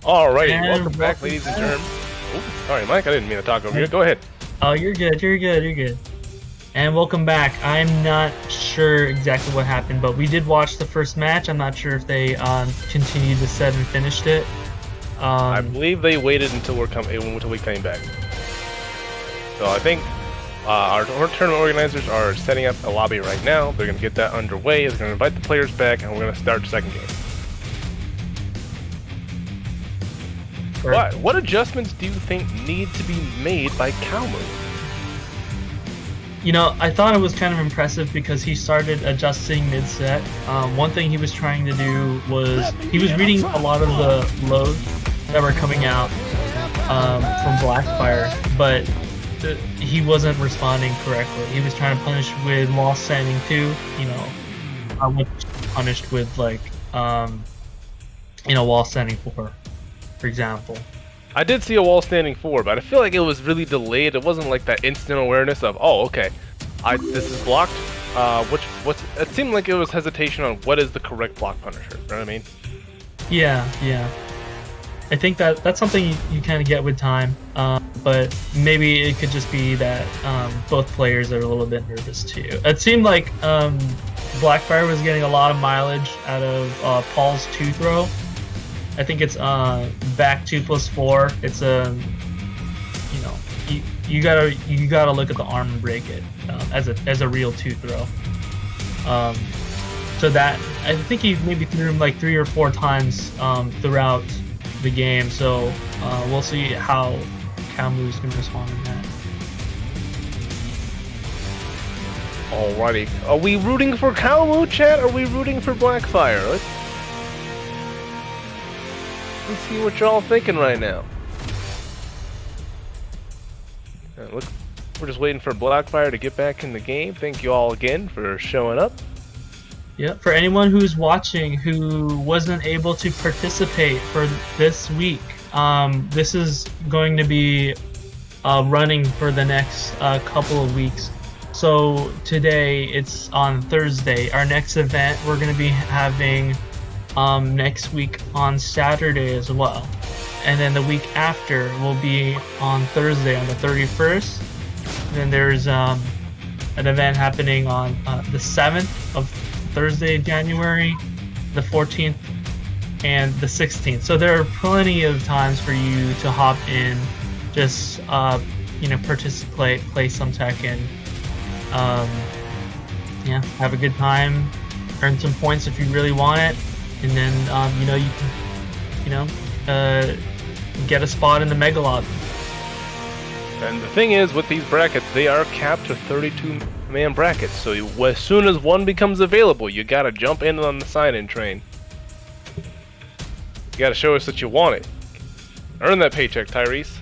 Alrighty, And welcome back, ladies and gentlemen. Oh, sorry, Mike, I didn't mean to talk over you. Go ahead. Oh, you're good. You're good. You're good. And welcome back. I'm not sure exactly what happened, but we did watch the first match. I'm not sure if they continued the set and finished it. I believe they waited until we came back. So I think our tournament organizers are setting up a lobby right now. They're going to get that underway. They're going to invite the players back, and we're going to start the second game. But what adjustments do you think need to be made by Calmu? You know, I thought it was kind of impressive because he started adjusting mid-set. One thing he was trying to do was he was reading a lot of the loads that were coming out from Blackfire, but he wasn't responding correctly. He was trying to punish with wall standing too, you know, which punished with like, wall standing for example. I did see a wall standing 4, but I feel like it was really delayed. It wasn't like that instant awareness of, oh, okay, this is blocked. It seemed like it was hesitation on what is the correct block punisher. You know what I mean? Yeah. I think that's something you kind of get with time, but maybe it could just be that both players are a little bit nervous too. It seemed like Blackfire was getting a lot of mileage out of Paul's 2 throw. I think it's back 2+4. It's you gotta look at the arm and break it as a real 2 throw. So that I think he maybe threw him like 3 or 4 times throughout the game. So we'll see how Calmu's gonna respond to that. Alrighty, are we rooting for Calmu, chat? Or are we rooting for Blackfire? Let's see what y'all thinking right now. Look, we're just waiting for Blackfire to get back in the game. Thank you all again for showing up. Yeah, for anyone who's watching who wasn't able to participate for this week, this is going to be running for the next couple of weeks. So today, it's on Thursday. Our next event we're going to be having next week on Saturday as well, and then the week after will be on Thursday on the 31st. Then there's an event happening on the 7th of Thursday, January, the 14th, and the 16th. So there are plenty of times for you to hop in, just participate, play some Tekken, have a good time, earn some points if you really want it. And then, you can, get a spot in the Mega Lobby. And the thing is, with these brackets, they are capped to 32-man brackets. So as soon as one becomes available, you gotta jump in on the sign-in train. You gotta show us that you want it. Earn that paycheck, Tyrese.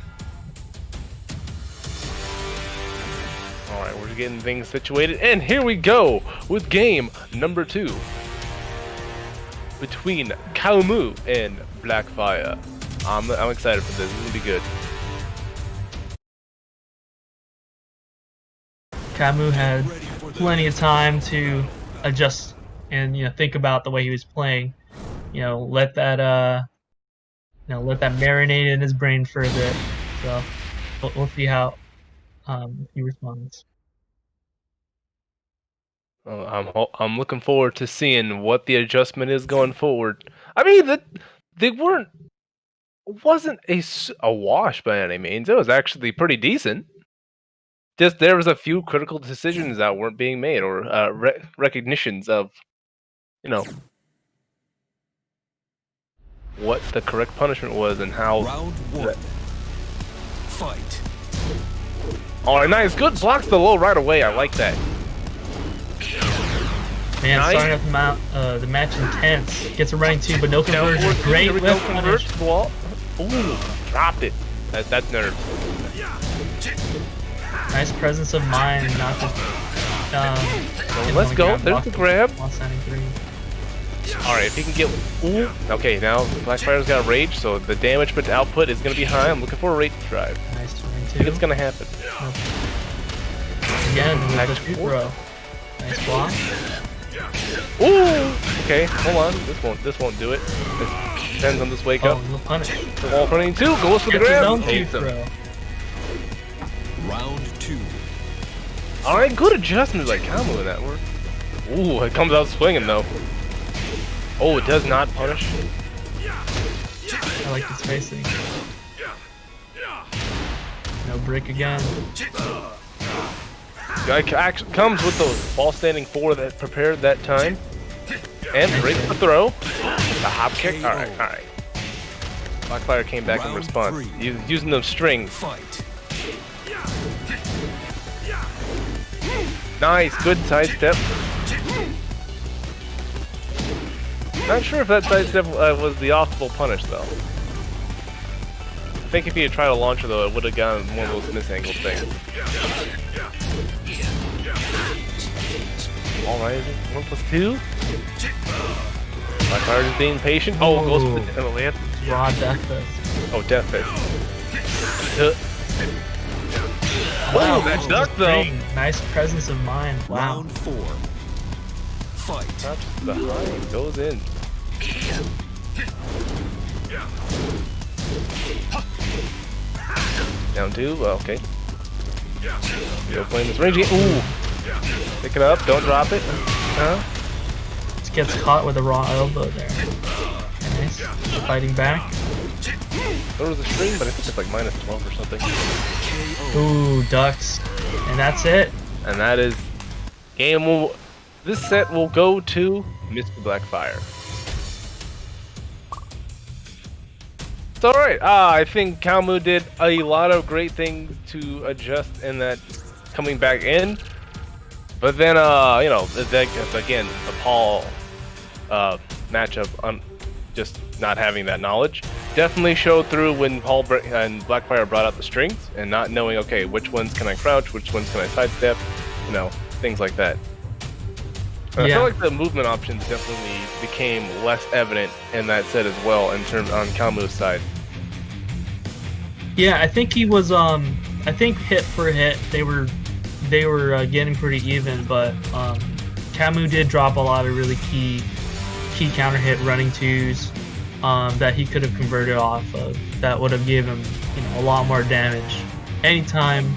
Alright, we're getting things situated. And here we go with game number 2. Between Calmu and Blackfire. I'm excited for this. This is gonna be good. Calmu had plenty of time to adjust and think about the way he was playing. Let that marinate in his brain for a bit. So we'll see how he responds. I'm looking forward to seeing what the adjustment is going forward. I mean, wasn't a wash by any means. It was actually pretty decent. Just there was a few critical decisions that weren't being made, or recognitions of, what the correct punishment was and how. Round 1. Fight. All right, nice, good blocks the low right away. I like that. Man, nice. Starting off the match intense. Gets a running 2, but no conversion. Great whip punish. Wall. Ooh, dropped it. That's nerve. Nice presence of mind, not to. Let's go. There's the grab. Alright, if he can get. Ooh. Okay, now Blackfire's got rage, so the damage but output is going to be high. I'm looking for a rage drive. Nice I think it's going to happen. Again, with the 2 throw. Nice block. Ooh! Okay, hold on. This won't do it. Depends on this wake Oh, up. no punish. The wall running 2 goes for the Gets his grab. own Q Hates him. throw. Round 2. Alright, good adjustment by Kamu in that work. Ooh, it comes out swinging though. Oh, it does not punish. I like the spacing. No brick again. Guy actually comes with the ball standing 4 that prepared that time. And breaks the throw. The hop kick. Alright, alright. Blackfire came back in Round response. 3. Using those strings. Fight. Nice, good sidestep. Not sure if that sidestep was the optimal punish though. I think if he had tried a launcher though, it would have gotten one of those misangled things. Alright, 1+2. Blackfire is being patient. Oh, goes for the land. Raw death fist. Oh, death fist. Wow, that just duck though. Nice presence of mind. Wow. Round 4. Fight. Touch behind, goes in. Down 2, okay. Still playing this range. Ooh! Pick it up, don't drop it. Huh? Just gets caught with a raw elbow there. Nice. Fighting back. There was a string, but I think it's like -12 or something. Ooh, ducks. And that's it. And that is game. This set will go to Mr. Blackfire. It's alright. I think Kamu did a lot of great things to adjust in that coming back in. But then, you know, again, the Paul matchup on just not having that knowledge definitely showed through when Paul and Blackfire brought out the strings and not knowing, okay, which ones can I crouch, which ones can I sidestep, you know, things like that. I feel like the movement options definitely became less evident in that set as well in terms on Kamu's side. Yeah, I think he was. I think hit for hit they were getting pretty even, but Kamu did drop a lot of really key counter hit running 2s that he could have converted off of. That would have given him, you know, a lot more damage anytime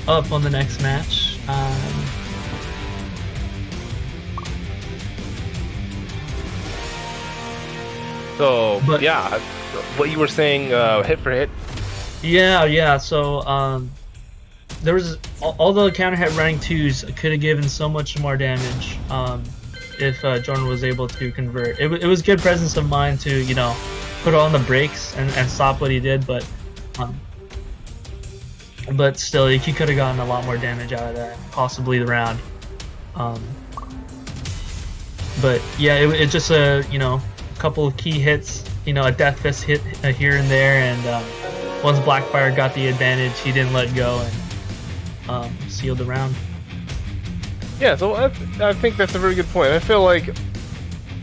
up on the next match. So, But- yeah, what you were saying, hit for hit. Yeah. So there was all the counter hit running 2s could have given so much more damage if Jordan was able to convert. It was good presence of mind to, you know, put on the brakes and stop what he did, but still he could have gotten a lot more damage out of that, possibly the round. But yeah, it just you know, a couple of key hits, you know, a death fist hit here and there, and once Blackfire got the advantage, he didn't let go and sealed the round. Yeah, so I think that's a very good point. I feel like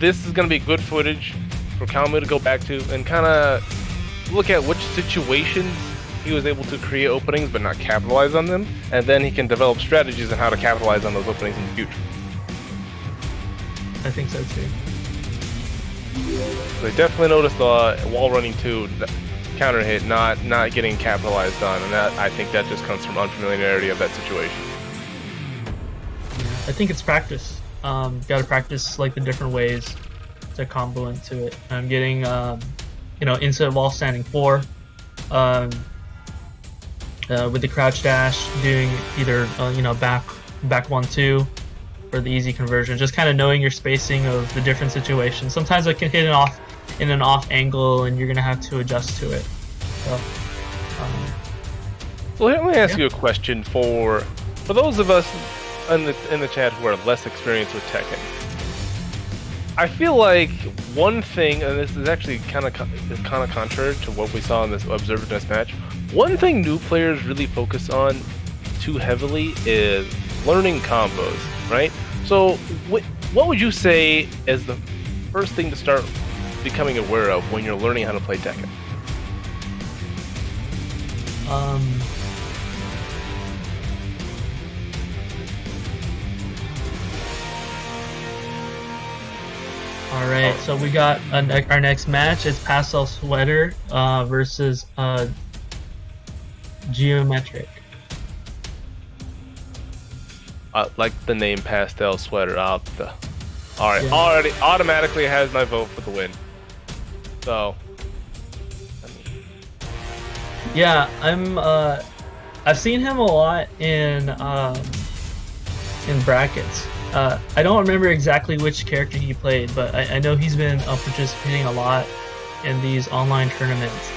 this is going to be good footage for Kamu to go back to and kind of look at which situations he was able to create openings but not capitalize on them, and then he can develop strategies on how to capitalize on those openings in the future. I think so too. So I definitely noticed the wall running 2 counter hit not getting capitalized on, and that I think that just comes from unfamiliarity of that situation. I think it's practice. Got to practice like the different ways to combo into it. I'm getting, you know, inside wall standing 4, with the crouch dash, doing either you know, back 1-2 for the easy conversion. Just kind of knowing your spacing of the different situations. Sometimes it can hit in an off angle, and you're gonna have to adjust to it. So, So let me ask you a question for those of us in the chat who are less experienced with Tekken. I feel like one thing, and this is actually kind of contrary to what we saw in this observativeness match. One thing new players really focus on too heavily is learning combos, right? So what would you say is the first thing to start becoming aware of when you're learning how to play Tekken? All right, so we got our next match. It's Pastel Sweater versus Geometric. I like the name Pastel Sweater. All right, Yeah. already automatically has my vote for the win. So, Yeah, I've seen him a lot in brackets. I don't remember exactly which character he played, but I know he's been participating a lot in these online tournaments.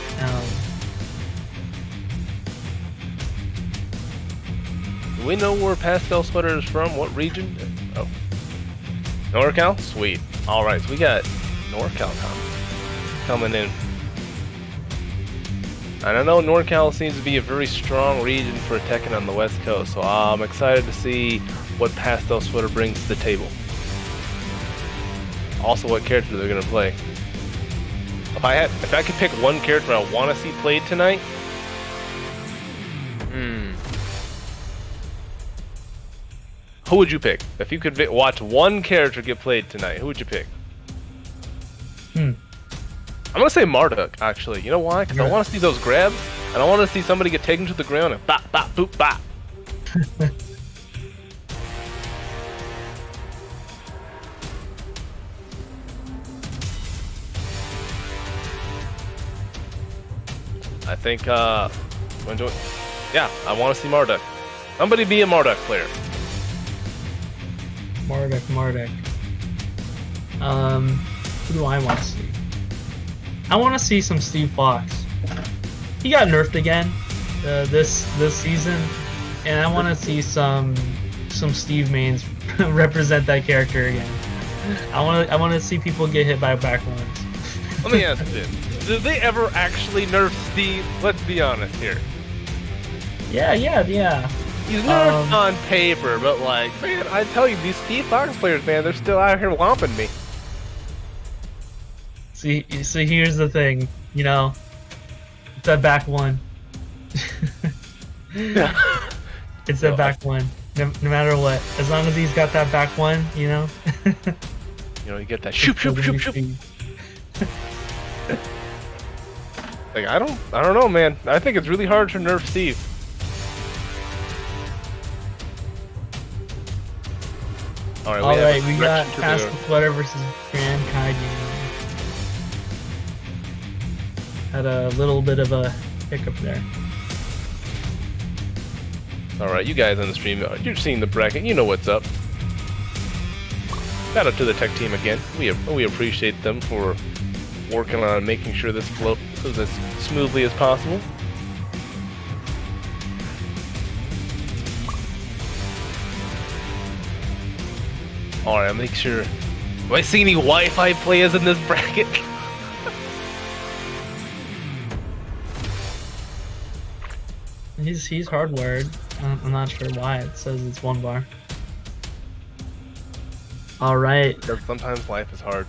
do we know where Pastel Sweater is from? What region? Oh, NorCal? Sweet. All right, so we got NorCal coming in. And I know NorCal seems to be a very strong region for Tekken on the West Coast, so I'm excited to see what Pastel Sweater brings to the table. Also, what character they're gonna play. If I could pick one character I want to see played tonight, who would you pick? If you could watch one character get played tonight, who would you pick? I'm gonna say Marduk, actually. You know why? Because I want to see those grabs, and I want to see somebody get taken to the ground and bop, bop, boop, bop. I think, yeah, I want to see Marduk. Somebody be a Marduk player. Marduk. Who do I want to see? I want to see some Steve Fox. He got nerfed again this season, and I want to see some Steve mains represent that character again. I want to see people get hit by back ones. Let me ask you this. Did they ever actually nerf Steve? Let's be honest here. Yeah. He's nerfed on paper, but like, man, I tell you, these Steve Fox players, man, they're still out here whomping me. See, here's the thing, you know, it's that back one. It's that back one, no matter what. As long as he's got that back one, you know. You know, you get that shoop. Like, I don't know, man. I think it's really hard to nerf Steve. All right, we got Pastel Sweater versus Grand Kaiju. Had a little bit of a hiccup there. Alright, you guys on the stream, you're seeing the bracket, you know what's up. Shout out to the tech team again. We appreciate them for working on making sure this flows as smoothly as possible. Alright, make sure. Do I see any Wi-Fi players in this bracket? He's hardwired. I'm not sure why it says it's 1 bar. All right. Because sometimes life is hard.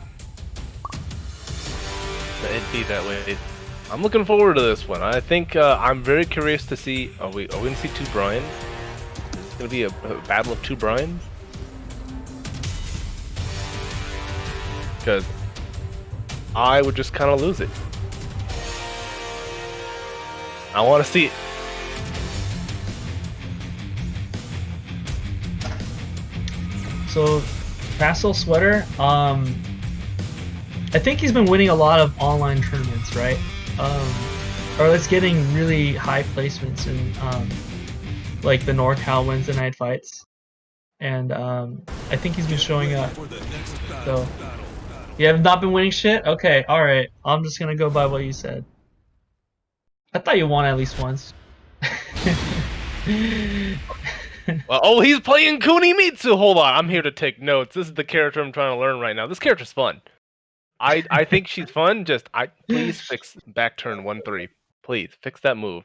It'd be that way. I'm looking forward to this one. I think I'm very curious to see. Are we gonna see 2 Brians? Is this gonna be a battle of 2 Brians? Because I would just kind of lose it. I want to see it. So, Pastel Sweater, I think he's been winning a lot of online tournaments, right? Or it's getting really high placements in like the NorCal Wednesday night fights, and I think he's been showing up. So, you have not been winning shit? Okay, all right. I'm just gonna go by what you said. I thought you won at least once. Well, oh, he's playing Kunimitsu. Hold on, I'm here to take notes. This is the character I'm trying to learn right now. This character's fun. I think she's fun. Please fix back turn 1-3. Please fix that move.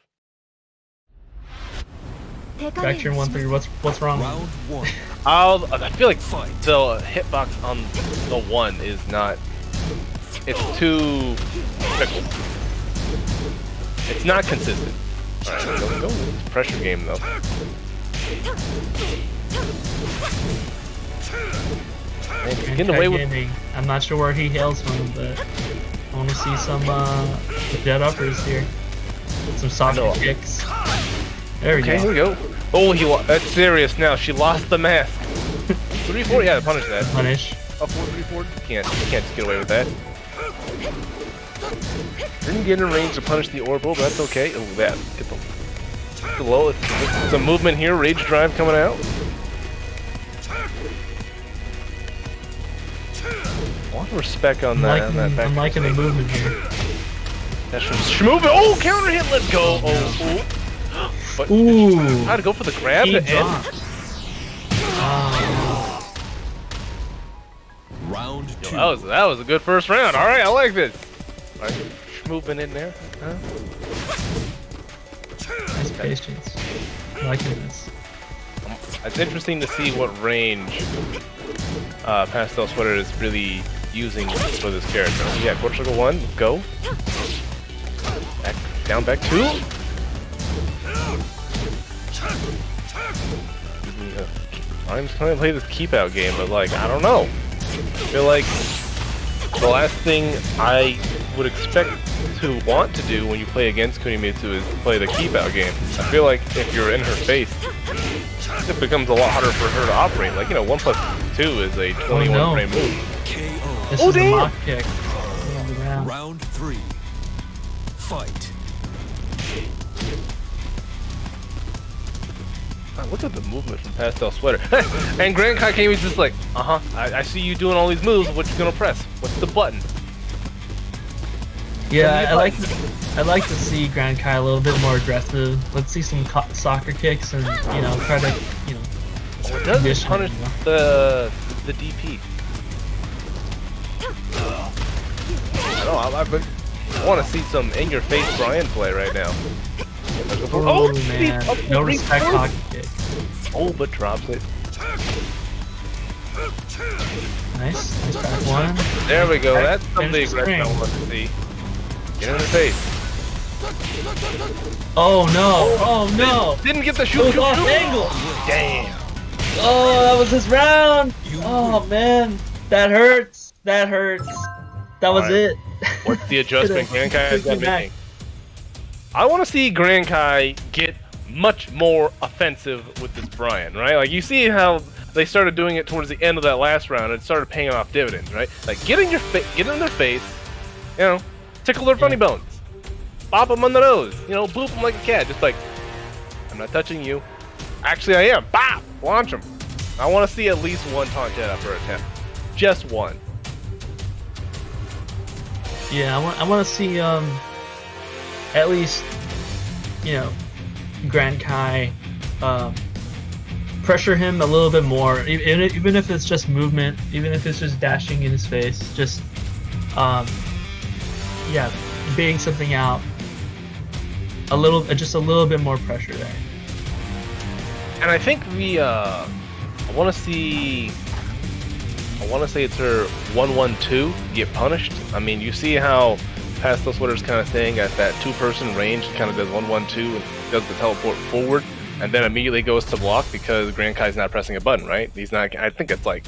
Back turn 1-3. What's wrong? Round 1. I feel like the hitbox on the 1 is not. It's too fickle. It's not consistent. All right, go. It's a pressure game though. getting away with. Gaming. I'm not sure where he hails from, but I want to see some jet uppers here. Some socket kicks. There we Okay, go. here we go. Oh, that's serious now. She lost the mask. 3-4, yeah, punish that. Punish. Up 4-3-4. You can't just get away with that. Didn't get in range to punish the orbital, but that's okay. Oh, that. Get the low. Some movement here. Rage drive coming out. A lot of respect on that. I'm liking the movement here. That's Shmove. Oh, counter hit. Let's go. Oh. But Ooh. how to go for the grab He to end? dropped. Round 2. That was a good first round. All right, I like this. All right, moving in there. Huh? Nice patience. I'm liking this. It's interesting to see what range Pastel Sweater is really using for this character. Yeah, quarter circle 1, go. Back, down, back 2. I'm just trying to play this keep out game, but like, I don't know. I feel like the last thing I would expect to want to do when you play against Kunimitsu is play the keep out game. I feel like if you're in her face, it becomes a lot harder for her to operate. Like, 1+2 is a 21 frame move. KO. This is the mock kick. Round 3. Fight. Look at the movement from Pastel Sweater. And Grand Kai Kami's just like, I see you doing all these moves. What you gonna press? What's the button? Yeah, I like to see Grand Kai a little bit more aggressive. Let's see some soccer kicks and try to It doesn't condition punish it, the DP. I want to see some in-your-face Brian play right now. Oh man, no respect hockey kick. Oh, but drops it. Nice back one. There we go. That's some of the Finish the aggression I string. want to see. Get in the face. Oh no! Didn't get the It shoot. was off angle. Damn. Oh, that was his round. Oh man, that hurts. That hurts. That was Alright. it. What's the adjustment Grand Kai is Took me back. making? I want to see Grand Kai get much more offensive with this Brian, right? Like, you see how they started doing it towards the end of that last round, and it started paying off dividends, right? Like, get in their face, tickle their funny bones, bop them on the nose, boop them like a cat, just like, I'm not touching you. Actually, I am. Bop! Launch them. I want to see at least one taunt jet upper attempt. Just one. Yeah, I want to see at least Grand Kai pressure him a little bit more, even if it's just movement, even if it's just dashing in his face, just baiting something out, just a little bit more pressure there. And I think I want to say it's her 1-1-2 get punished. I mean, you see how Pastel Sweater's kind of thing at that 2-person range, kind of does 1-1-2 and does the teleport forward, and then immediately goes to block because Grand Kai's not pressing a button, right? He's not. I think it's like,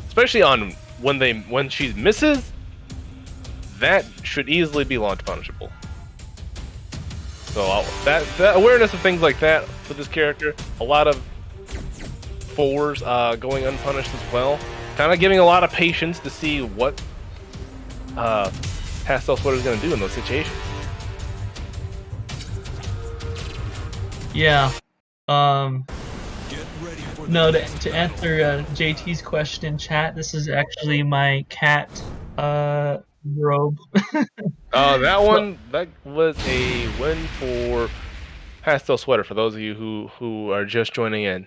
especially on when she misses, that should easily be launch punishable. So that awareness of things like that for this character, a lot of fours going unpunished as well, kind of giving a lot of patience to see what Pastel Sweater is going to do in those situations. Yeah. Get ready for No, the to answer JT's question in chat, this is actually my cat robe. That one, that was a win for Pastel Sweater, for those of you who are just joining in.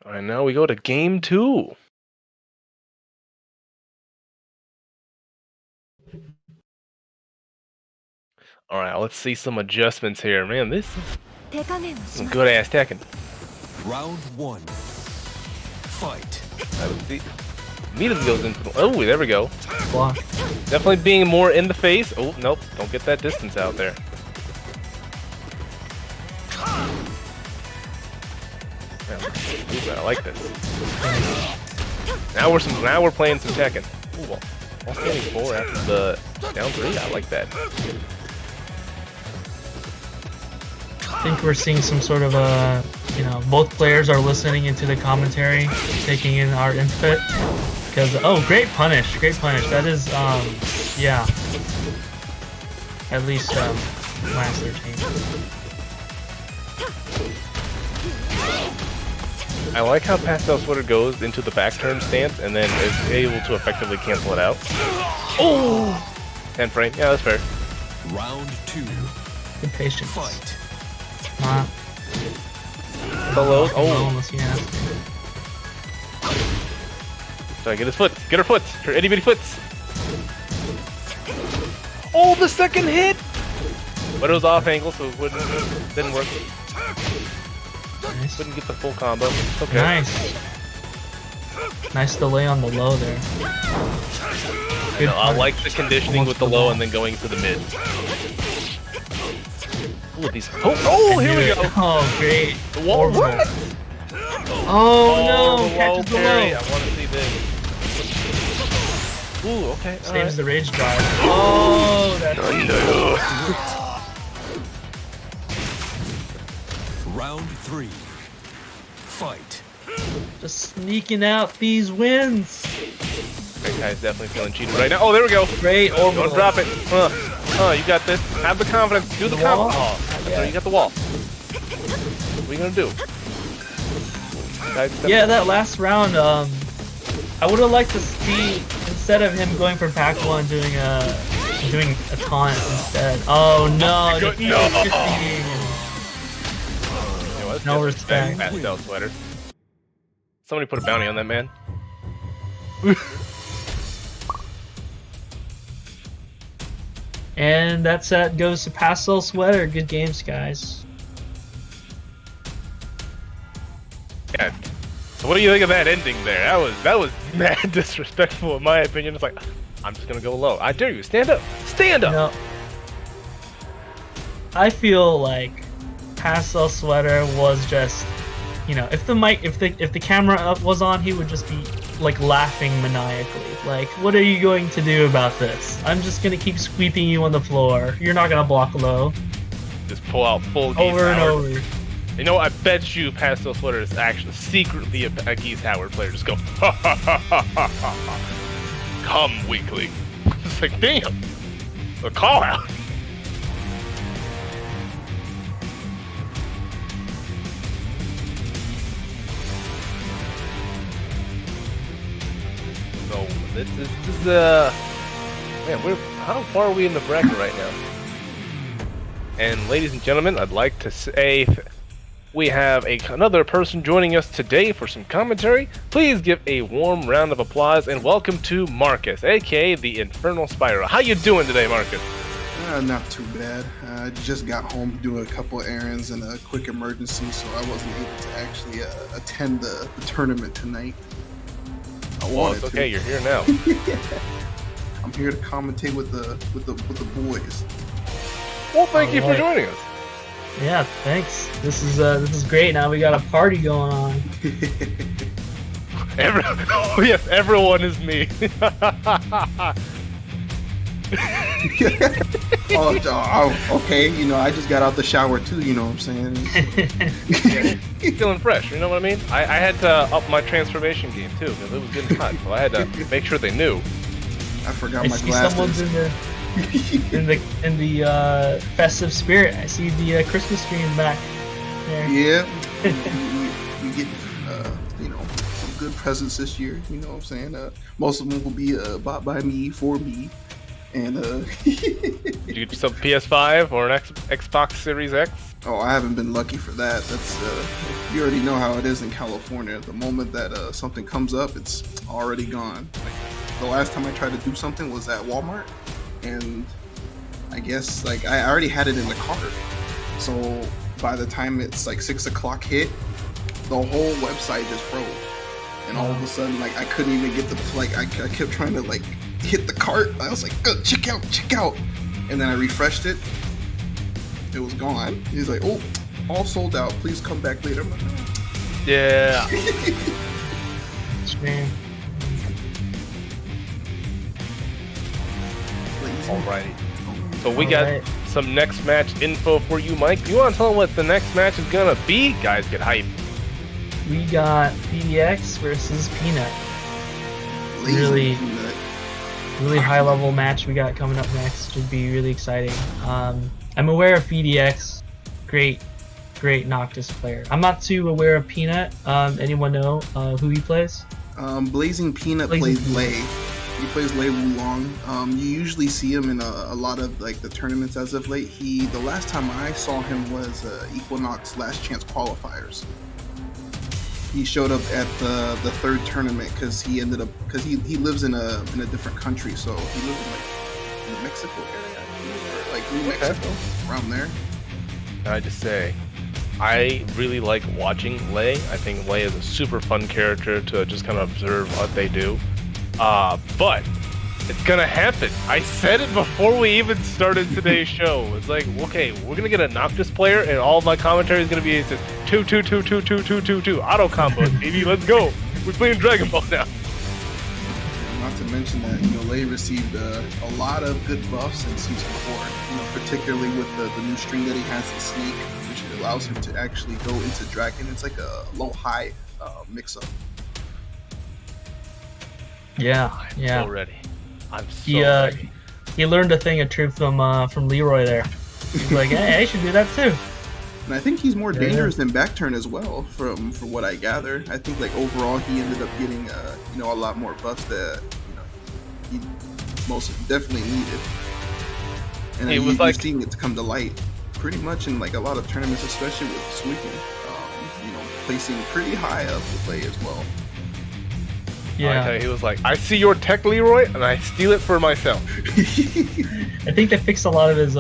All right, now we go to game 2. All right, let's see some adjustments here. Man, this is some good ass Tekken. round 1. Fight. Let's see. Immediately goes into the... Oh, there we go. Block. Definitely being more in the face. Oh, nope. Don't get that distance out there. Yeah, movement. I like this. Now we're playing some Tekken. Ooh, while standing 4 after the down 3. I like that. I think we're seeing some sort of a, both players are listening into the commentary, taking in our input. Because, oh, great punish. That is, yeah. At least, last 13. I like how Pastel Sweater goes into the back turn stance and then is able to effectively cancel it out. Oh! 10 frame. Yeah, that's fair. Round 2. Good patience. Fight. Solo. Oh. Almost, yeah. Sorry, get his foot. Get her foot. Her itty bitty foots. Oh, the second hit! But it was off angle, so it didn't work. Nice. Couldn't get the full combo. It's okay. Nice. Nice delay on the low there. Good I punch. like the conditioning with the low and then going to the mid. Ooh, these. Oh, here we go. Oh, great. The wall. What? Oh, no, the catches the parry. I low. want to see this. Ooh, okay. Saves the rage drive. Oh, that's Round 3. Fight. just sneaking out these wins. That guy's definitely feeling cheated right now. Oh, there we go. Great orbital. Don't drop it. You got this. Have the confidence. Do the combo. Oh, so you got the wall. What are you gonna do? Yeah, that last round, I would have liked to see, instead of him going for pack 1, doing a taunt instead. Oh no, No. No respect. Pastel Sweater. Somebody put a bounty on that man. And that set goes to Pastel Sweater. Good games, guys. Yeah. So what do you think of that ending there? That was mad disrespectful in my opinion. It's like, I'm just gonna go low. I dare you, stand up. Stand up! I feel like Pastel Sweater was just, if the camera was on, he would just be like laughing maniacally. Like, what are you going to do about this? I'm just gonna keep sweeping you on the floor. You're not gonna block low. Just pull out full Geese Over and Howard. over. You know, I bet you Pastel Sweater is actually secretly a Geese Howard player. Just go, ha ha ha ha ha ha. Come, weakling. It's like, damn. A call out. So this is man, how far are we in the bracket right now? And ladies and gentlemen, I'd like to say we have another person joining us today for some commentary. Please give a warm round of applause and welcome to Marcus, aka the Infernal Spyro. How you doing today, Marcus? Not too bad. I just got home to do a couple errands and a quick emergency, so I wasn't able to actually attend the tournament tonight. Well, it's okay. You're here now. I'm here to commentate with the boys. Well, thank you for joining us. Yeah, thanks. This is great. Now we got a party going on. Oh yes, everyone is me. Okay. I just got out the shower too. You know what I'm saying? Feeling fresh. You know what I mean? I had to up my transformation game too because it was getting hot, so I had to make sure they knew. I forgot I my see glasses. someone's in the festive spirit. I see the Christmas tree in the back. There. Yeah, we get some good presents this year. You know what I'm saying? Most of them will be bought by me for me, and Did you get some PS5 or an Xbox Series X? Oh, I haven't been lucky for that. That's you already know how it is in California. The moment that something comes up, it's already gone. Like, the last time I tried to do something was at Walmart, and I guess I already had it in the cart. So by the time it's 6 o'clock hit, the whole website just froze, and all of a sudden I couldn't even get the I kept trying to hit the cart. I was like, check out, and then I refreshed it. It was gone. He's like, oh, all sold out. Please come back later. I'm like, Yeah. Stream. Alrighty. So we got Alright. some next match info for you, Mike. You want to tell them what the next match is gonna be? Guys, get hyped. We got PDX versus Peanut. Lazy Really- Peanut. Really high level match we got coming up next. Should be really exciting. I'm aware of PDX. Great Noctis player. I'm not too aware of Peanut. Anyone know who he plays? Blazing Peanut Blazing plays Lei. He plays Lei Wulong. You usually see him in a lot of like the tournaments as of late. The last time I saw him was Equinox Last Chance qualifiers. He showed up at the third tournament because he lives in a different country, so he lives in the Mexico area, I believe, or like New Mexico, around there. Can I just say, I really like watching Lei. I think Lei is a super fun character to just kind of observe what they do. But it's gonna happen. I said it before we even started today's show. It's like, okay, we're gonna get a Noctis player, and all of my commentary is gonna be it's 2 auto combo, baby. Let's go. We're playing Dragon Ball now. Not to mention that Lei received a lot of good buffs in season 4. Particularly with the new string that he has in Snake, which allows him to actually go into Dragon. It's like a low-high mix-up. Yeah, I'm yeah. so ready. I'm so He ready. he learned a thing or two from Leroy there. He's like, hey, I should do that too. And I think he's more Yeah. dangerous than Backturn as well, from what I gather. I think like overall he ended up getting a lot more buffs that he most definitely needed. And It was you're like- seeing it to come to light pretty much in like a lot of tournaments, especially with Suiken. Placing pretty high up with Lei as well. I Yeah, tell you, he was like, I see your tech, Leroy, and I steal it for myself. I think they fixed a lot of his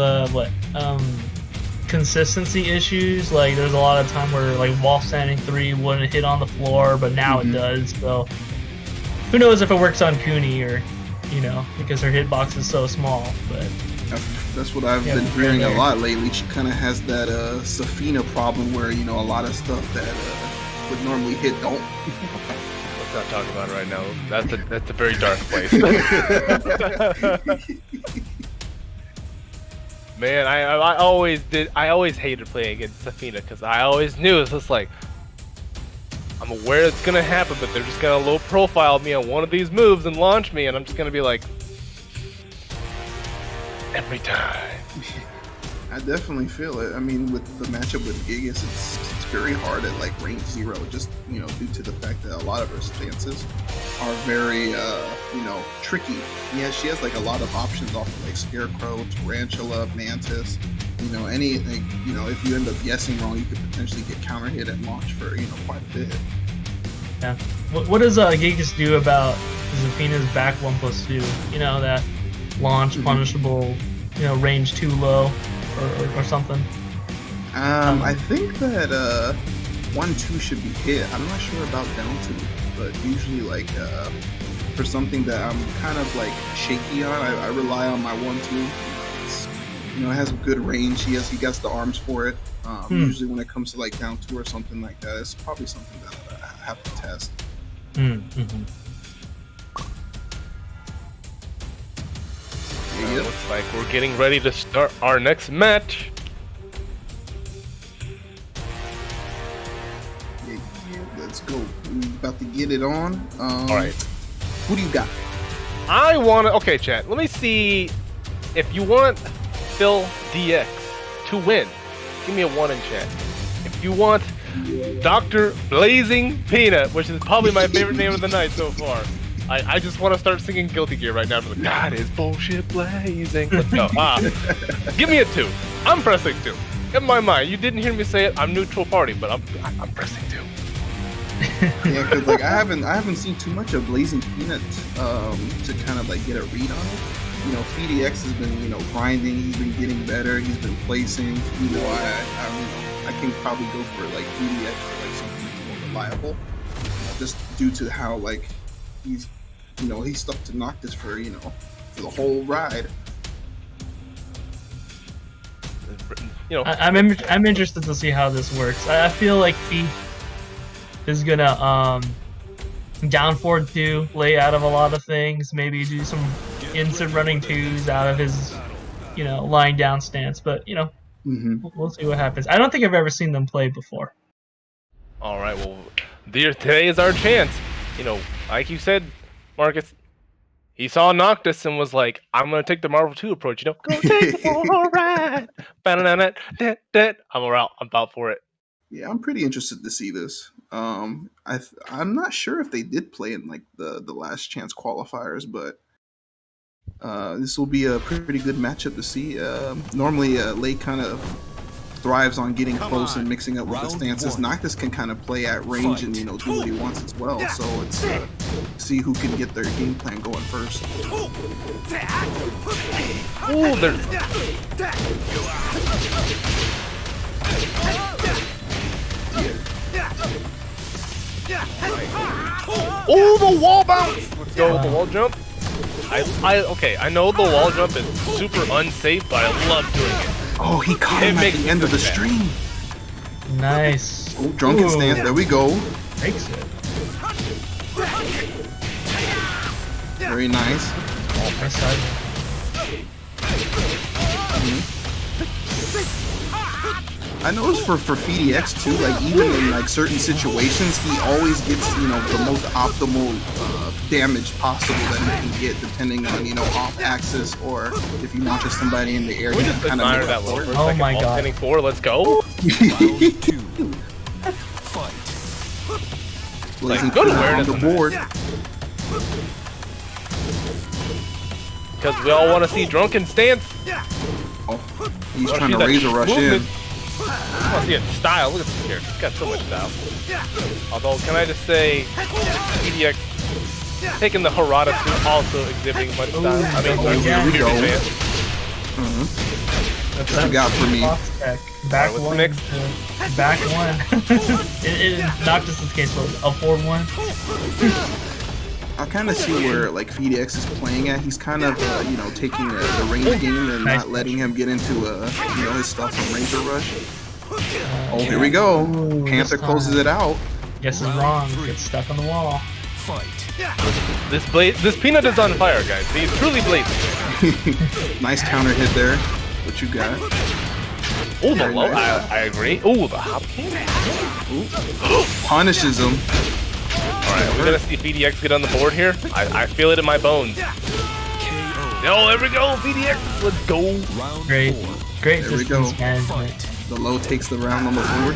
consistency issues. Like there's a lot of time where like wall standing 3 wouldn't hit on the floor, but now it does. So who knows if it works on Cooney or because her hitbox is so small. But That's what I've Yeah, been we're hearing a there. lot lately. She kind of has that Safina problem where a lot of stuff that would normally hit don't. Let's not talk about it right now. That's a very dark place. Man, I always hated playing against Safina because I always knew it's just like I'm aware it's gonna happen, but they're just gonna low profile me on one of these moves and launch me, and I'm just gonna be like every time. I definitely feel it. I mean, with the matchup with Gigas, it's very hard at like range 0, just due to the fact that a lot of her stances are very tricky. Yeah, she has like a lot of options off of like Scarecrow, Tarantula, Mantis. Anything. If you end up guessing wrong, you could potentially get counter hit at launch for quite a bit. yeah, what does Gigas do about Zafina's back 1+2? That launch punishable, range too low or something. I think that 1-2 should be hit. I'm not sure about down 2, but usually like for something that I'm kind of like shaky on, I rely on my 1-2. It has a good range. He gets the arms for it. Usually when it comes to like down 2 or something like that, it's probably something that I have to test. Mm-hmm. Yep. Looks like we're getting ready to start our next match. Yeah, let's go. We about to get it on. All right. Who do you got? I want to. Okay, chat. Let me see if you want Phil DX to win. Give me a 1 in chat. If you want Dr. Blazing Peanut, which is probably my favorite name of the night so far. I just want to start singing Guilty Gear right now. Like, God is bullshit blazing. Let's go. Give me a 2. I'm pressing 2. In my mind, you didn't hear me say it. I'm neutral party, but I'm pressing 2. Yeah, because like I haven't seen too much of Blazing Peanut to kind of like get a read on it. PDX has been grinding. He's been getting better. He's been placing. I can probably go for like PDX for like something that's more reliable, just due to how like he's stuck to Noctis for the whole ride. I'm interested to see how this works. I feel like is gonna down forward 2, lay out of a lot of things, maybe do some instant running 2s out of his, lying down stance. But we'll see what happens. I don't think I've ever seen them play before. All right, well, today is our chance. Like you said, Marcus, he saw Noctis and was like, "I'm gonna take the Marvel 2 approach." Go take the ball, ride. I'm about for it. Yeah, I'm pretty interested to see this. I'm not sure if they did play in like the last chance qualifiers, but this will be a pretty good matchup to see. Normally, Lei kind of thrives on getting close and mixing up with the stances. Noctis can kind of play at range and do what he wants as well. So it's see who can get their game plan going first. Ooh, there's. Oh, the wall bounce! Let's go with the wall jump. Okay, I know the wall jump is super unsafe, but I love doing it. Oh, he caught him at the end of the stream. Nice. Oh, drunken stance. There we go. Breaks it. Very nice. Nice side. I noticed for FDX too, like even in like certain situations, he always gets the most optimal damage possible that he can get, depending on off axis or if you launch somebody in the air. We just admire that low for a second. My God! Standing 4, let's go. Round 2. Fight. Blazing good on awareness the on board. Because we all want to see drunken stance. Oh, he's trying to razor rush in. I want to see its style. Look at this character. He's got so much style. Although, can I just say, FDX taking the Harada suit, also exhibiting much style. I mean, here we go. What you got for me? Back what's one. next? Back one. in Noctis' case, was a 4-1. I kind of see where like FDX is playing at. He's kind of taking the range game and not letting him get into his stuff from Razor Rush. Oh, here we go. Ooh, Panther closes it out. Guess is wrong. Gets stuck on the wall. Fight. This peanut is on fire, guys. He's truly blazing. Nice counter hit there. What you got? Oh, the low. I agree. Oh, the hop king. Punishes him. Alright, we're gonna see FDX get on the board here. I feel it in my bones. Oh, there we go, FDX. Let's go. Round Great. 4. Great There we distance go. management. The low takes the round on the board.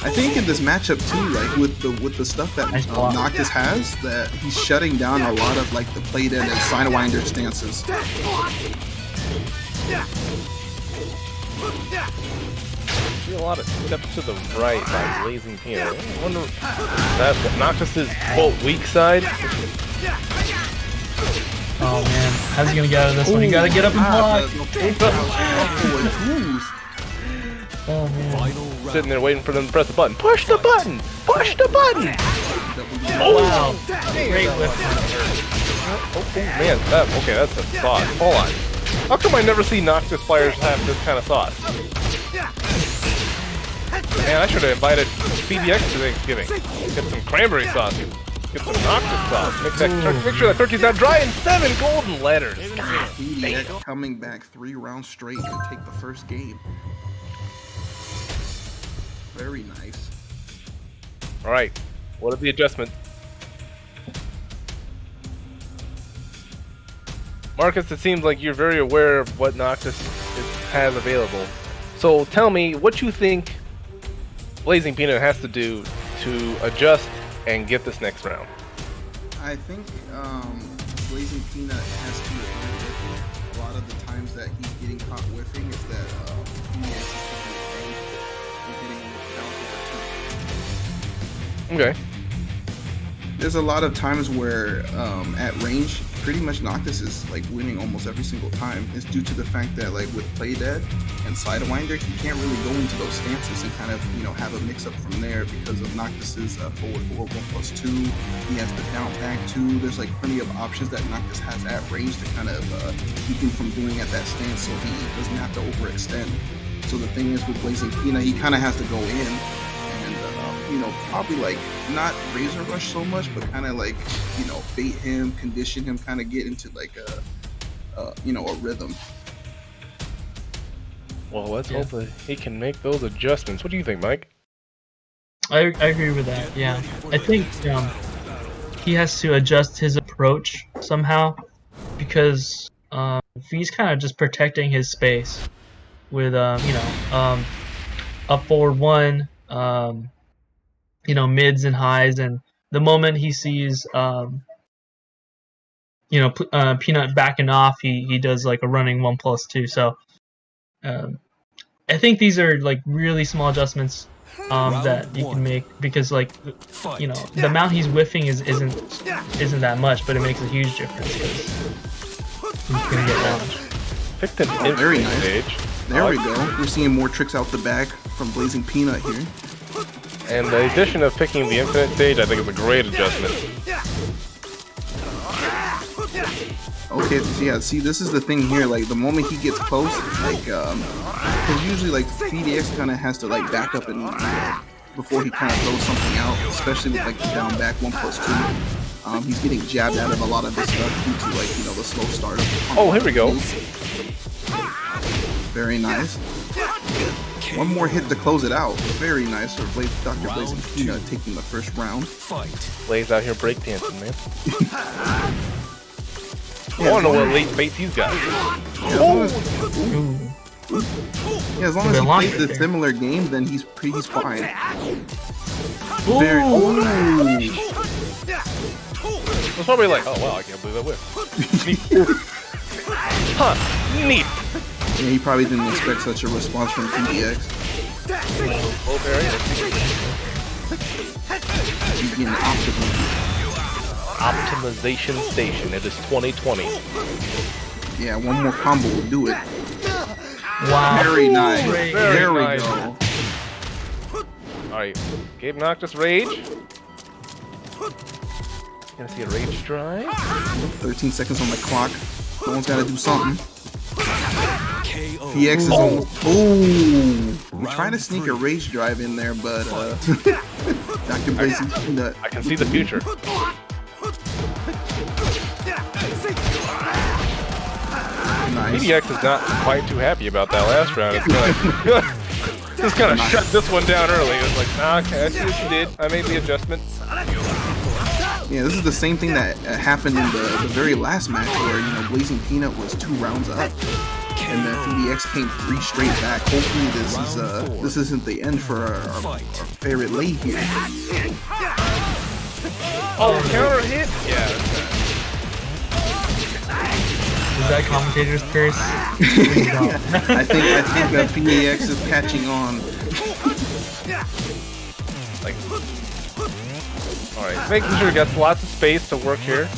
I think in this matchup too, like with the stuff that Nice block. Noctis has, that he's shutting down a lot of like the play dead and sidewinder stances. I see a lot of steps to the right by Blazing Peanut. I wonder if that's Noctis' quote weak side. Oh man, how's he gonna get out of this one? You gotta get up and block. Oh man. Final round. Sitting there waiting for them to press the button. Push the button! Push the button! Oh wow. Great lift. Oh man, that's a sauce. Hold on. How come I never see Noctis players have this kind of sauce? Man, I should have invited FDX to Thanksgiving. Get some cranberry sauce. Get some Noctis sauce. Make sure that turkey's not dry and 7 golden letters. God, FDX coming back 3 rounds straight to take the first game. Very nice. Alright, what are the adjustments? Marcus, it seems like you're very aware of what Noctis has available. So tell me what you think Blazing Peanut has to do to adjust and get this next round. I think Blazing Peanut has to admit that a lot of the times that he's getting caught whiffing is that FDX is taking advantage and hitting him with bounce over 2. Okay. There's a lot of times where at range, pretty much Noctis is like winning almost every single time. It's due to the fact that like with Play Dead and Sidewinder, he can't really go into those stances and kind of have a mix up from there because of Noctis's forward 4/1+2. He has the down back 2. There's like plenty of options that Noctis has at range to kind of keep him from doing at that stance, so he doesn't have to overextend. So the thing is with Blazing Peanut, he kind of has to go in and probably like not razor rush so much, but kind of like, bait him, condition him, kind of get into like a rhythm. Well, let's hope that he can make those adjustments. What do you think, Mike? I agree with that. Yeah, I think he has to adjust his approach somehow, because he's kind of just protecting his space with up forward one, mids and highs, and the moment he sees Peanut backing off, he does like a running 1+2. So I think these are like really small adjustments that you can make, because like the amount he's whiffing isn't that much, but it makes a huge difference because he's gonna get launched. Picked an very infinite nice. stage. There we go. We're seeing more tricks out the back from Blazing Peanut here. And the addition of picking the infinite stage, I think, is a great adjustment. Okay, yeah, see, this is the thing here, like, the moment he gets close, like, because usually, like, PDX kind of has to, like, back up and, before he kind of throws something out, especially with, like, the down back 1+2. He's getting jabbed out of a lot of this stuff due to, like, the slow start. Oh, here we go. Very nice. One more hit to close it out. Very nice for Dr. Blazing Peanut taking the first round. Blaze out here breakdancing, man. Yeah, I want to know what late baits he's got. As long as he plays a similar game, then he's fine. Very. It's probably like, oh wow, I can't believe that whiff. Neat. Huh, neat. Yeah, he probably didn't expect such a response from PDX. Oh, very He's getting optimization station. It is 2020. Yeah, one more combo will do it. Wow. Very nice. Great. There we nice. go. Alright, Gabe Noctis Rage. Gonna see a Rage drive. 13 seconds on the clock. Someone's got to do something. KO. PX is almost. Ooh! We're trying to sneak a Rage drive in there, but Dr. Blazing Peanut. I can see the future. Nice. PDX is not quite too happy about that last round. It's gonna just kind of shut this one down early. It's like, nah, okay, I see what you did. I made the adjustment. Yeah, this is the same thing that happened in the very last match where, Blazing Peanut was 2 rounds up. And then PDX came 3 straight back. Hopefully this isn't the end for our favorite late here. Oh, counter hit? Yeah. Is that commentator's curse? I think PDX is catching on. Like, alright, making sure he gets lots of space to work here.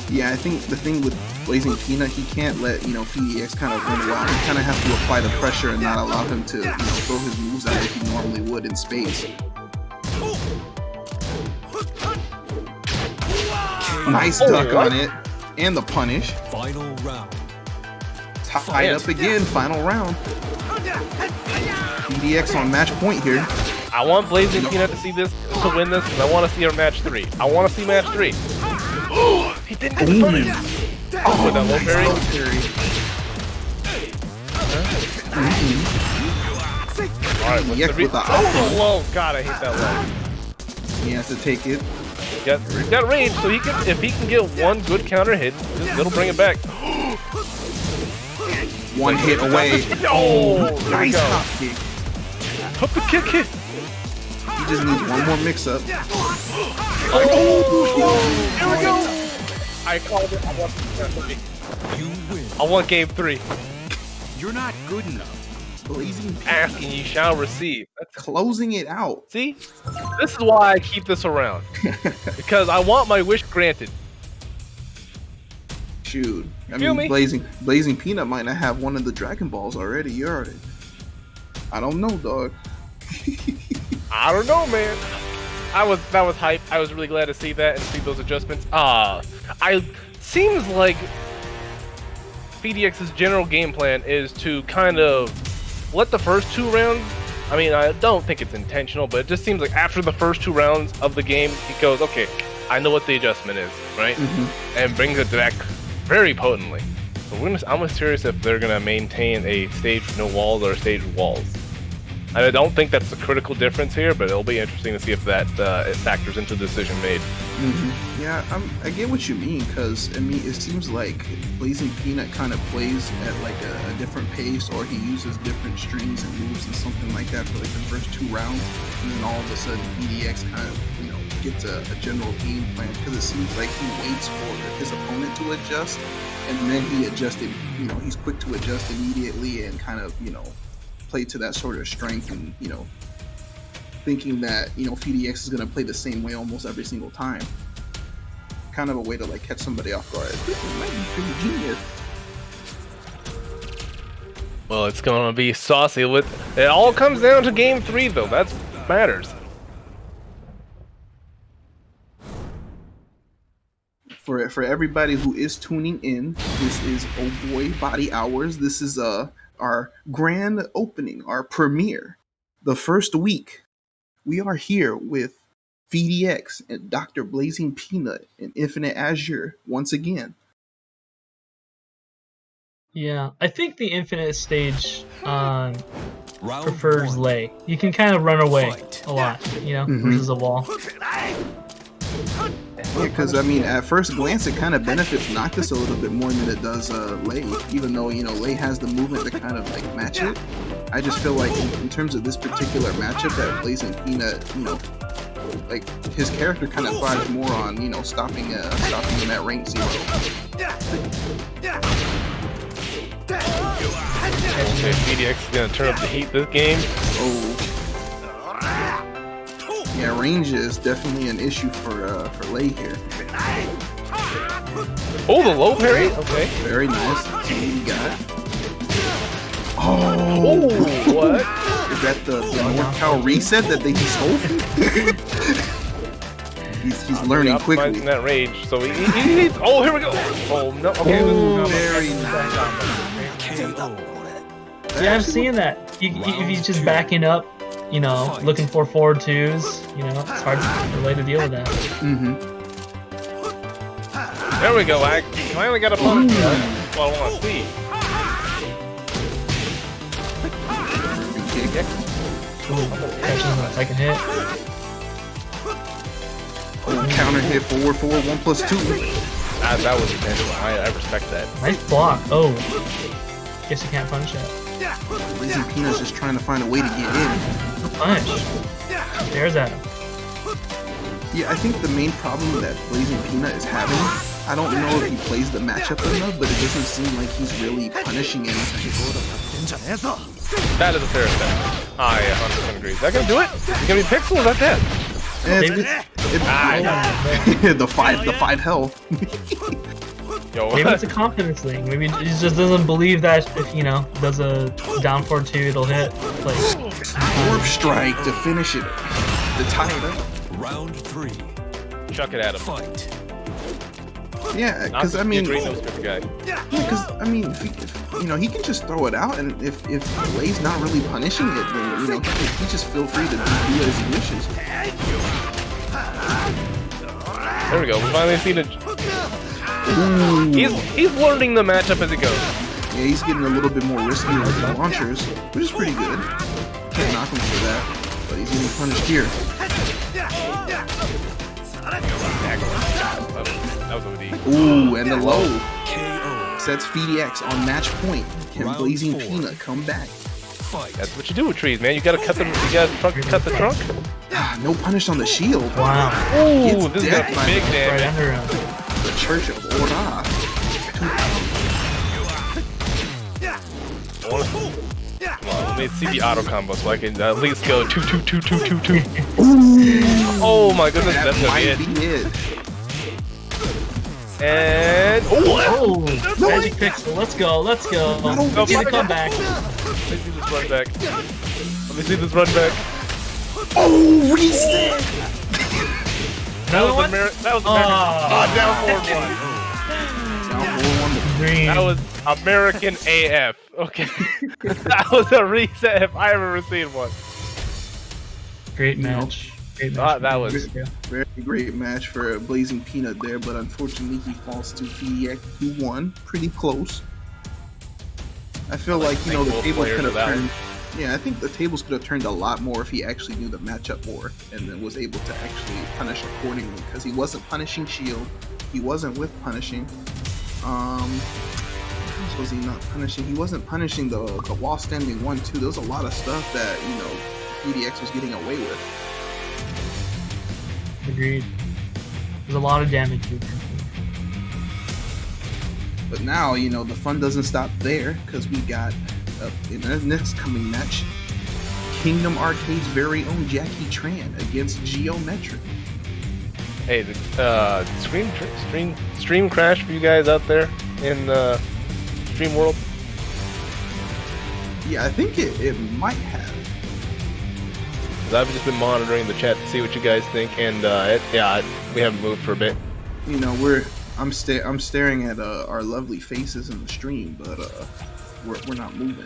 Yeah, I think the thing with Blazing Peanut, he can't let, PDX kind of run wild. He kind of has to apply the pressure and not allow him to, throw his moves out like he normally would in space. Nice duck on it. And the punish. Final round. Tied up again, final round. PDX on match point here. I want Blazing Peanut to see this, to win this, because I want to see our match 3. I want to see match 3. He didn't get the punish. Oh, that low parry. Alright, what's PDX the with the low. God, I hate that low. He has to take it. He's got range, so he can, if he can get one good counter hit, it'll bring it back. One hit away. Oh, Nice hop kick. Hook the kick hit. He just needs one more mix up. Oh, here we go. I called it. I want You win. I want game 3. You're not good enough. Blazing Peanut Ask and you shall receive. That's, closing it out. see? This is why I keep this around. Because I want my wish granted. Shoot. I feel mean, me? Blazing Peanut might not have one of the Dragon Balls already. You already. I don't know, dog. I don't know, man. That was hype. I was really glad to see that and see those adjustments. Seems like PDX's general game plan is to kind of let the first 2 rounds I mean, I don't think it's intentional, but it just seems like after the first 2 rounds of the game, he goes, okay, I know what the adjustment is, right? And brings it back very potently. So I'm curious if they're going to maintain a stage with no walls or a stage with walls. And I don't think that's the critical difference here, but it'll be interesting to see if that it factors into the decision made. Yeah, I get what you mean, because I mean, it seems like Blazing Peanut kind of plays at like a different pace, or he uses different strings and moves and something like that for like the first 2 rounds, and then all of a sudden BDX kind of, you know, gets a general game plan, because it seems like he waits for his opponent to adjust, and then he adjusted, you know, he's quick to adjust immediately and kind of, you know, play to that sort of strength, and, you know, thinking that, you know, FDX is going to play the same way almost every single time. Kind of a way to like catch somebody off guard. This might be pretty genius. Well, it's going to be saucy. It all comes down to game 3, though. That's matters. For everybody who is tuning in, this is Oh Boy Body Hours. This is our grand opening, our premiere. The first week, we are here with FDX and Dr. Blazing Peanut and Infinite Azure once again. Yeah, I think the Infinite stage Round prefers 1. Lei. You can kind of run away Fight. a lot, you know, versus a wall. Yeah, because I mean, at first glance, it kind of benefits Noctis a little bit more than it does Lei. Even though, you know, Lei has the movement to kind of like match it. I just feel like in terms of this particular matchup, that Blazing Peanut, you know, like his character kind of thrives more on, you know, stopping him at rank 0. Okay, BDX is going to turn up the heat this game. Oh. Yeah, range is definitely an issue for Lei here. Oh, the low parry? Okay. Very nice. That's what we got. Oh, what? Is that the NorCal reset that they just stole? he's learning quickly. Optimizing that rage, so he needs. Oh, here we go. Oh no. Okay. Very nice. Yeah, I'm seeing that. If he's just backing up, you know, looking for forward 2s, you know, it's hard for Lei to deal with that. There we go. I finally got a punch. That's what I want to see. Catching that second hit. Oh, counter hit forward 1+2. That was intentional. I respect that. Nice block. Oh. Guess you can't punish that. Blazing Peanut's just trying to find a way to get in. No punish. Stares at him. Yeah, I think the main problem that Blazing Peanut is having, I don't know if he plays the matchup enough, but it doesn't seem like he's really punishing anything. That is a fair assessment. Ah, yeah, 100% agree. Is that gonna do it? Is it gonna be Pixel? Is that dead? The five health. Yo, Maybe it's a confidence thing. Maybe he just doesn't believe that if, you know, does a down forward 2, it'll hit. Like, Warp Strike to finish it. To tie it up. Round 3. chuck it at him. Fight. Yeah, Not because to I be a mean, green nose good guy. because I mean, if you know, he can just throw it out, and if Lei's not really punishing it, then you know, he just feel free to do as he wishes. There we go. We finally seen it. He's learning the matchup as he goes. Yeah, he's getting a little bit more risky with the launchers, which is pretty good. Can't knock him for that, but he's getting punished here. That was OD. Ooh, and the low KO. sets FDX on match point. Can Round Blazing 4. Peanut come back? Fight. That's what you do with trees, man. You gotta cut them. You gotta cut the trunk. No punish on the shield. wow. Ooh, It's this is death got big Right damage. under him. The Church of Ora. Let me see the auto combo so I can at least go 2-2-2-2-2-2. Oh my goodness, That that's gonna be might it. be it. And Oh, Magic Pixel. Let's go. Let's go. No, Get a fuck. comeback. Let me see this run back. Let me see this run back. Oh, reset! That was one? That was Oh. down forward one. Down 4-1. Green. That was American AF. Okay. That was a reset if I ever seen one. Great You know, match. Great match. that was- Very great match for Blazing Peanut there, but unfortunately he falls to PDX, who won pretty close. I feel like, you know, the both table players could have of that turned. Yeah, I think the tables could have turned a lot more if he actually knew the matchup more and then was able to actually punish accordingly, because he wasn't punishing Shield, he wasn't with punishing. What else was he not punishing? He wasn't punishing the wall standing 1-2. There was a lot of stuff that, you know, PDX was getting away with. Agreed. There's a lot of damage. But now, you know, the fun doesn't stop there, because we got, in the next coming match, Kingdom Arcade's very own Jackie Tran against Geometric. Hey, the stream crash for you guys out there in stream world. Yeah, I think it might have. 'Cause I've just been monitoring the chat to see what you guys think, and we haven't moved for a bit. You know, I'm staring at our lovely faces in the stream, but we're not moving.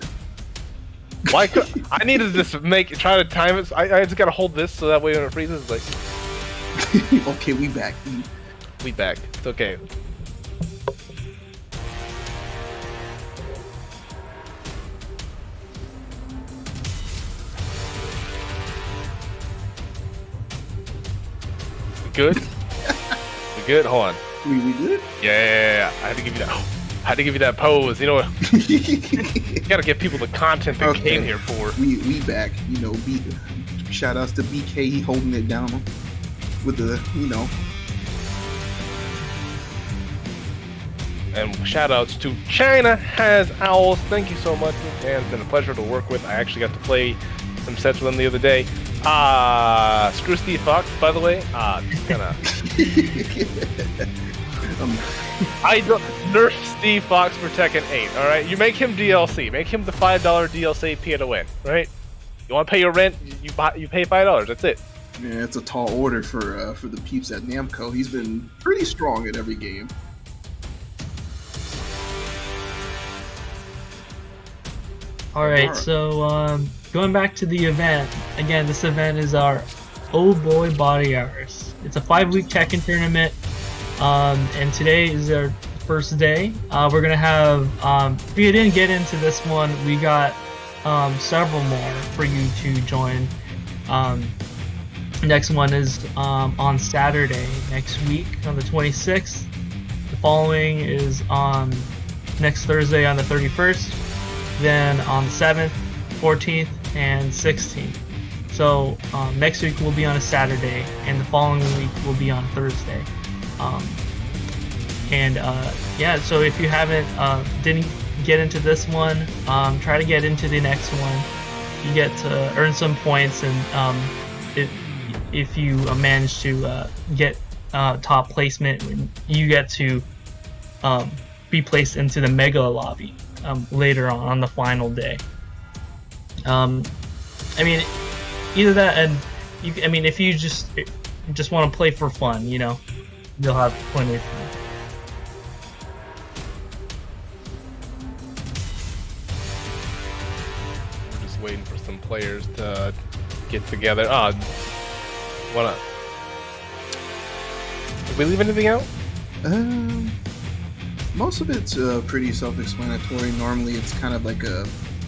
Why? I needed to just try to time it. I just gotta hold this so that way when it freezes, like Okay, we back. we back. It's okay. We good? We good? Hold on. We good? Yeah. I had to give you that. I had to give you that pose. You know, you gotta give people the content they Okay. came here for. We back. You know, shout outs to BK, he holding it down with the, you know. And shout outs to China Has Owls. Thank you so much. And it's been a pleasure to work with. I actually got to play some sets with them the other day. Screw Steve Fox, by the way. Just kinda. I don't nerf Steve Fox for Tekken 8, alright? You make him DLC. Make him the $5 DLC to win, right? You want to pay your rent, you pay $5. That's it. Yeah, it's a tall order for the peeps at Namco. He's been pretty strong at every game. Alright, so going back to the event, again, this event is our Oh Boy Body Hours. It's a 5-week Tekken tournament, and today is our first day. We're gonna have, if you didn't get into this one, we got several more for you to join. Next one is on Saturday next week on the 26th. The following is on next Thursday on the 31st. Then on the 7th, 14th, and 16th. So next week will be on a Saturday, and the following week will be on Thursday. Yeah, so if you didn't get into this one, try to get into the next one. You get to earn some points, and if you manage to get top placement, you get to be placed into the Mega Lobby later on the final day. I mean, either that, and if you just want to play for fun, you know, you'll have plenty of fun. We're just waiting for some players to get together. Wanna? Did we leave anything out? Most of it's pretty self-explanatory. Normally, it's kind of like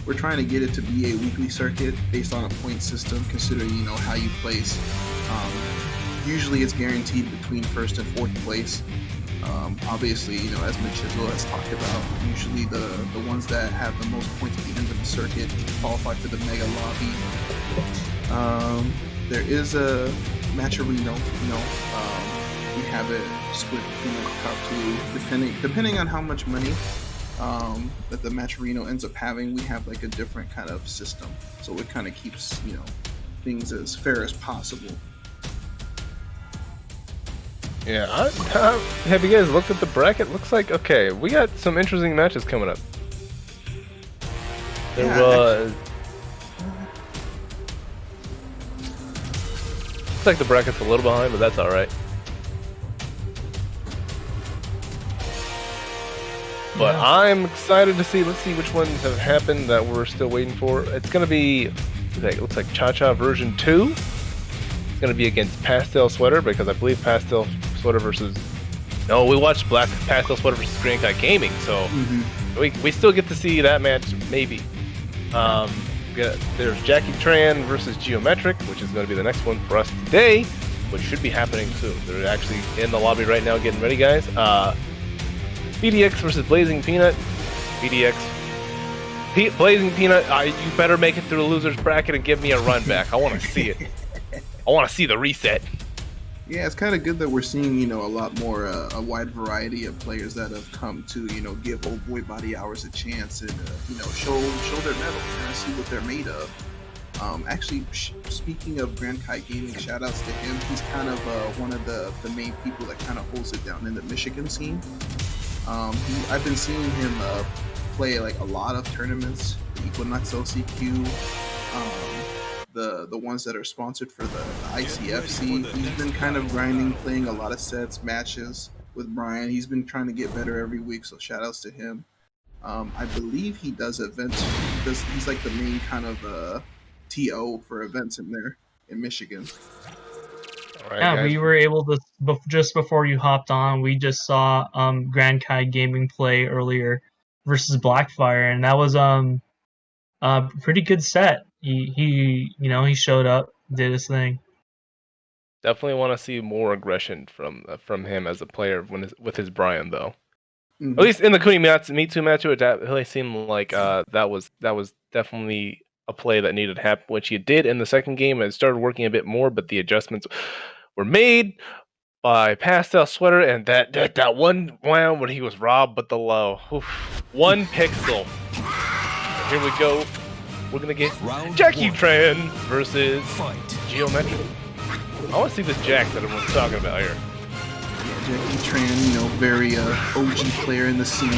we're trying to get it to be a weekly circuit based on a point system, considering, you know, how you place. Usually, it's guaranteed between first and fourth place. Obviously, you know, as Mitch Chisel has talked about, usually the ones that have the most points at the end of the circuit qualify for the Mega Lobby. There is a Matcherino, you know. We have it split between the top two, depending on how much money that the Matcherino ends up having. We have like a different kind of system, so it kind of keeps, you know, things as fair as possible. Yeah. Have you guys looked at the bracket? Looks like okay. We got some interesting matches coming up. There was. Looks like the bracket's a little behind, but that's all right. But Yeah. I'm excited to see. Let's see which ones have happened that we're still waiting for. It's gonna be. It looks like Cha Cha version 2. going to be against Pastel Sweater, because I believe Pastel Sweater versus... No, we watched Black Pastel Sweater versus Grand Kai Gaming, so we still get to see that match, maybe. There's Jackie Tran versus Geometric, which is going to be the next one for us today, which should be happening soon. They're actually in the lobby right now getting ready, guys. BDX versus Blazing Peanut. BDX. Blazing Peanut, you better make it through the loser's bracket and give me a run back. I want to see it. I want to see the reset. Yeah, it's kind of good that we're seeing, a lot more, a wide variety of players that have come to, give Old Boy Body Hours a chance and, show their mettle, kind of see what they're made of. Actually, speaking of Grand Kai Gaming, shout outs to him. He's kind of one of the main people that kind of holds it down in the Michigan scene. I've been seeing him play like a lot of tournaments, the Equinox LCQ, the ones that are sponsored for the ICFC. He's been kind of grinding, playing a lot of sets, matches with Brian. He's been trying to get better every week, so shout outs to him. I believe he does events. He's like the main kind of TO for events in there in Michigan. All right, Yeah, guys. we were able to, just before you hopped on, we just saw Grand Kai Gaming play earlier versus Blackfire, and that was a pretty good set. He showed up, did his thing. Definitely want to see more aggression from him as a player with his Brian, though. Mhm. At least in the Kuni Me Too match, it really seemed like that was definitely a play that needed to happen, which he did in the second game. It started working a bit more, but the adjustments were made by Pastel Sweater, and that one round when he was robbed but the low. Oof. 1 pixel. Here we go. We're gonna get Round Jackie 1. Tran versus Fight. Geometric. I want to see this Jack that everyone's talking about here. Jackie Tran, very OG player in the scene.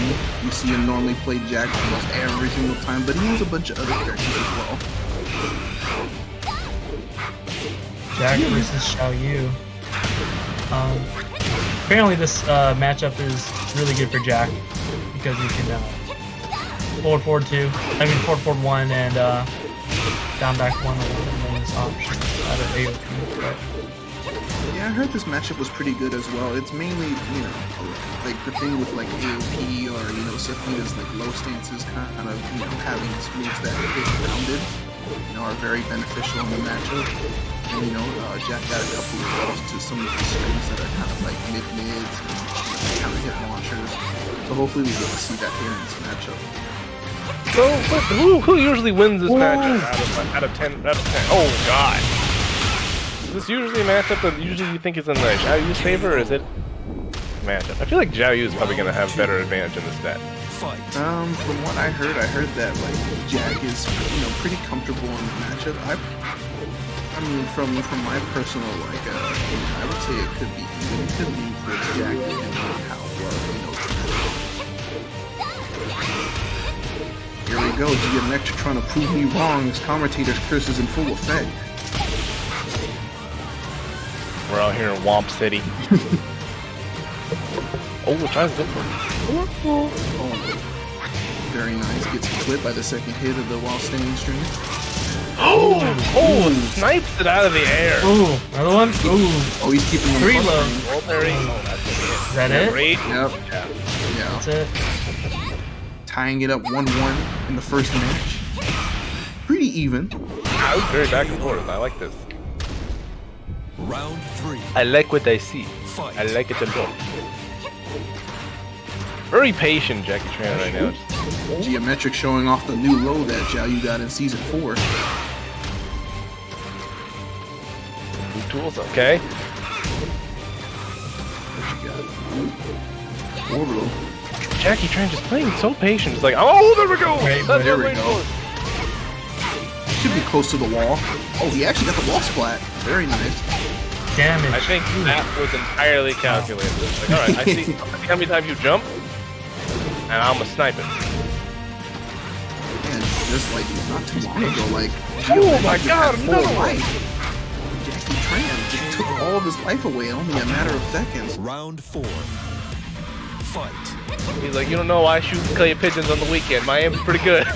You see him normally play Jack almost every single time, but he has a bunch of other characters as well. Jack versus Xiao Yu. Apparently this matchup is really good for Jack because he can forward 2. I mean forward 1 and down back 1 on this option out of AOP. But Yeah, I heard this matchup was pretty good as well. It's mainly, like the thing with like AOP or, Safina's like low stances kind of, having moves that hit grounded, are very beneficial in the matchup. And, Jack got a couple of balls to some of the strings that are kind of like mid-mids and kind of hit launchers. So hopefully we get to see that here in this matchup. So, who usually wins this matchup out of 10? Oh God! Is this usually a matchup that usually you think is in the Xiao Yu's favor, or is it matchup? I feel like Xiao Yu is probably going to have better advantage in this stat. Fight. From what I heard that like Jack is, pretty comfortable in the matchup. I mean, from my personal opinion, I would say it could be even. It could lean towards Jack depending on how well he knows the matchup. Here we go, Geometric trying to prove me wrong. His commentator's curse is in full effect. We're out here in Womp City. Oh, tries to go for it. Oh, very nice. Gets clipped by the second hit of the while standing string. Oh, snipes it out of the air. ooh, another one. Ooh, Oh, he's keeping him 3 close. low. Well, there he go. That's Is that it? great. Yep. Yeah. Yeah. That's it. Tying it up 1-1 in the first match. Pretty even. I was very back and forth. I like this. Round 3. I like what I see. Fight. I like it a lot. Very patient, Jackie Tran right now. Geometric showing off the new low that Xiao Yu got in season 4. New tools, okay. What you got? Orbital. Jackie Tran just playing so patient. It's like, oh, there we go. Right, That's there what we I'm go. waiting for. Should be close to the wall. Oh, he actually got the wall splat. Very nice. Damage. I think that was entirely calculated. It's like, all right, I see how many times you jump, and I'm gonna snipe it. And just like not too long ago, like Oh my Geometric God, had full another one. life. Jackie Tran just took all of his life away in only a matter of seconds. Round 4. Fight. He's like, you don't know I shoot clay pigeons on the weekend. My aim's pretty good.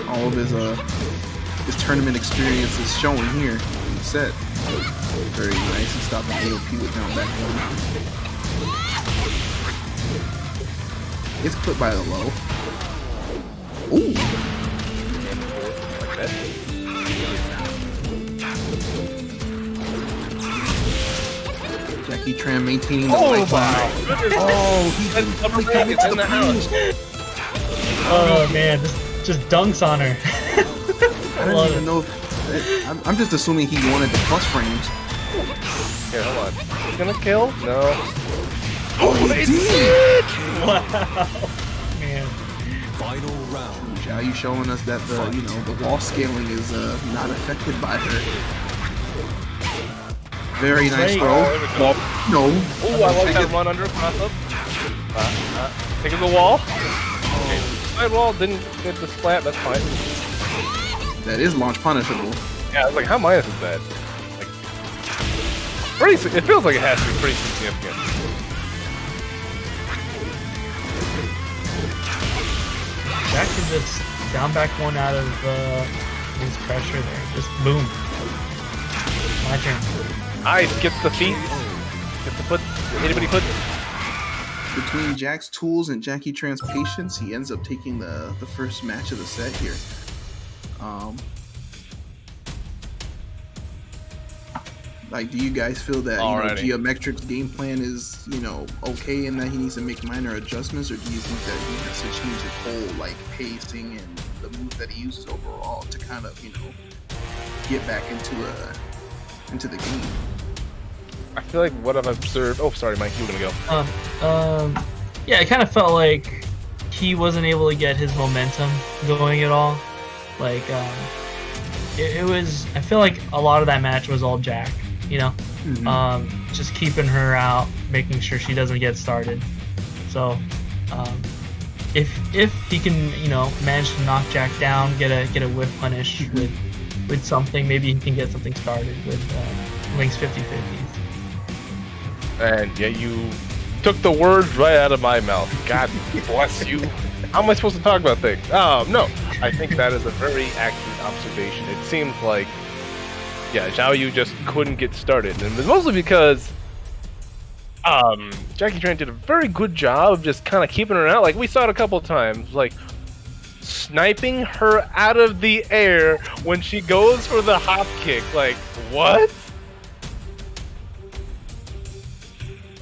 All of his his tournament experience is showing here in the set. Very nice. He stopped an AOP with down back one. It's clipped by the low. Ooh. Like that. Jackie Tran maintaining the Oh light my bar. goodness! Oh, he's That's double packets in the house. Oh man, just dunks on her. I don't even know if... I'm just assuming he wanted the plus frames. Here, hold on. He's gonna kill? No. Oh, he did! Wow, man. Final round. Zhao Yu showing us that the the wall scaling is not affected by her. Very nice Great. throw. No. Ooh, I like that run under cross up. Taking the wall. Okay. Side wall didn't get the splat, that's fine. That is launch punishable. Yeah, I was like, how minus is that? Like, it feels like it has to be pretty significant. Jack can just down back one out of his pressure there. Just boom. My turn. Nice, gets the feet. Gets the foot. Anybody put? Between Jack's tools and Jackie Tran's patience, he ends up taking the first match of the set here. Like, do you guys feel that Alrighty. Geometric's game plan is okay, and that he needs to make minor adjustments, or do you think that he has to change his whole like pacing and the move that he uses overall to kind of get back into the game? I feel like what I've observed. Oh, sorry, Mike, you were gonna go. Yeah, it kind of felt like he wasn't able to get his momentum going at all. Like, it was. I feel like a lot of that match was all Jack. Just keeping her out, making sure she doesn't get started. So, if he can, manage to knock Jack down, get a whip punish with something, maybe he can get something started with Link's 50/50s. And yeah, you took the words right out of my mouth. God bless you. How am I supposed to talk about things? No. I think that is a very accurate observation. It seems like, Zhao Yu just couldn't get started. And it was mostly because Jackie Tran did a very good job of just kind of keeping her out. Like, we saw it a couple of times. Like, sniping her out of the air when she goes for the hop kick. Like, what?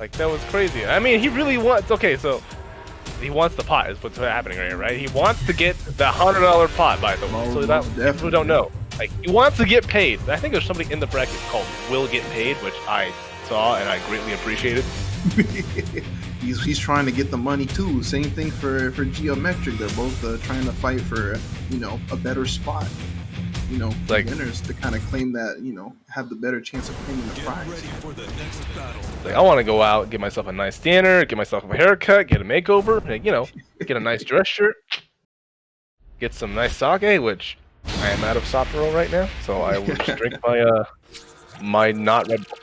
Like, that was crazy. I mean, he really wants... Okay, so... He wants the pot, is what's happening right here, right? He wants to get the $100 pot, by the way. So that people who don't know. Like, he wants to get paid. I think there's something in the bracket called Will Get Paid, which I saw and I greatly appreciated. He's trying to get the money too. Same thing for Geometric. They're both trying to fight for a better spot. Like, winners to kind of claim that have the better chance of claiming the Get prize. ready for the next battle. Like, I want to go out, get myself a nice dinner, get myself a haircut, get a makeover, and, get a nice dress shirt, get some nice sake, which I am out of Sapporo right now, so I will just drink my not Red Bull.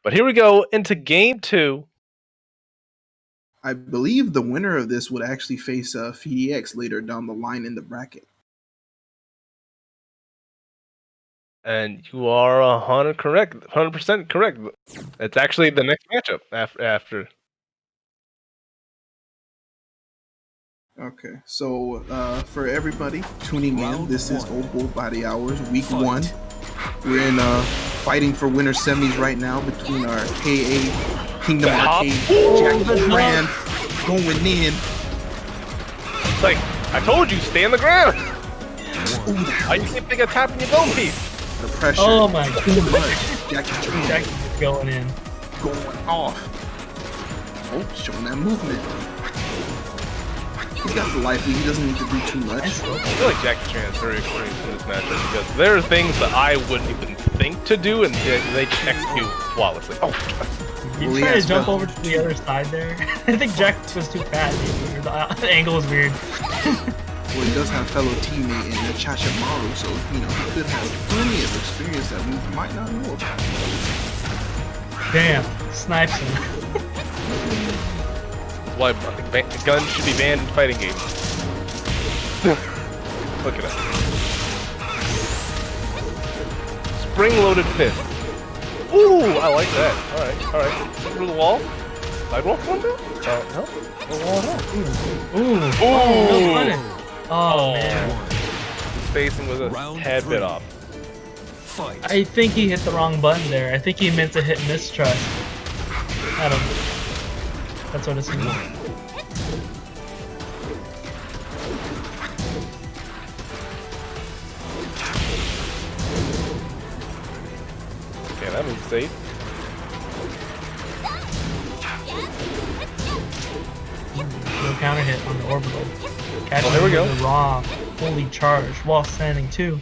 But here we go into game 2. I believe the winner of this would actually face FDX later down the line in the bracket. And you are 100% correct. It's actually the next matchup after. Okay, so for everybody tuning in, this is Old Bull Body Hours, week 1. We're in fighting for winner semis right now between our KA Kingdom Arcade Jackie Tran going in. It's like, I told you, stay on the ground. Ooh, Why you keep a tap in your bone piece? the pressure. Oh my Too goodness. much. Jackie Tran Jackie's going in. going off. Oh, showing that movement. He's got the life lead. He doesn't need to do too much. I feel like Jackie Tran is very experienced in this matchup because there are things that I wouldn't even think to do, and they just execute flawlessly. Oh, You Well, he trying to has jump the- over to the other side there? I think Jack was too fast. The angle was weird. Well, he does have fellow teammate in Chacha Maru, so he could have plenty of experience that we might not know about. Damn, snipes him. that's why I think guns should be banned in fighting games. Look at that. spring-loaded fist. Ooh, I like that. All right. Through the wall. Sidewalk combo? No. The wall. Ooh. Oh, no punish. Oh, man. Spacing was a Round tad three. bit off. Fight. I think he hit the wrong button there. I think he meant to hit mistrust. I don't know. That's what it seems like. Okay, that move's safe. No counter hit on the orbital. Catching here we go. the raw, fully charged while standing too.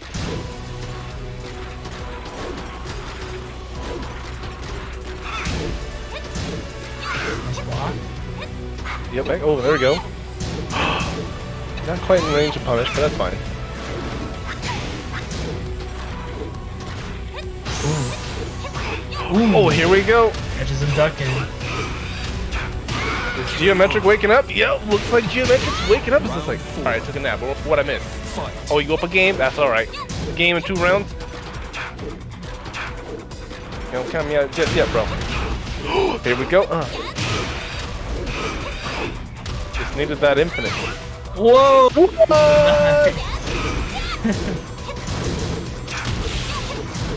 Nice block. Yep, back. Oh, there we go. Not quite in range to punish, but that's fine. Ooh. Oh, here we go. Catches him ducking. Is Geometric waking up? Yep, looks like Geometric's waking up. It's just like, alright, I took a nap. What I missed? Fight. Oh, you go up a game? That's alright. Game in 2 rounds? You don't count me out just yet, bro. Here we go. Just needed that infinite. Whoa!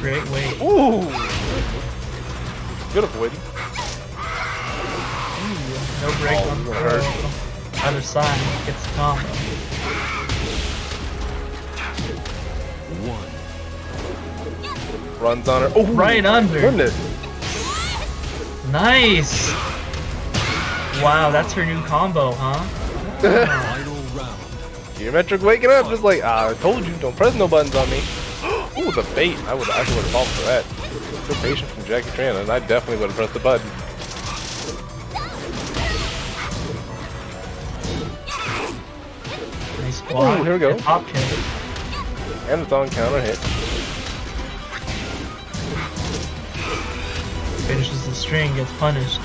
Great weight. Ooh! Good avoiding. No break Oh, on the hurt. other side. Gets the combo. One. Runs on her. Oh, Right under. Goodness. Nice! Wow, that's her new combo, huh? Final round. Geometric waking up, just like, I told you, don't press no buttons on me. Ooh, the bait. I would have fallen for that. Good patience from Jackie Tran, and I definitely would have pressed the button. Nice block. Ooh, here we go. And Top kick. And it's on counter hit. Finishes the string, gets punished.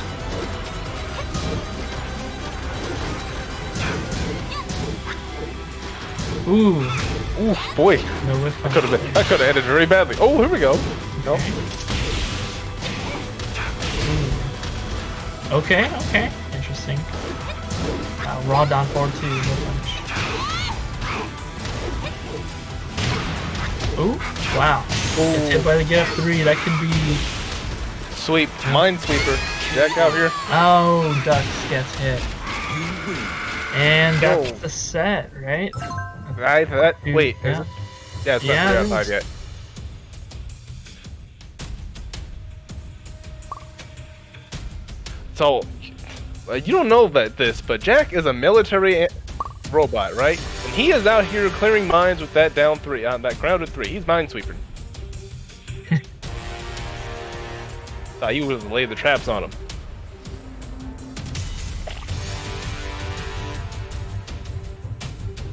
Ooh, Ooh, boy. no whiff. That could have ended very badly. Oh, here we go. No. Okay, okay. Interesting. Raw down forward 2, no punish. Ooh, wow. Gets hit by the get up 3, that could be... Sweep. Minesweeper. Jack out here. Oh, Ducks gets hit. And that's Oh. the set, right? Right, that. Dude, Wait. yeah. Yeah, it's Yeah, not it outside is. yet. So, you don't know about this, but Jack is a military robot, right? And he is out here clearing mines with that down 3, that grounded 3. He's minesweeping. Thought you would have laid the traps on him.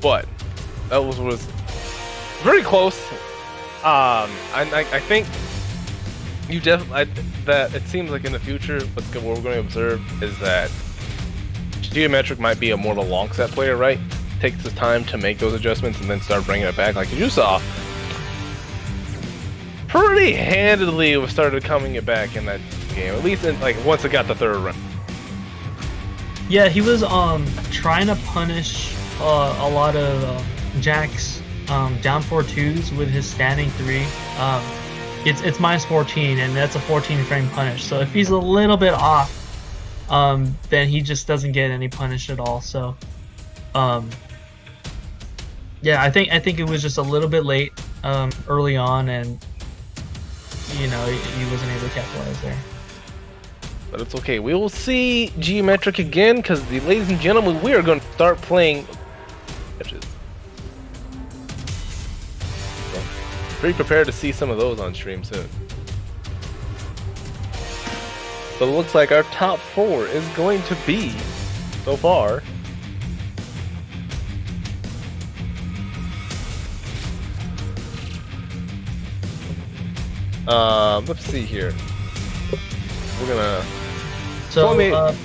But that was very close. I think you that it seems like in the future, what we're going to observe is that Geometric might be more of a long set player, right? Takes the time to make those adjustments and then start bringing it back, like you saw. Pretty handedly started coming it back in that game, at least in, like once it got the 3rd round. Yeah, he was trying to punish a lot of Jack's down 4-2s with his standing 3. It's minus 14, and that's a 14 frame punish. So if he's a little bit off, then he just doesn't get any punish at all. So, yeah, I think it was just a little bit late early on, and you know he wasn't able to capitalize there. But it's okay. We will see Geometric again, because, ladies and gentlemen, we are going to start playing matches. So, be prepared to see some of those on stream soon. So it looks like our top 4 is going to be, so far, let's see here. We're gonna. So, Well, I mean-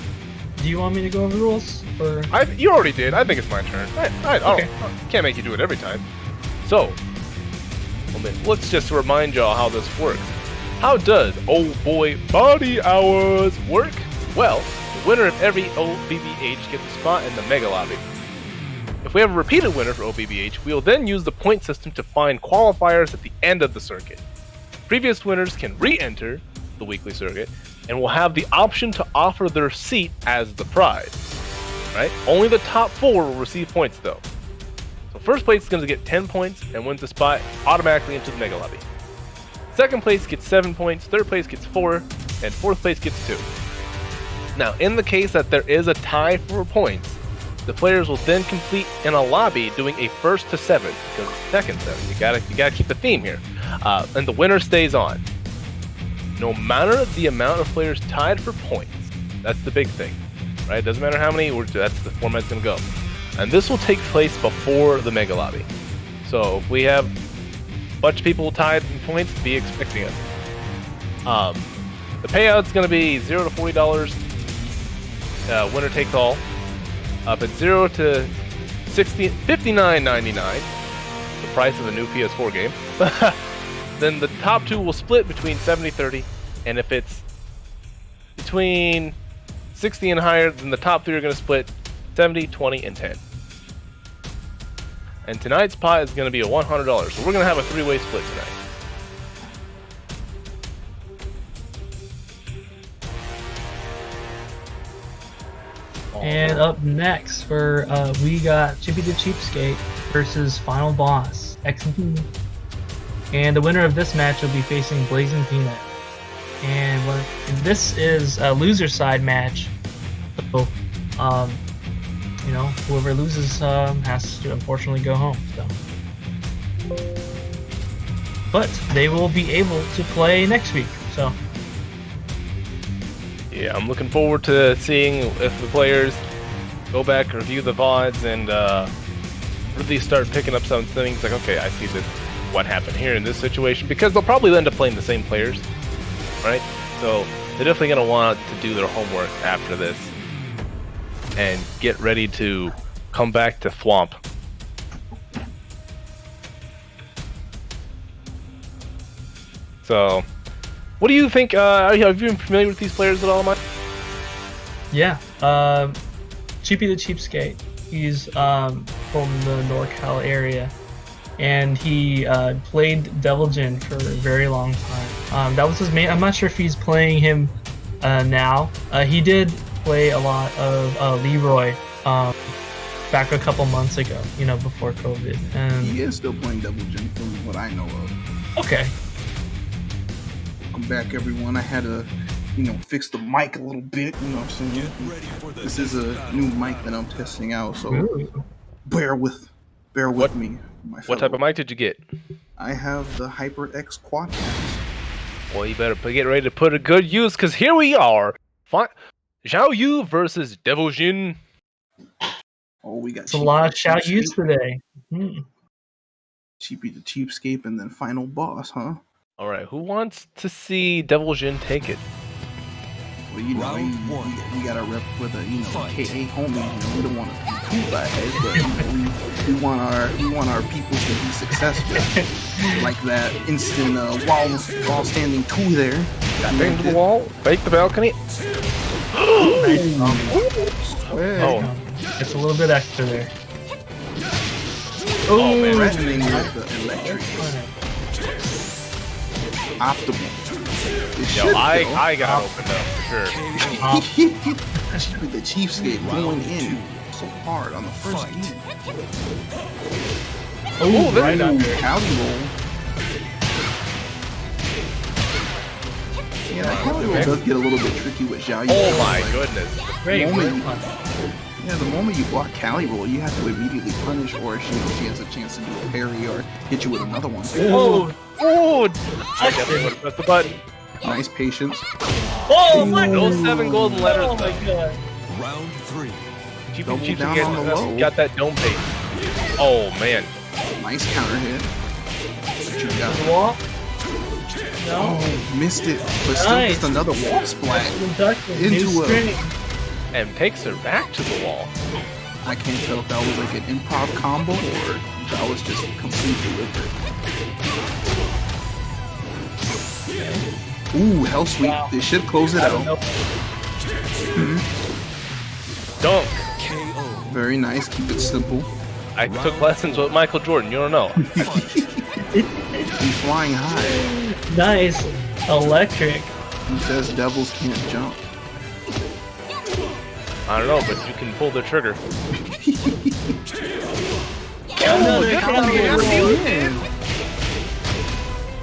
do you want me to go over the rules? Or You already did. I think it's my turn. I Okay. can't make you do it every time. So, Well, then, let's just remind y'all how this works. How does Old Boy Body Hours work? Well, the winner of every OBBH gets a spot in the Mega Lobby. If we have a repeated winner for OBBH, we will then use the point system to find qualifiers at the end of the circuit. Previous winners can re-enter the weekly circuit and will have the option to offer their seat as the prize. Right? Only the top 4 will receive points though. So first place is going to get 10 points and wins the spot automatically into the Mega Lobby. Second place gets 7 points, third place gets 4, and fourth place gets 2. Now, in the case that there is a tie for points, the players will then complete in a lobby doing a first to 7, because it's second 7. You gotta keep the theme here. And the winner stays on. No matter the amount of players tied for points, that's the big thing, right? Doesn't matter how many, that's the format it's gonna go. And this will take place before the Mega Lobby. So if we have a bunch of people tied in points, be expecting it. The payout's gonna be $0 to $40. Winner takes all. If it's 0 to $59.99, the price of a new PS4 game, then the top 2 will split between 70-30, and if it's between 60 and higher, then the top 3 are going to split 70, 20, and 10. And tonight's pot is going to be a $100, so we're going to have a 3-way split tonight. And up next for we got Chippy the Cheapskate versus Final Boss XP. And the winner of this match will be facing Blazing Peanut. And this is a loser side match. So, you know, whoever loses has to unfortunately go home. So, but they will be able to play next week. So. Yeah, I'm looking forward to seeing if the players go back, review the VODs, and really start picking up some things like, okay, I see this, what happened here in this situation, because they'll probably end up playing the same players, right? So they're definitely going to want to do their homework after this and get ready to come back to Thwomp. So, what do you think? Have you been familiar with these players at all, Mike? Yeah, Chippy the Cheapskate. He's from the NorCal area, and he played Deviljin for a very long time. That was his main. I'm not sure if he's playing him now. He did play a lot of Leroy back a couple months ago, you know, before COVID. And He is still playing Deviljin from what I know of. okay. Welcome back, everyone. I had to, fix the mic a little bit. You know what I'm saying? Ready for the This is a new mic that I'm testing out, so Ooh. bear with me. What type of mic did you get? I have the HyperX Quadcast. Well, you better get ready to put a good use, because here we are. Xiao Yu versus Deviljin. Oh, we got It's a lot of shout use today. Cheapy the Cheapskate, and then Final Boss, huh? All right, who wants to see Deviljin take it? Well, you know, Round one. we got to rep with a, Fight. KA homies. We don't want to be too bad, but we want our people to be successful. Like that instant wall standing 2 there. Got into the wall, fake the balcony. Oh, It's a little bit extra there. oh man, Threatening with the electric optimal. It yo, should, I got opened up for sure. Cheapy the Cheapskate going in so hard on the first Fight. game. Oh, there right you go. under. Cali roll. Yeah, that Cali roll does get a little bit tricky with Xiao Yu. Oh my Like, goodness. Great. Moment. great one. Yeah, the moment you block Cali roll, you have to immediately punish, or she has a chance to do a parry or hit you with another one. Oh, Oh, I definitely would have pressed the button. Nice patience. oh my Those god. 7 golden letters, Oh my though. god. Round 3. Double Cheapy down on the low. got that dome pace. Oh man. Nice counter hit. What you got? The wall? No. Oh, missed it, but still Nice. just another wall splat. Induction, Into new a- string. And takes her back to the wall. I can't tell if that was like an improv combo or That was just complete deliberate. Ooh, hell sweep. Wow. They should close it I don't out. know. Dunk. KO. Very nice. Keep it simple. I took lessons with Michael Jordan. You don't know. He's flying high. Nice. Electric. He says devils can't jump. I don't know, but you can pull the trigger. Another combo.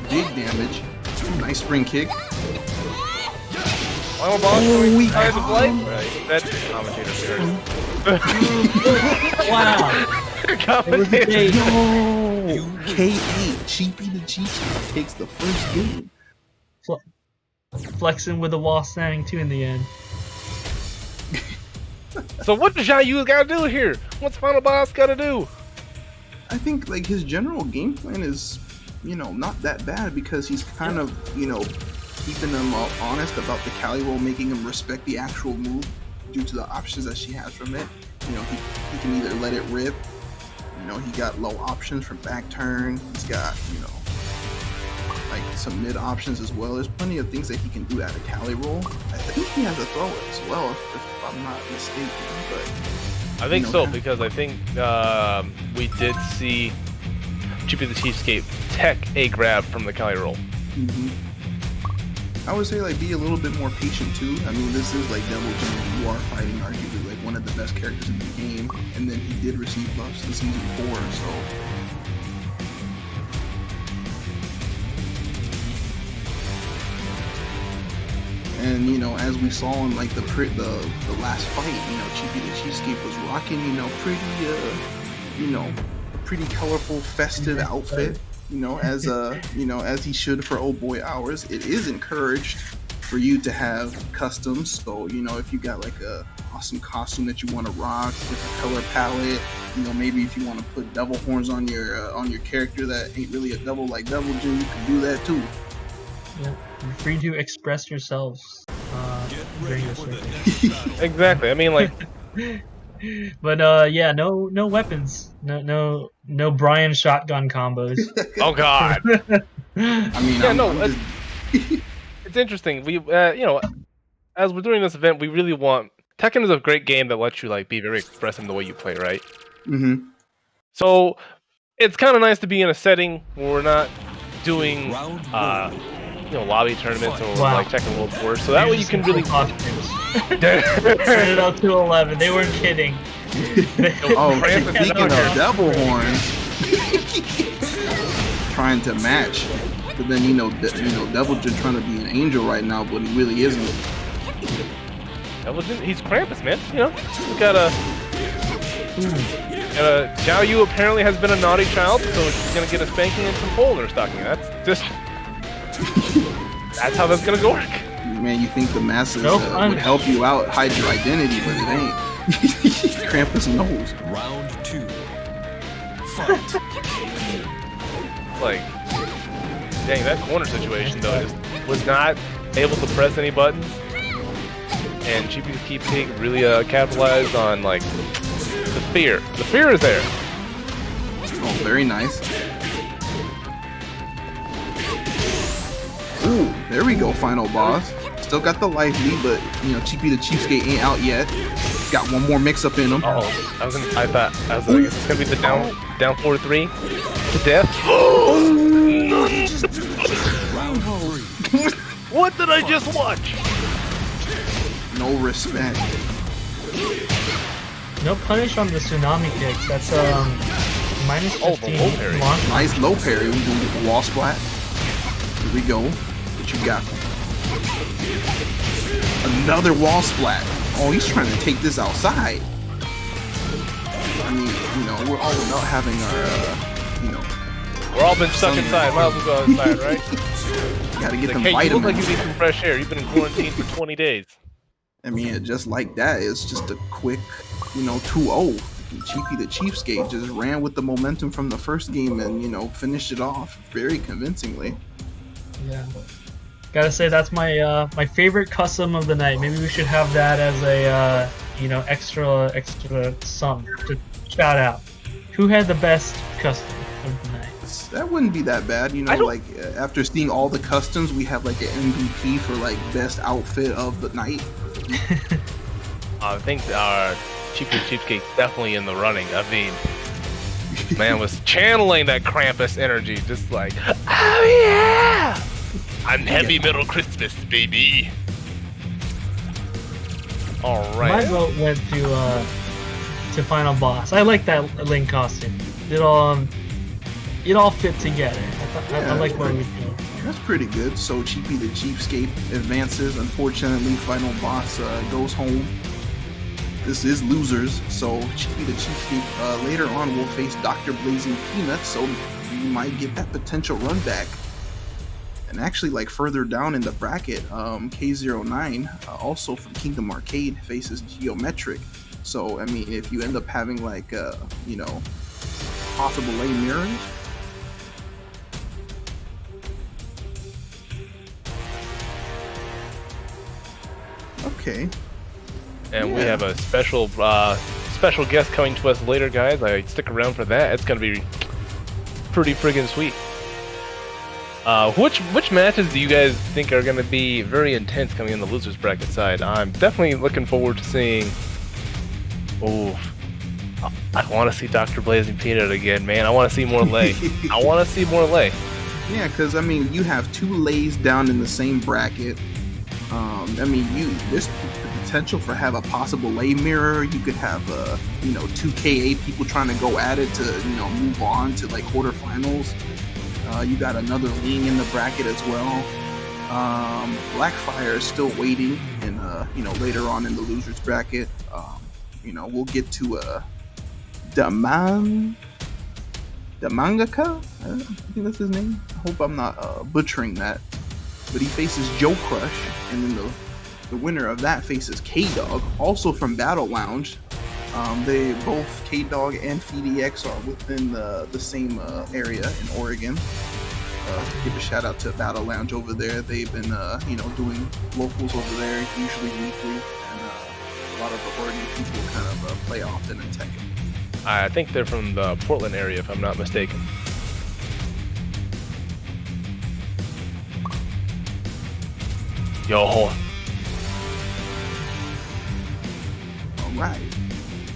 Big damage. Nice spring kick. Final boss. Oh, we Eyes of got light. him. Right. That commentator scared. Wow. It was a Commentator. date. No! K8, Cheapy the Cheapskate takes the first game. Flexing with the wall standing too in the end. So what does Xiao Yu gotta do here? What's Final Boss gotta do? I think like his general game plan is, not that bad because he's kind of, keeping them honest about the Cali roll, making him respect the actual move due to the options that she has from it. He can either let it rip. He got low options from back turn. He's got, like some mid options as well. There's plenty of things that he can do at a Cali roll. I think he has a throw as well, if I'm not mistaken. But I think so, because I think we did see Chippy the Cheapskate tech a grab from the Cali roll. I would say like be a little bit more patient too. I mean, this is like Devil Jin. You are fighting arguably like one of the best characters in the game, and then he did receive buffs in season 4. So and as we saw in like the last fight, Chippy the Cheapskate was rocking pretty colorful, festive outfit. As he should for Old Boy Hours. It is encouraged for you to have customs. So, if you got like a awesome costume that you want to rock, different color palette, maybe if you want to put devil horns on your character that ain't really a devil like Devil Jin, you can do that too. Yeah. You're free to express yourselves during this the weekend. next battle. Exactly. I mean, like, But yeah, no weapons, no Brian shotgun combos. oh god. I mean, Yeah, no, I'm just- It's interesting. We, as we're doing this event, we really want Tekken is a great game that lets you like be very expressive in the way you play, right? So it's kind of nice to be in a setting where we're not doing Round one. lobby tournaments or Wow. like Tekken World Tours. So that way you can really. Turn it up to 11. They weren't kidding. Oh, Krampus is speaking out here. of devil horns, trying to match, but then Devil Jin trying to be an angel right now, but he really isn't. He's Krampus, man. We got a. Xiao Yu apparently has been a naughty child, so she's gonna get a spanking and some pole in her stocking. That's just. That's how that's gonna go work. Man, you think the masses No would punch. help you out, hide your identity, but it ain't. Krampus knows. Round 2. Fight. Like, dang, that corner situation though just was not able to press any buttons, and Chippy the Cheapskate really capitalized on like the fear. The fear is there. Oh, very nice. Ooh, there we go, final boss. Still got the life lead, but Chippy the Cheapskate ain't out yet. Got one more mix up in him. I guess it's gonna be the down 4-3 to death. Round 3. What did I just watch? No respect. No punish on the tsunami kicks. That's minus Oh, the 15 low parry. launch. Nice low parry. We gonna get the wall splat. Here we go. What you got? Another wall splat. Oh, he's trying to take this outside. I mean, we're all about having our, We're all been stuck inside. Might as well go outside, right? gotta get Like, them hey, you look like vitamins. you need some fresh air. You've been in quarantine for 20 days. I mean, just like that, it's just a quick, 2-0. Chippy the Cheapskate just ran with the momentum from the first game and, finished it off very convincingly. Yeah. Gotta say that's my my favorite custom of the night. Maybe we should have that as a extra sum to shout out. who had the best custom of the night? That wouldn't be that bad, you know. Like after seeing all the customs, we have like an MVP for like best outfit of the night. I think our Cheapskate's definitely in the running. I mean, man was channeling that Krampus energy, just like, oh yeah, I'm heavy metal Christmas, baby. All right. My vote went to Final Boss. I like that Link costume. It all fit together. I like what we do. That's pretty good. So Cheapy the Cheapskate advances. Unfortunately, Final Boss goes home. This is losers. So Cheapy the Cheapskate later on will face Dr. Blazing Peanut. So you might get that potential run back. And actually, like further down in the bracket, K09, also from Kingdom Arcade, faces Geometric. So I mean, if you end up having like you know, possible lay mirrors. Okay. And we have a special guest coming to us later, guys. Stick around for that. It's gonna be pretty friggin' sweet. Which matches do you guys think are gonna be very intense coming in the losers bracket side? I'm definitely looking forward to seeing. Oh, I want to see Dr. Blazing Peanut again, man. I want to see more Lay. I want to see more Lay. Yeah, because I mean, you have two Lays down in the same bracket. I mean, there's the potential for have a possible Lay mirror. You could have you know, 2KA people trying to go at it to, you know, move on to like quarterfinals. You got another Ling in the bracket as well. Blackfire is still waiting, and you know, later on in the losers bracket, you know, we'll get to the mangaka. I think that's his name. I hope I'm not butchering that. But he faces Joe Crush, and then the winner of that faces K-Dog, also from Battle Lounge. They both, K-Dog and FDX, are within the same area in Oregon. Give a shout out to Battle Lounge over there. They've been you know, doing locals over there, usually weekly, and a lot of the Oregon people kind of play often in Tekken. I think they're from the Portland area, if I'm not mistaken. Yo. Alright.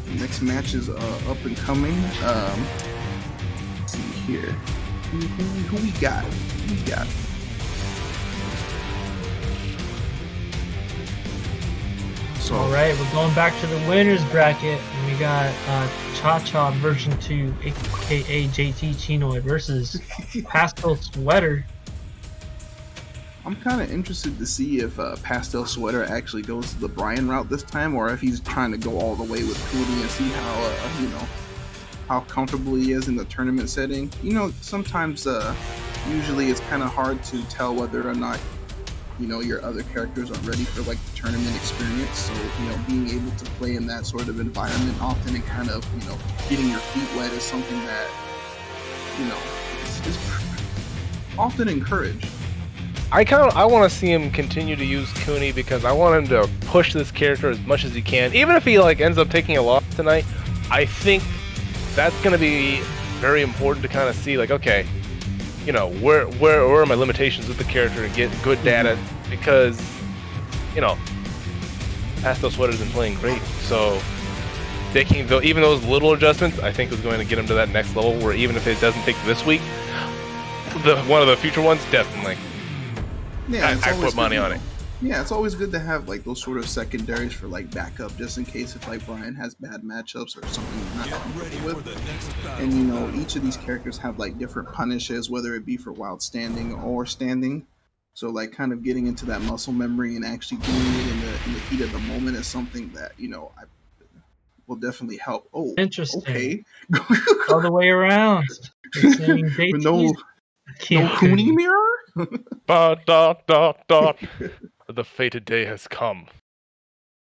The next match is up and coming. Let's see here. Who we got? Who we got? So, Alright, we're going back to the winners bracket, and we got Cha-Cha version 2, aka JT Chinoid, versus Pastel Sweater. I'm kind of interested to see if Pastel Sweater actually goes the Brian route this time, or if he's trying to go all the way with Cody and see how you know, how comfortable he is in the tournament setting. You know, sometimes usually it's kind of hard to tell whether or not, you know, your other characters are ready for like the tournament experience. So, you know, being able to play in that sort of environment often and kind of, you know, getting your feet wet is something that, you know, is often encouraged. I want to see him continue to use Cooney because I want him to push this character as much as he can. Even if he like ends up taking a loss tonight, I think that's going to be very important to kind of see like, okay, you know, where are my limitations with the character and get good data, because, you know, Pastel Sweater's been playing great, so taking even those little adjustments, I think is going to get him to that next level where even if it doesn't take this week, one of the future ones, definitely. Yeah, I put money on it. Yeah, it's always good to have like those sort of secondaries for like backup, just in case if like Brian has bad matchups or something you're not comfortable with. And you know, each of these characters have like different punishes, whether it be for wild standing or standing. So like kind of getting into that muscle memory and actually doing it in the heat of the moment is something that, you know, I will definitely help. Oh, Interesting. Okay. All the way around. no Cooney mirror? Dot, dot, dot, dot. The fated day has come.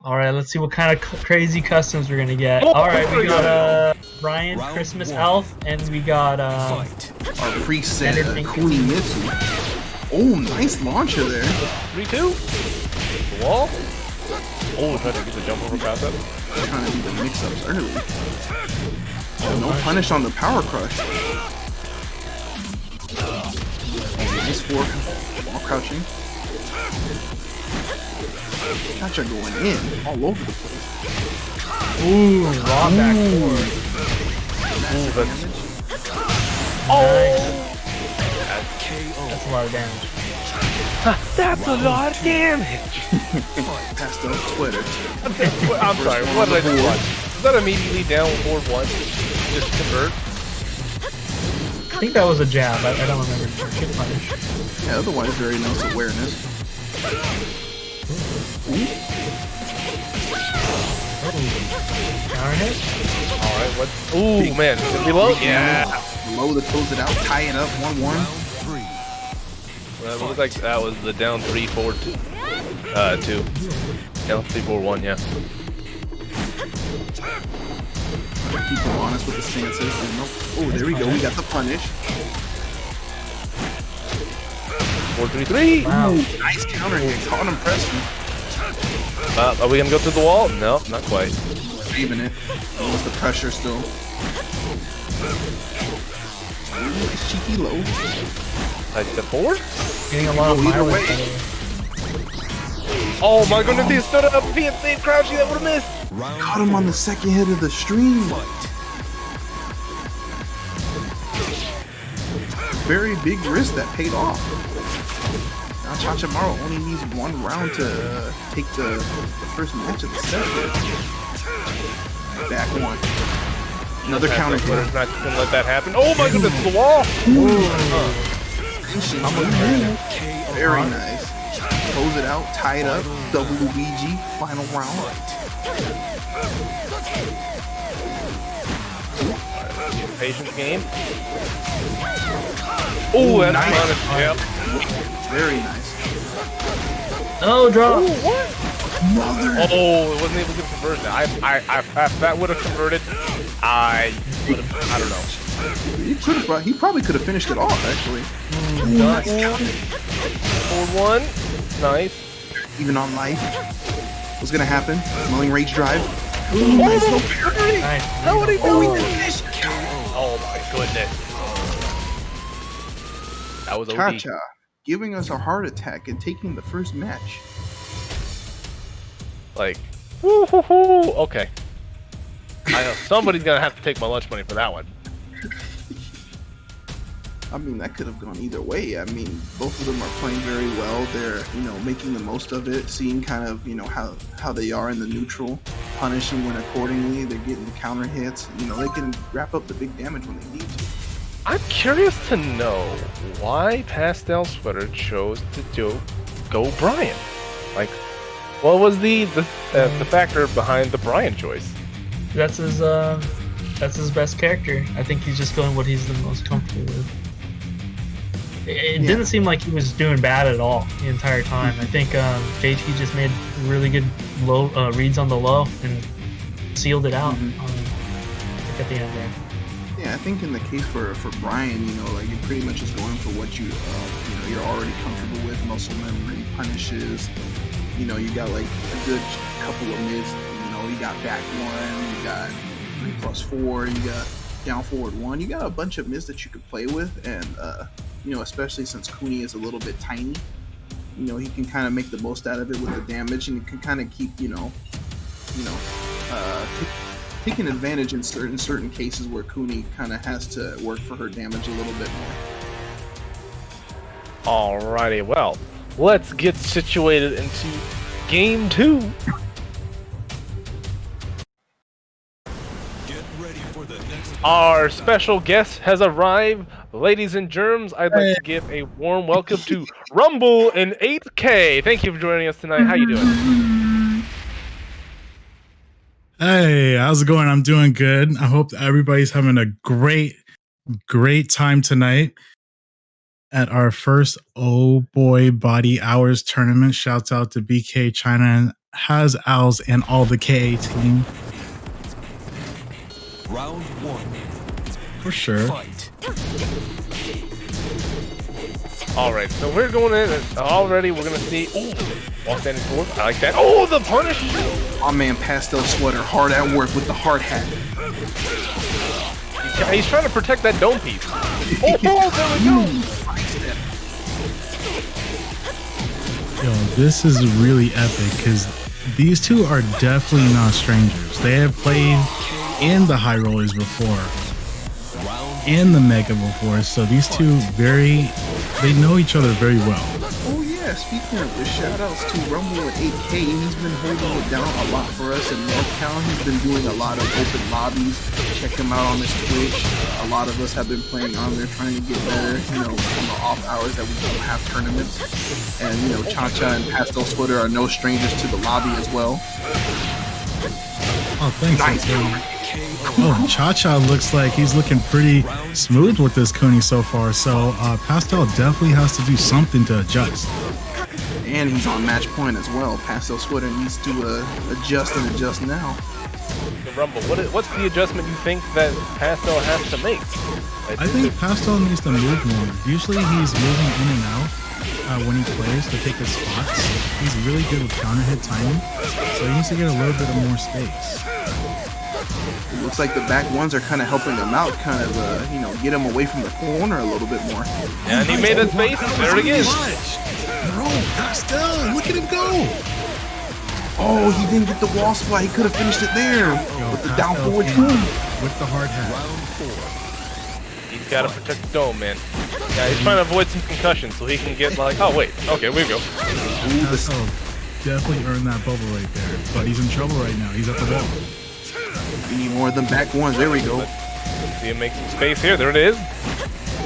Alright, let's see what kind of crazy customs we're gonna get. Alright, we got Brian, Round Christmas one. Elf, and we got Fight. Our preset Entertaining. Cooney Mitsu. Oh, nice launcher there. 3-2. The wall. Oh, trying to get the jump over past that. Trying to do the mix-ups early. No punish on the power crush. Nice fork. While crouching. Gotcha going in all over the place. Ooh, raw back forward. Nice. That's a lot of damage. That's a lot of damage. Pastel sweater. I'm sorry, what did I just watch? Was that immediately down 4-1? Just convert? I think that was a jab. I don't remember. Good punish. Yeah, otherwise very nice awareness. Counter hit? Alright, what? Ooh, man. Below? Yeah. Low to close it out, tie it up, 1-1. Round 3. Well, it looked like that was the down 3-4-2. Down 3-4-1, yeah. Keep them honest with the stances. Oh, there we go. We got the punish. 4-3-3. Wow. Nice counter hit. Caught him pressing. Are we gonna go through the wall? No, not quite. Saving it. Oh, what's the pressure still? Nice cheeky low. Side step forward. Getting a lot of Either mileage. way. by the way. Oh my goodness, he stood up. If he had stayed crouching, that would have missed. Round Caught him on the second hit of the stream. Very big risk that paid off. Now Chachamaru only needs one round to take the first match of the set. Back one. Another counter hit. Not gonna let that happen. Oh my goodness, the wall. Very nice. Close it out, tie it up. WBG, final round. Patience game. Oh, that's nice. nice. Yep. Very nice. Oh, drop. Mother. Oh, it wasn't able to convert that. If that would have converted, I don't know. He probably could have finished it off, actually. Nice. 4-1. Nice. Even on life. What's gonna happen? Smelling rage drive. Ooh, nice little parry. Nice. How would he Oh, we know? finished. Oh my goodness. That was OD. Cha-Cha giving us a heart attack and taking the first match. Like, woo-hoo-hoo. Okay. I know somebody's gonna have to take my lunch money for that one. I mean, that could have gone either way. I mean, both of them are playing very well. They're, making the most of it, seeing kind of, how they are in the neutral, punishing when accordingly. They're getting the counter hits. They can wrap up the big damage when they need to. I'm curious to know why Pastel Sweater chose to go Brian. Like, what was the factor behind the Brian choice? That's his best character. I think he's just going what he's the most comfortable with. It didn't seem like he was doing bad at all the entire time. I think JT just made really good low reads on the low and sealed it out at the end there. Yeah, I think in the case for Brian, you're pretty much just going for what you're already comfortable with, muscle memory, punishes. You got like a good couple of mids. You got back one, you got 3+4, you got down forward one. You got a bunch of mids that you could play with, and especially since Kuni is a little bit tiny, he can kind of make the most out of it with the damage, and it can kind of keep taking advantage in certain cases where Kuni kind of has to work for her damage a little bit more. Alrighty, well, let's get situated into game 2. Get ready for the next. Our special guest has arrived. Ladies and germs, I'd like to give a warm welcome to Rumble in 8K. Thank you for joining us tonight. How you doing? Hey, how's it going? I'm doing good. I hope everybody's having a great time tonight at our first Oh Boy Body Hours tournament. Shouts out to BK China and Has Owls and all the KA team. Round 1. For sure. Fight. Alright, so we're going in already. We're going to see. Ooh, while standing forward. I like that. Oh, the punish. My man Pastel Sweater hard at work with the hard hat. He's trying to protect that dome piece. Oh, there we go. Yo, this is really epic because these two are definitely not strangers. They have played in the High Rollers before, in the Mega before, so these two they know each other very well. Oh yeah, speaking of which, shout outs to Rumble with 8K. He's been holding it down a lot for us in NorthCal. He's been doing a lot of open lobbies. Check him out on his Twitch. A lot of us have been playing on there trying to get better, you know, on the off hours that we don't have tournaments. And, you know, Cha-Cha and Pastel Sweater are no strangers to the lobby as well. Oh, thanks. Nice. Oh, Cha-Cha looks like he's looking pretty smooth with this Kuni so far, so Pastel definitely has to do something to adjust. And he's on match point as well. Pastel Sweater needs to adjust now. Rumble, what's the adjustment you think that Pastel has to make? I think Pastel needs to move more. Usually he's moving in and out when he plays to take his spots. He's really good with counter hit timing, so he needs to get a little bit of more space. It looks like the back ones are kind of helping him out, kind of, you know, get him away from the corner a little bit more. And he made his space. There it is. Bro, Pastel, look at him go! Oh, he didn't get the wall spot. He could have finished it there with the down forward two. With the hard hat. He's got to protect the dome, man. Yeah, he's trying to avoid some concussions so he can get like, oh wait, okay, we go. Pastel definitely earned that bubble right there, but he's in trouble right now. He's at the wall. We need more of them back ones. There we go. See him make some space here. There it is.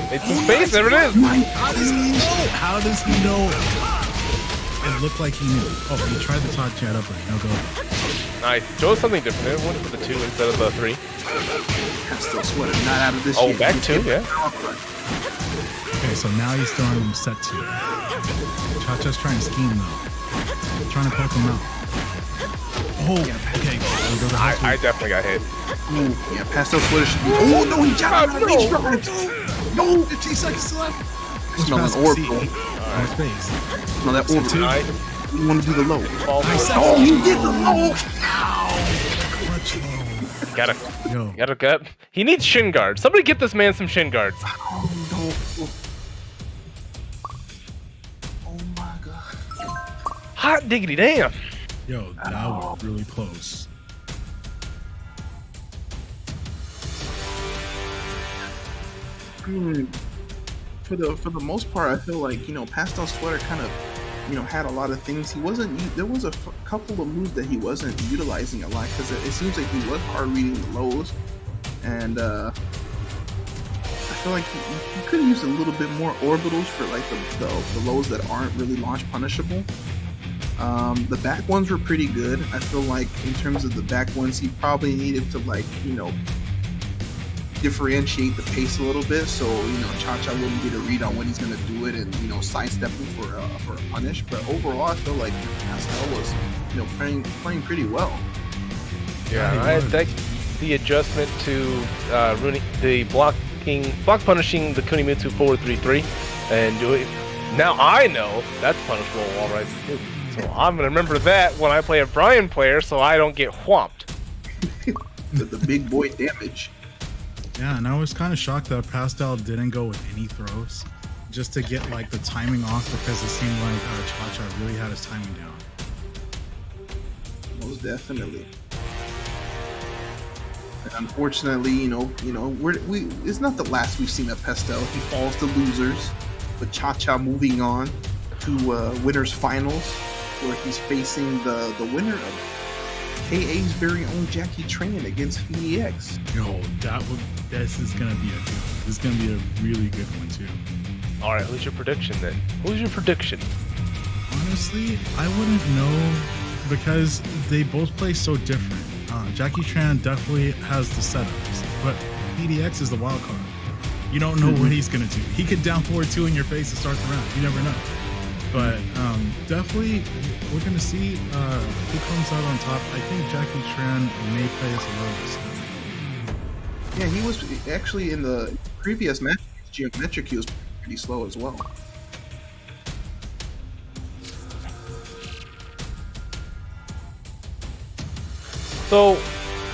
Made some space. There it is. How does he know? How does he know? It looked like he knew. Oh, he tried the top chat up right. Now go. Nice. Chose something different. Went for the 2 instead of the 3. Pastel Sweater not out of this Oh, yet. back 2, yeah. Okay, so now he's throwing set 2. Cha-Cha's trying to scheme though. Trying to poke him out. Oh, okay. I definitely got hit. Ooh, yeah, Pastel Sweater should be. Oh no, he jumped out of reach drive. No, 15 seconds left. smell an orb. Bro. Space. Smell that orb. Nice. You want to do the low? Oh, Oh, he did the low. Gotta get. He needs shin guards. Somebody get this man some shin guards. Oh no. Oh my god. Hot diggity damn. Yo, that was really close. For the most part, I feel like, you know, Pastel Sweater kind of, you know, had a lot of things. There was a couple of moves that he wasn't utilizing a lot because it seems like he was hard reading the lows, and I feel like he could have used a little bit more orbitals for like the lows that aren't really launch punishable. The back ones were pretty good. I feel like in terms of the back ones, he probably needed to, like, you know, differentiate the pace a little bit, so, you know, Cha-Cha wouldn't get a read on when he's going to do it and, you know, sidestepping for a punish. But overall, I feel like Pastel was, you know, playing pretty well. Yeah, I think the adjustment to the block punishing the Kunimitsu forward 3-3 and do it. Now I know that's punishable wall right too. So I'm gonna remember that when I play a Brian player, so I don't get whomped. The big boy damage. Yeah, and I was kind of shocked that Pastel didn't go with any throws, just to get like the timing off, because it seemed like Cha-Cha really had his timing down. Most definitely. And unfortunately, you know, it's not the last we've seen of Pastel. He falls to losers, with Cha-Cha moving on to winners finals, where he's facing the winner of KA's very own Jackie Tran against VDX. Yo, this is gonna be a good one. This is gonna be a really good one too. All right, who's your prediction then? Who's your prediction? Honestly, I wouldn't know, because they both play so different. Jackie Tran definitely has the setups, but VDX is the wild card. You don't know what he's gonna do. He could down forward 2 in your face to start the round. You never know. But definitely, we're gonna see who comes out on top. I think Jackie Tran may play us a little bit slow. Yeah, he was actually in the previous match. Geometric, he was pretty slow as well. So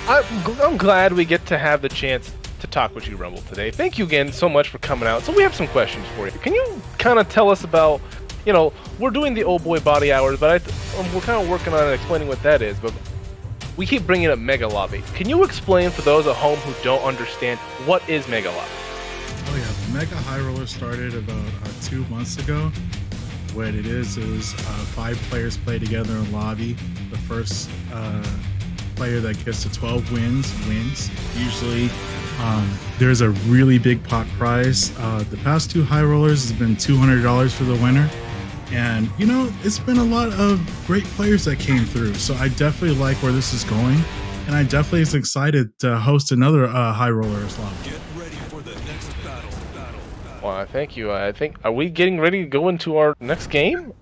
I'm glad we get to have the chance to talk with you, Rumble, today. Thank you again so much for coming out. So we have some questions for you. Can you kind of tell us about, you know, we're doing the old boy body hours, but we're kind of working on explaining what that is. But we keep bringing up Mega Lobby. Can you explain for those at home who don't understand what is Mega Lobby? Oh yeah, the Mega High Roller started about 2 months ago. What it is 5 players play together in lobby. The first player that gets to 12 wins. Usually, there's a really big pot prize. The past 2 High Rollers has been $200 for the winner. And, you know, it's been a lot of great players that came through. So I definitely like where this is going. And I definitely is excited to host another High Rollers lobby. Get ready for the next battle. Well, thank you. I think, are we getting ready to go into our next game?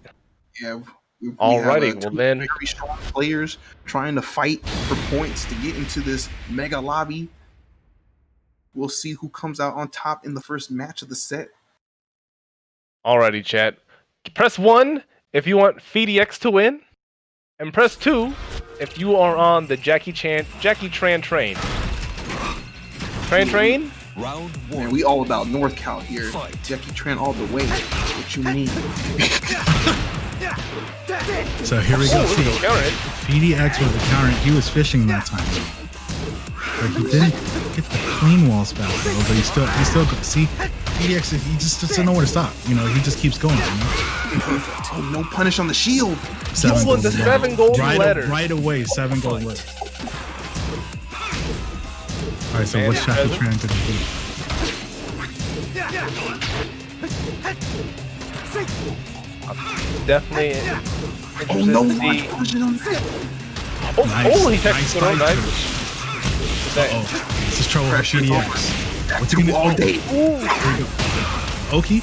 Yeah. We Alrighty, have, well two then. very strong players trying to fight for points to get into this mega lobby. We'll see who comes out on top in the first match of the set. Alrighty, chat. Press 1 if you want FeeDX to win, and press 2 if you are on the Jackie Tran train. Train? Round one. Man, we all about North Cal here. Fight. Jackie Tran all the way. What you mean? So here we go. Oh, look at the counter hit. PDX with the counter. He was fishing that time. But he didn't get the clean walls back though, but he still see PDX, he just doesn't know where to stop. You know, he just keeps going, you know? Oh, no punish on the shield. He won the 7 golden letters. Right away, 7 gold letters. Alright, so Man, what's Jackie present. Tran gonna do? Definitely Oh interested no, to watch see. punishing on that. Oh, he texted nice nice. Uh-oh, this is trouble for PDX. What's he gonna do? All day. Here we go. Oki?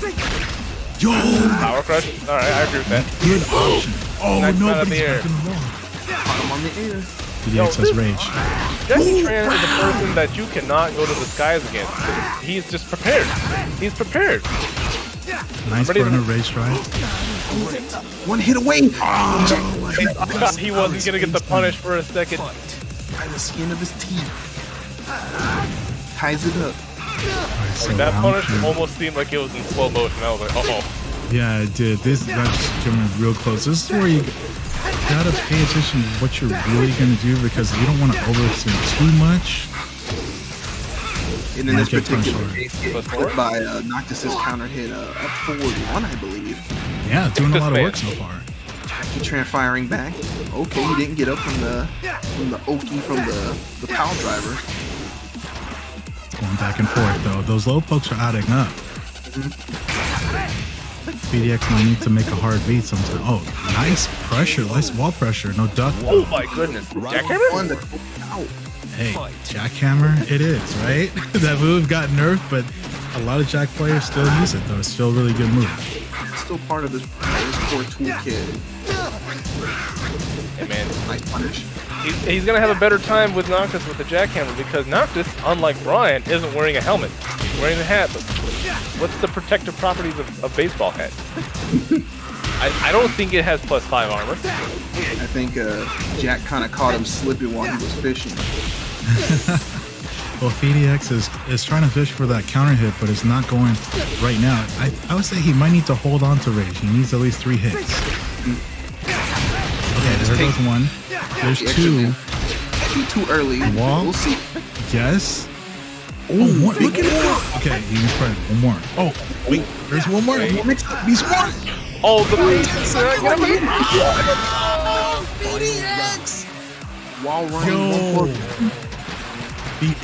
Yo! Power crush. All right, I agree with that. Good option. Oh, Nice no, man up but the he's air. back in the wall. Caught him on the air. PDX has rage. Jackie Tran is a person that you cannot go to the skies against. He's just prepared. He's prepared. Nice Ready to- burner rage drive. One hit away. I thought he wasn't gonna get the punish for a second. By the skin of his teeth. Ties it up. Alright, so That round punish 2. almost seemed like it was in slow motion. I was like, uh-oh. Yeah, it did. That's coming real close. This is where you gotta pay attention to what you're really gonna do because you don't want to overextend too much. And in this Get particular punched case, But get clipped by Noctis's counter hit up forward 1, I believe. Yeah, doing a lot of Man. work so far. Jackie Tran firing back. Okay, he didn't get up from the Oki from the pile driver. It's going back and forth though. Those low pokes are adding up. PDX might need to make a hard beat sometime. Oh, nice pressure. Nice wall pressure. No duck. Oh my goodness. Jackhammer? One to out. Hey, jackhammer it is, right? That move got nerfed, but a lot of jack players still use it though. It's still a really good move. Still part of his core toolkit. Hey man, Nice punish. he's gonna have a better time with Noctis with the jackhammer because Noctis, unlike Brian, isn't wearing a helmet. He's wearing a hat. But what's the protective properties of a baseball hat? I don't think it has +5 armor. I think Jack kind of caught him slipping while he was fishing. Well, PDX is trying to fish for that counter hit, but it's not going right now. I would say he might need to hold on to rage. He needs at least 3 hits. Okay, there goes 1. There's 2. Too early. Wall? We'll see. Yes. Oh, one. Look at it. Okay, he was right. One more. Oh, wait. There's one more. Wait. Mix up. Be smart. Oh, the patience. While running Yo. 1-4.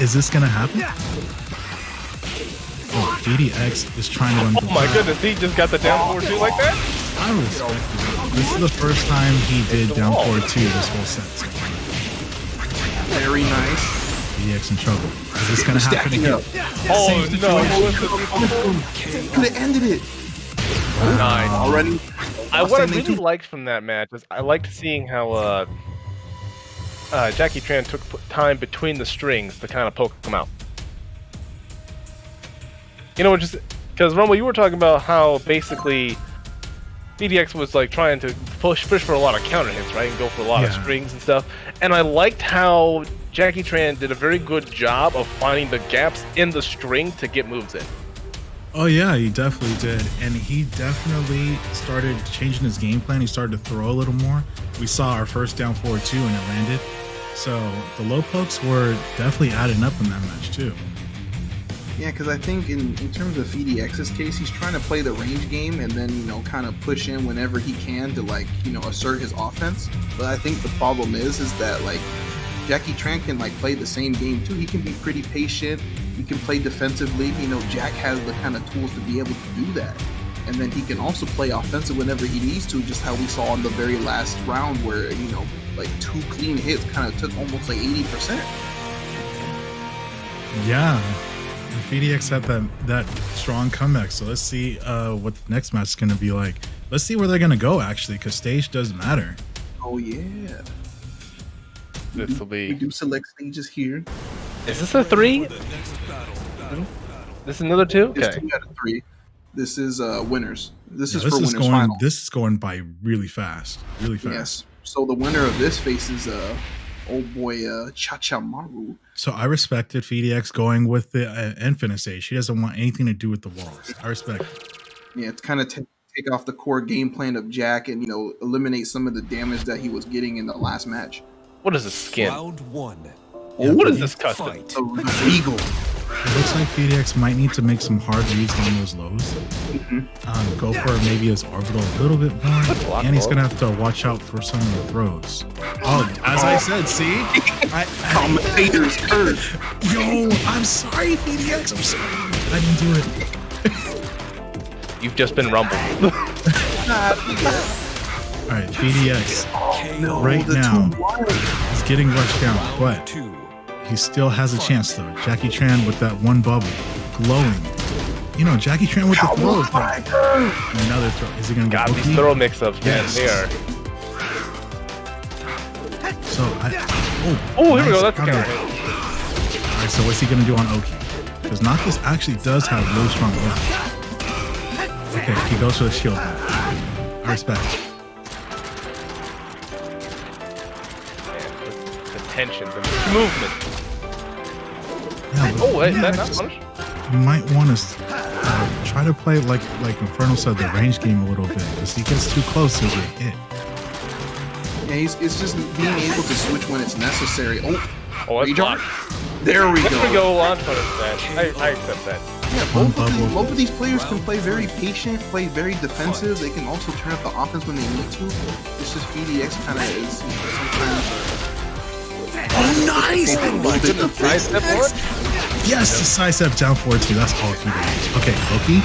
Is this gonna happen? Oh, PDX is trying to run. Oh my goodness, he just got the down forward too like that? I respect it. This is the first time he did down forward 2 this whole set. So Very nice. PDX in trouble. Is this gonna happen Stacking again? up. Oh Same no, situation. Could have ended it. Nice. Already. What I really liked from that match is I liked seeing how Jackie Tran took time between the strings to kind of poke him out. You know, just because Rumble, you were talking about how basically BDX was like trying to push for a lot of counter hits, right, and go for a lot of Yeah. strings and stuff. And I liked how Jackie Tran did a very good job of finding the gaps in the string to get moves in. Oh yeah, he definitely did, and he definitely started changing his game plan. He started to throw a little more. We saw our first down forward too, and it landed. So the low pokes were definitely adding up in that match too. Yeah, because I think in terms of FDX's case, he's trying to play the range game and then, kind of push in whenever he can to, assert his offense. But I think the problem is that, Jackie Tran can, play the same game, too. He can be pretty patient. He can play defensively. Jack has the kind of tools to be able to do that. And then he can also play offensive whenever he needs to, just how we saw in the very last round where, 2 clean hits kind of took almost 80%. Yeah. FDX had that strong comeback, so let's see what the next match is going to be like. Let's see where they're going to go, actually, because stage does matter. Oh, yeah. This will We be. do select stages here. Is this a 3? For the next battle. This is another 2? It's Okay. 2 out of 3. This is winners. This Yeah, is for winners final. This is going by really fast. Really fast. Yes. So the winner of this faces old boy Cha Maru. So I respected FDX going with the infinite stage. He doesn't want anything to do with the walls. I respect it. Yeah, to kind of take off the core game plan of Jack and eliminate some of the damage that he was getting in the last match. What is this skin? Round 1. Oh, what is this custom? Fight. The Regal. It looks like FDX might need to make some hard reads on those lows. Go for maybe his orbital a little bit more. block And he's low. going to have to watch out for some of the throws. Oh, as I said, see? Commentator's curse. Yo, I'm sorry, FDX. I'm sorry. I didn't do it. You've just been rumbled. All right, FDX KO. right the now two wild. is getting rushed down, but 2. he still has a chance, though. Jackie Tran with that one bubble, glowing. Jackie Tran with the throws. Another throw. Is he going to get God, these Oki? throw mix-ups, man. Yes. They are. So, Oh, here we go. nice That's the counter. counter. All right, so what's he going to do on Oki? Because Noctis actually does have really strong Oki. Okay, he goes for the shield. I respect it. The tension, the movement. Yeah, but Oh, wait, is that FDX not punish? You might want to try to play like Inferno said, the range game a little bit, because he gets too close to get hit. Yeah, it's just being able to switch when it's necessary. Oh, Oh, that's Rage blocked. there we There we go. go, launch punish, man. I accept that. Yeah, One both of these players can play very patient, play very defensive. They can also turn up the offense when they need to. It's just FDX kind of is sometimes. Oh, nice! a little bit of Nice step forward. Yes, the side step down forward too. That's all he did. Okay, Oki.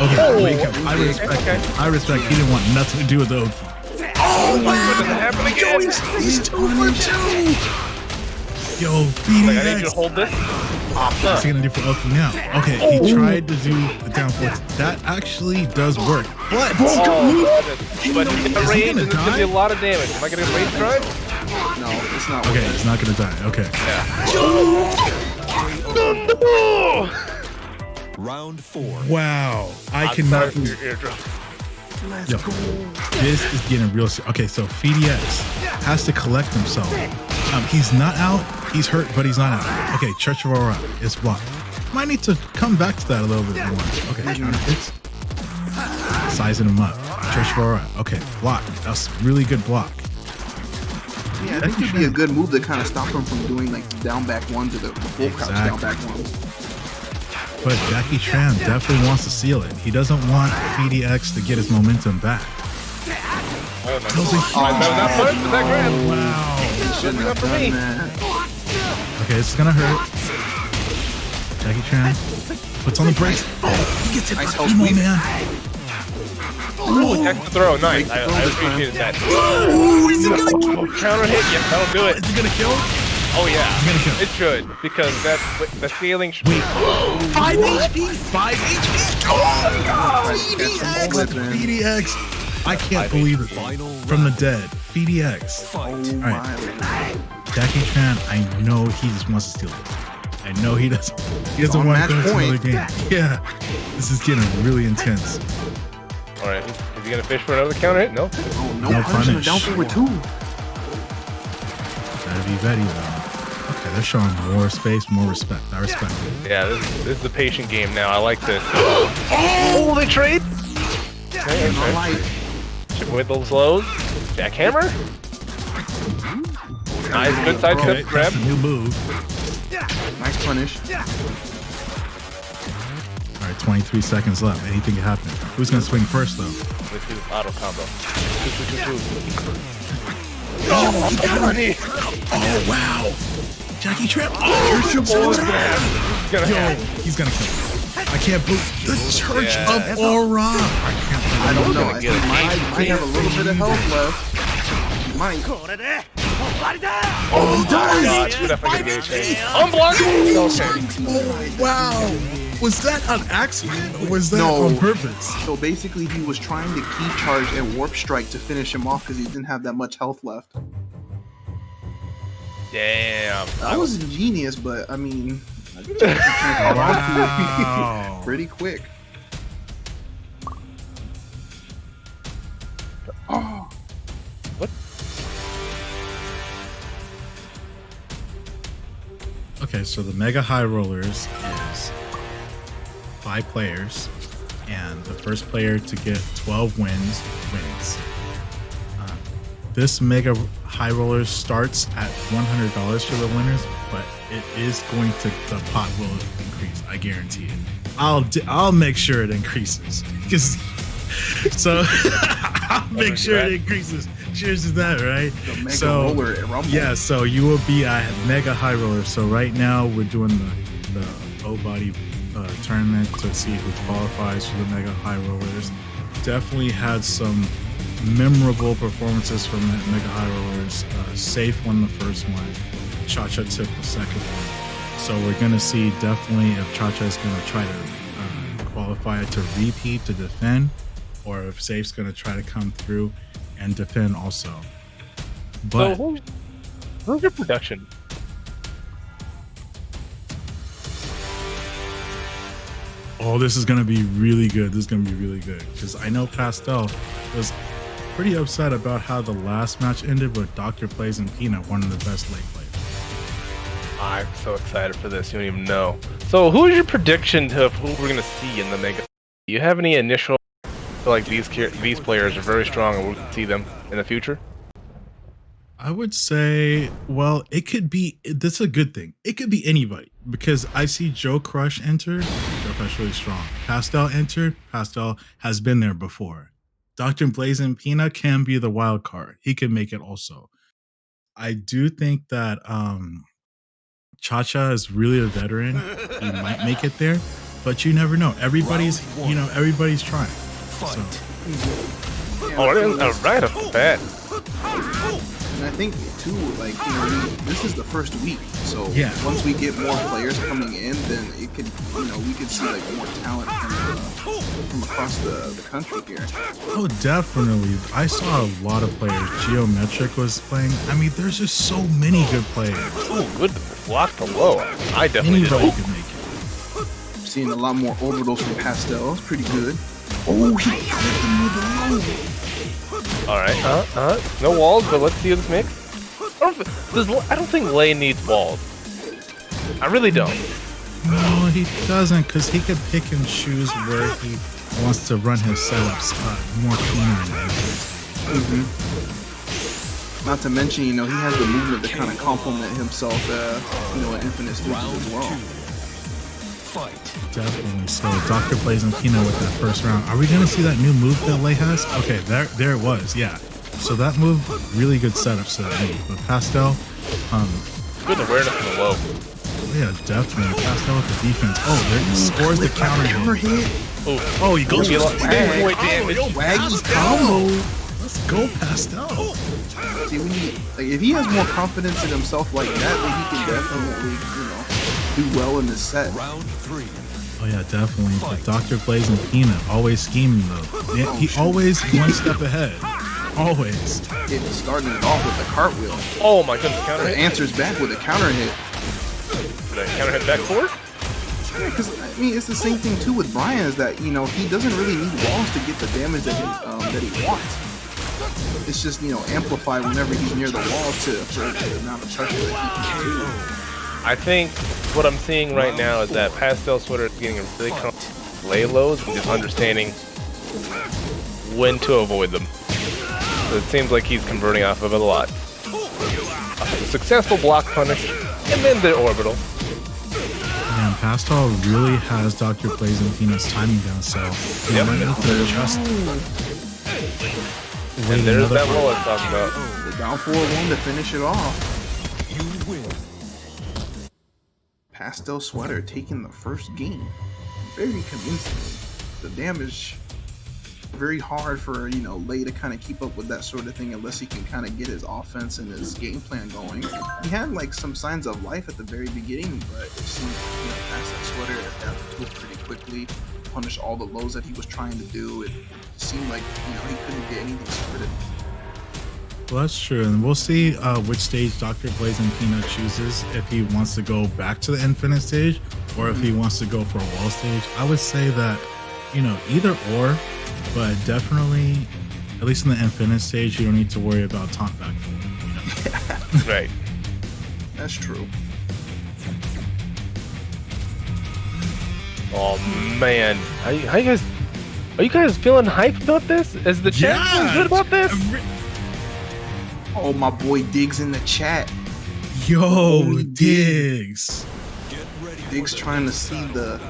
Okay, Oh, wake up. I respect. okay. I respect. He didn't want nothing to do with the Oki. Oh, wow. Does it happen again? He's 2 for 2. Yo, Like, I need you to FDX. hold this. What's he gonna do for Oki now? Okay, he tried to do the down forward. That actually does work. But Oh, but the Is he range gonna is going to be a die? lot of damage. Am I going to range drive? No, it's not. okay, he's not gonna die. Okay. Round 4. Wow, I cannot. Your eardrum. Yo, this is getting real. Okay, so FDX has to collect himself. He's not out. He's hurt, but he's not out. Okay, Church of Aura is blocked. Might need to come back to that a little bit more. Okay, counter hits. Sizing him up. Church of Aura. Okay, block. That's really good block. Yeah, I think it'd be a good move to kind of stop him from doing like the down back ones or the full crouch down Exactly. back ones. But Jackie Tran definitely wants to seal it. He doesn't want FDX to get his momentum back. Oh, my Those are God. That was not push. Was that grab? Wow. Shouldn't have for me. done that. Okay, this is gonna hurt. Jackie Tran puts on the brakes. Oh, he gets hit Nice by help Emo, squeeze. man. Ooh, that's the throw. Nice. I throw this time. appreciated that. Oh, is it gonna kill? Counter hit. Yes, that'll do it. Is it gonna kill? Oh, yeah. It's gonna kill. It should. Because the scaling should. Wait, 5 HP, 5 HP. Oh, God, Catch some moment, man. FDX. I can't believe it. Final From the round. dead, FDX. Fight. Oh my. Jackie Tran, I know he just wants to steal this. I know he doesn't. He doesn't on want match to go to another point. game. Yeah, this is getting really intense. All right. Is he going to fish for another counter hit? No. Oh, no, No punishment. punish. Down forward 2. Gotta be ready though. Okay, they're showing more space, more respect. I respect it. Yeah, this is the patient game now. I like this. Oh, they trade? Okay, I like Chipping with those lows. Jackhammer? Nice, good side Okay, step grab. that's a new move. nice punish. All right, 23 seconds left. Anything can happen. Who's gonna swing first though? Let's do this auto combo. Oh wow! Jackie Trip. Oh, he's gonna kill him. I can't believe the Church Yeah. of Aura. I don't know. gonna He get it. might have a little bit of health left. He might. Oh, he does. God, shoot up against the Unblocked! Okay. Oh wow! Was that an accident or was that No. on purpose? So basically, he was trying to key charge and warp strike to finish him off because he didn't have that much health left. Damn. That was ingenious, but I mean, Wow. pretty quick. Okay, so the Mega High Rollers is 5 players, and the first player to get 12 wins wins. This Mega High Rollers starts at $100 for the winners, but it is going to, the pot will increase. I guarantee it. I'll make sure it increases. So I'll make sure it increases. Cheers to that, right? The Mega Roller at Rumble. Yeah, so you will be a Mega High Roller. So right now we're doing the O-Body tournament to see who qualifies for the Mega High Rollers. Definitely had some memorable performances from the Mega High Rollers. Safe won the first one. Cha-Cha took the second one. So we're going to see definitely if Cha-Cha is going to try to qualify to repeat to defend, or if Safe's going to try to come through and defend also. But So who's your production? oh, this is going to be really good. This is going to be really good because I know Pastel was pretty upset about how the last match ended, but Dr. Plays and Peanut, one of the best late players. I'm so excited for this. You don't even know. So who's your prediction of who we're gonna see in the Mega? Do you have any initial? I feel like these players are very strong, and we'll see them in the future. I would say, well, it could be, that's a good thing. It could be anybody because I see Joe Crush enter. Joe Crush really strong. Pastel entered. Pastel has been there before. Dr. Blazing Peanut can be the wild card. He can make it also. I do think that Cha-Cha is really a veteran. He might make it there, but you never know. Everybody's trying. So. Oh, right off the bat. And I think too, like, you know, this is the first week, so Yeah. once we get more players coming in, then it could, you know, we could see like more talent from across the country here. Oh, definitely. I saw a lot of players. Geometric was playing. I mean, there's just so many good players. Oh, good block below. I definitely did. Anybody Oh, can make it. Seeing a lot more orbitals from Pastel. It's pretty good. Oh, he hit them with the low. all right. No walls, but let's see this mix. I don't think Lei needs walls. I really don't. No, he doesn't, because he could pick and choose where he wants to run his setups more cleaner. Not to mention, you know, he has the movement to kind of complement himself, you know, in Infinite Stooges as well. Definitely. So Dr. Plays and Peanut with that first round. Are we going to see that new move that Lei has? Okay, there it was. Yeah. So that move, really good setups to that move. But Pastel, Good awareness from the low. yeah, definitely. Pastel with the defense. Oh, there he scores the counter hit. Oh, he goes for the Wag. Damage. Waggy's combo. Let's go, Pastel. See, we need, like, if he has more confidence in himself like that, then he can definitely, you know, do well in this set. Round 3. Oh yeah, definitely. But Dr. Plays and Peanut always scheming though. Yeah, he always one step ahead. Always. It started it off with the cartwheel. Oh my goodness, counter It hit. answers back with a counter hit. Did I counter hit back forward? Yeah, because I mean, it's the same thing too with Brian. Is that, you know, he doesn't really need walls to get the damage that he wants. it's just, you know, amplified whenever he's near the wall for the amount of pressure that he can do. I think what I'm seeing right now is that Pastel Sweater is getting a really lay lows and just understanding when to avoid them. So it seems like he's converting off of it a lot. A successful block punish, and then the orbital. Man, Pastel really has Dr. Blaze and Peanut's timing down, so he Yep. might need to just wait And there's another that part. wall I'm talking about. The down 4-1 to finish it off. You win. Pastel Sweater taking the first game. Very convincing. The damage, very hard for, you know, Lei to kind of keep up with that sort of thing unless he can kind of get his offense and his game plan going. He had like some signs of life at the very beginning, but it seemed, you know, Pastel Sweater adapted to it pretty quickly, punished all the lows that he was trying to do. It seemed like, you know, he couldn't get anything started. Well, that's true, and we'll see which stage Dr. Blaze and Peanut chooses, if he wants to go back to the infinite stage or if he wants to go for a wall stage. I would say that, you know, either or, but definitely, at least in the infinite stage, you don't need to worry about taunt back. You know? Right. That's true. Oh man, how you guys? Are you guys feeling hyped about this? Is the chat feeling good about this? Oh, my boy Diggs in the chat. Yo, Holy Diggs. Get ready. Diggs trying to see the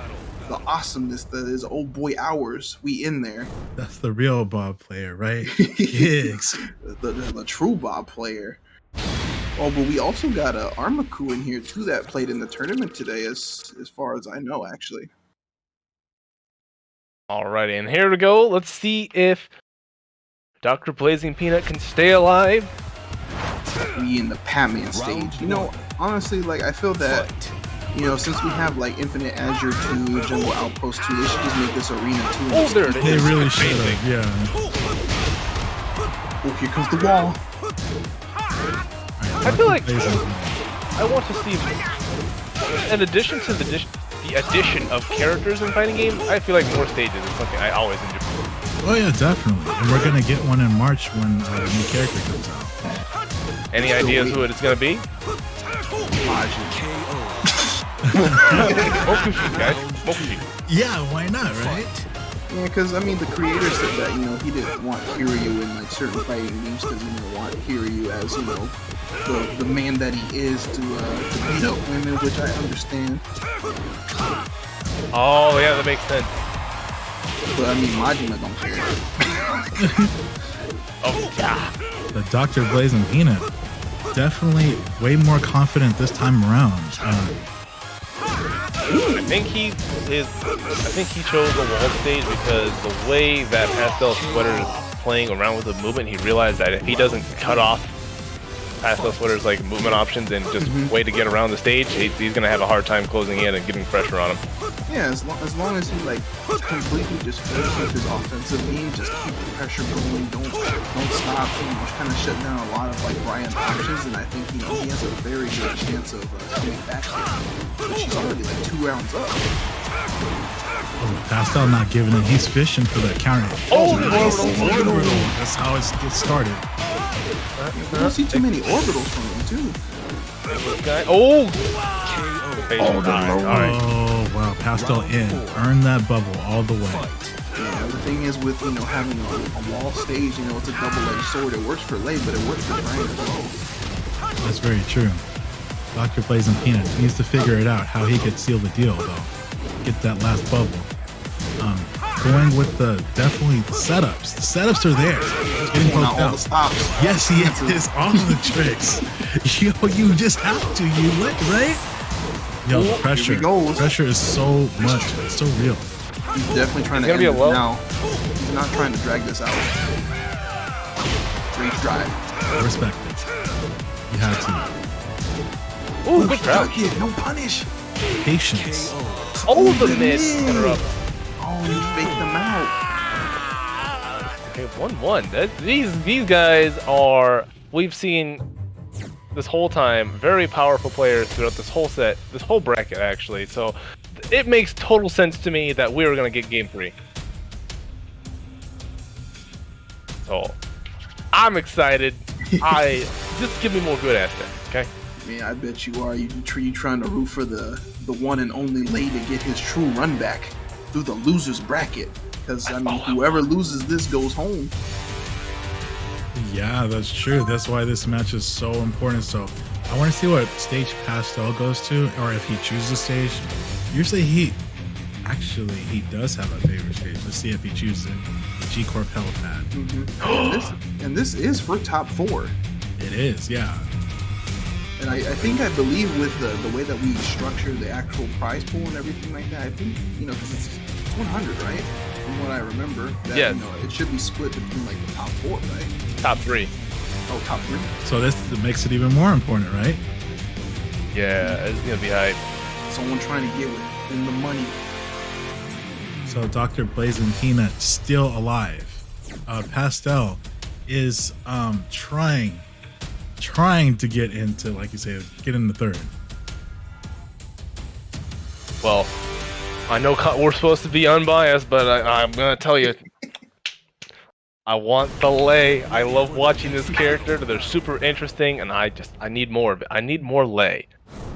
awesomeness that is old boy hours. We in there. That's the real Bob player, right? Diggs. the true Bob player. Oh, but we also got a Armaku in here too that played in the tournament today, as far as I know, actually. Alrighty, and here we go. Let's see if Dr. Blazing Peanut can stay alive. We in the Pac-Man stage. You know, honestly, like I feel that, you know, since we have like Infinite Azure 2, Jungle Outpost 2, they should just make this Arena 2. Oh, there it They is. really should Amazing. have, yeah. Oh, here comes the wall. I feel like Blaze and Peanut. I want to see, in addition to the addition of characters in fighting games, I feel like more stages is something I always enjoy. Oh yeah, definitely. And we're gonna get one in March when the new character comes out. Any ideas who it is going to be? Mokushi, guys. Mokushi. Yeah, why not, right? Yeah, because I mean, the creator said that, you know, he didn't want Kiryu in like certain fighting games because he didn't want Kiryu as, you know, the man that he is to beat up women, which I understand. Oh, yeah, that makes sense. But I mean, Majima don't care. Oh, yeah. The Dr. Blaze and Peanut definitely way more confident this time around. I think he chose the wall stage because the way that Pastel Sweater is playing around with the movement, he realized that if he doesn't cut off Pastel Sweater's like movement options and just way to get around the stage, he's gonna have a hard time closing in and getting pressure on him. Yeah, as long as he like completely just finishes his offensive game, just keep the pressure going, don't stop, you know, kind of shut down a lot of like Brian's options, and I think, you know, he has a very good chance of coming back here. But she's already like 2 rounds up. Oh, Pastel not giving it. He's fishing for the counter. Oh, nice. orbital. Orbital. That's how it gets started. You don't see too many orbitals from him too. Guy. Oh! Oh, wow. Pastel in. Earn that bubble all the way. Yeah, the thing is with, you know, having a wall stage, you know, it's a double-edged sword. It works for Lei, but it works for Brian as well. That's very true. Dr. Blaze and Peanut needs to figure it out how he could seal the deal, though. Get that last bubble. Going with the definitely setups. The setups are there. He's getting Pulling poked out all the out. stops. Yes, he is. All the tricks. Yo, you just have to. You lit, right? Yo, the pressure. Here we go. Pressure is so much. It's so real. He's definitely trying to gonna end be a it low. now. He's not trying to drag this out. Great drive. Respect it. You had to. Oh, good crowd. Hit, no punish. Patience. Oh, the miss. Interrupt. Oh, he faked them out. Okay, 1-1. These guys are, we've seen this whole time, very powerful players throughout this whole set, this whole bracket actually. So it makes total sense to me that we were gonna get game 3. So I'm excited. Just give me more good Aztecs, okay? Man, I bet you are. You trying to root for the one and only Lay to get his true run back through the losers bracket. Because I mean, whoever loses this goes home. Yeah, that's true. That's why this match is so important. So I want to see what stage Pastel goes to, or if he chooses a stage. Usually he does have a favorite stage. Let's see if he chooses it. The G-Corp helipad. Mm-hmm. and this is for top 4. It is, yeah. And I believe with the way that we structure the actual prize pool and everything like that, I think, because it's 100, right? From what I remember, that, yes. It should be split between like the top 4, right? Top 3. Oh, top 3. So this makes it even more important, right? Yeah, it's gonna be hype. Someone trying to get within the money. So Dr. Blazing Peanut still alive. Pastel is trying to get into, like you say, get in the third. Well, I know we're supposed to be unbiased, but I'm gonna tell you, I want the Lay. I love watching this character. They're super interesting, and I need more of it. I need more Lay.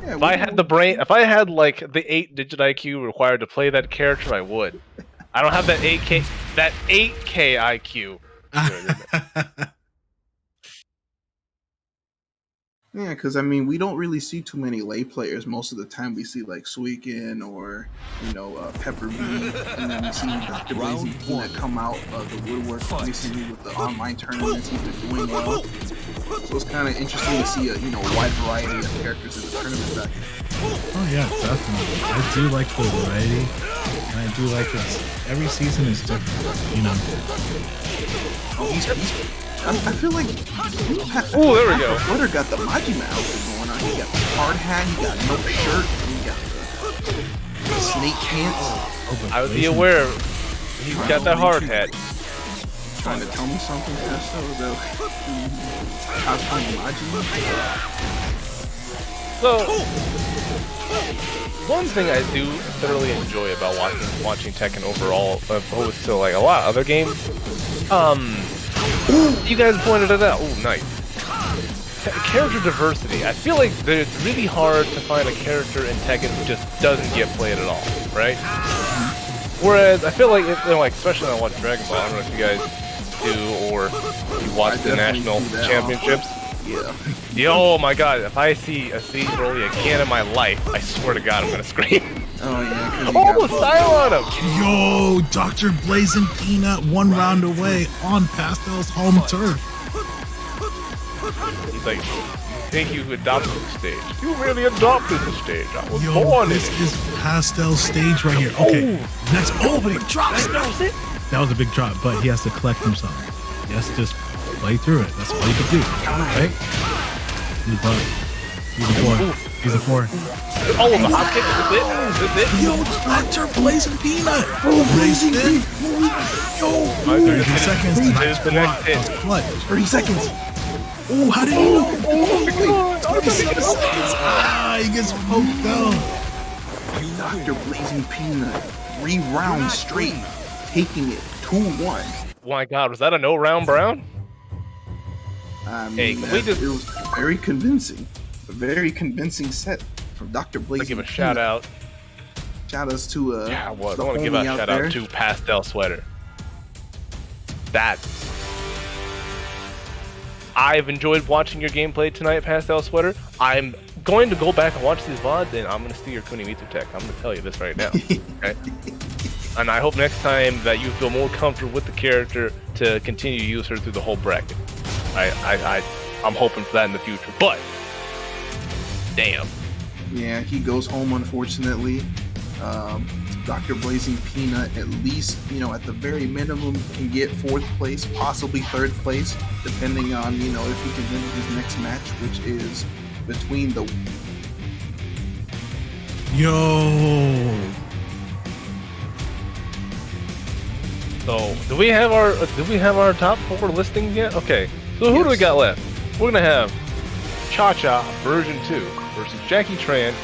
Yeah, If I had the brain, if I had like the 8-digit IQ required to play that character, I would. I don't have that 8K IQ. Yeah, because I mean, we don't really see too many Lay players. Most of the time, we see like Suiken or Pepper B, and then we see Dr. Blazing Peanut come out of the woodwork recently with the online tournaments. He's been doing well, so it's kind of interesting to see a wide variety of characters in the tournament bracket. Oh yeah, definitely. I do like the variety, and I do like that every season is different. I feel like Oh, there we go. Flutter got the Majima outfit going on. He got the hard hat, he got no shirt, and he got the snake pants. I would be aware. He's got that hard hat. Trying to tell me something, Pesto, about cosplaying Majima? So, one thing I do thoroughly enjoy about watching Tekken overall, opposed to like a lot of other games, you guys pointed it out. Oh, nice. Character diversity. I feel like it's really hard to find a character in Tekken who just doesn't get played at all, right? Whereas I feel like, especially when I watch Dragon Ball, I don't know if you guys do or you watch the national championships. Yeah. Oh my god, if I see a C Broly again in my life, I swear to god I'm gonna scream. Oh yeah. Oh, the style on him! Yo, Dr. Blazing Peanut 1 round away on Pastel's home turf. He's like, think you adopted the stage. You really adopted the stage. I was Yo, born in this it. is Pastel's stage right here. Okay, next. Oh, but he drops it. That was a big drop, but he has to collect himself. He has to just play through it. That's all you can do, right? He's a 4. Oh, the hop kick. Is this it? Yo, Dr. Blazing Peanut. Blazing in. Yo, 30 seconds. Here's the next hit. Clutch. 30 seconds. Oh, how did he know? Oh, 27 seconds. Ah, he gets poked out. Dr. Blazing Peanut, 3 rounds straight, taking it 2-1. Oh my god, was that a no round brown? I mean, Hey, can we just- it was very convincing. A very convincing set from Dr. Blazing Let's give a Peanut. shout out. Shout outs to Yeah, well, I the want to give a homie out shout there. out to Pastel Sweater. That. I've enjoyed watching your gameplay tonight, Pastel Sweater. I'm going to go back and watch these VODs, and I'm going to steal your Kunimitsu tech. I'm going to tell you this right now. Okay? And I hope next time that you feel more comfortable with the character to continue to use her through the whole bracket. I'm hoping for that in the future. But, damn. Yeah, he goes home unfortunately. Dr. Blazing Peanut, at least, at the very minimum, can get 4th place, possibly 3rd place, depending on, if he can win his next match, which is between the... Yo. So, do we have our top 4 listings yet? Okay. So who do we got left? We're gonna have Cha-Cha version 2 versus Jackie Tran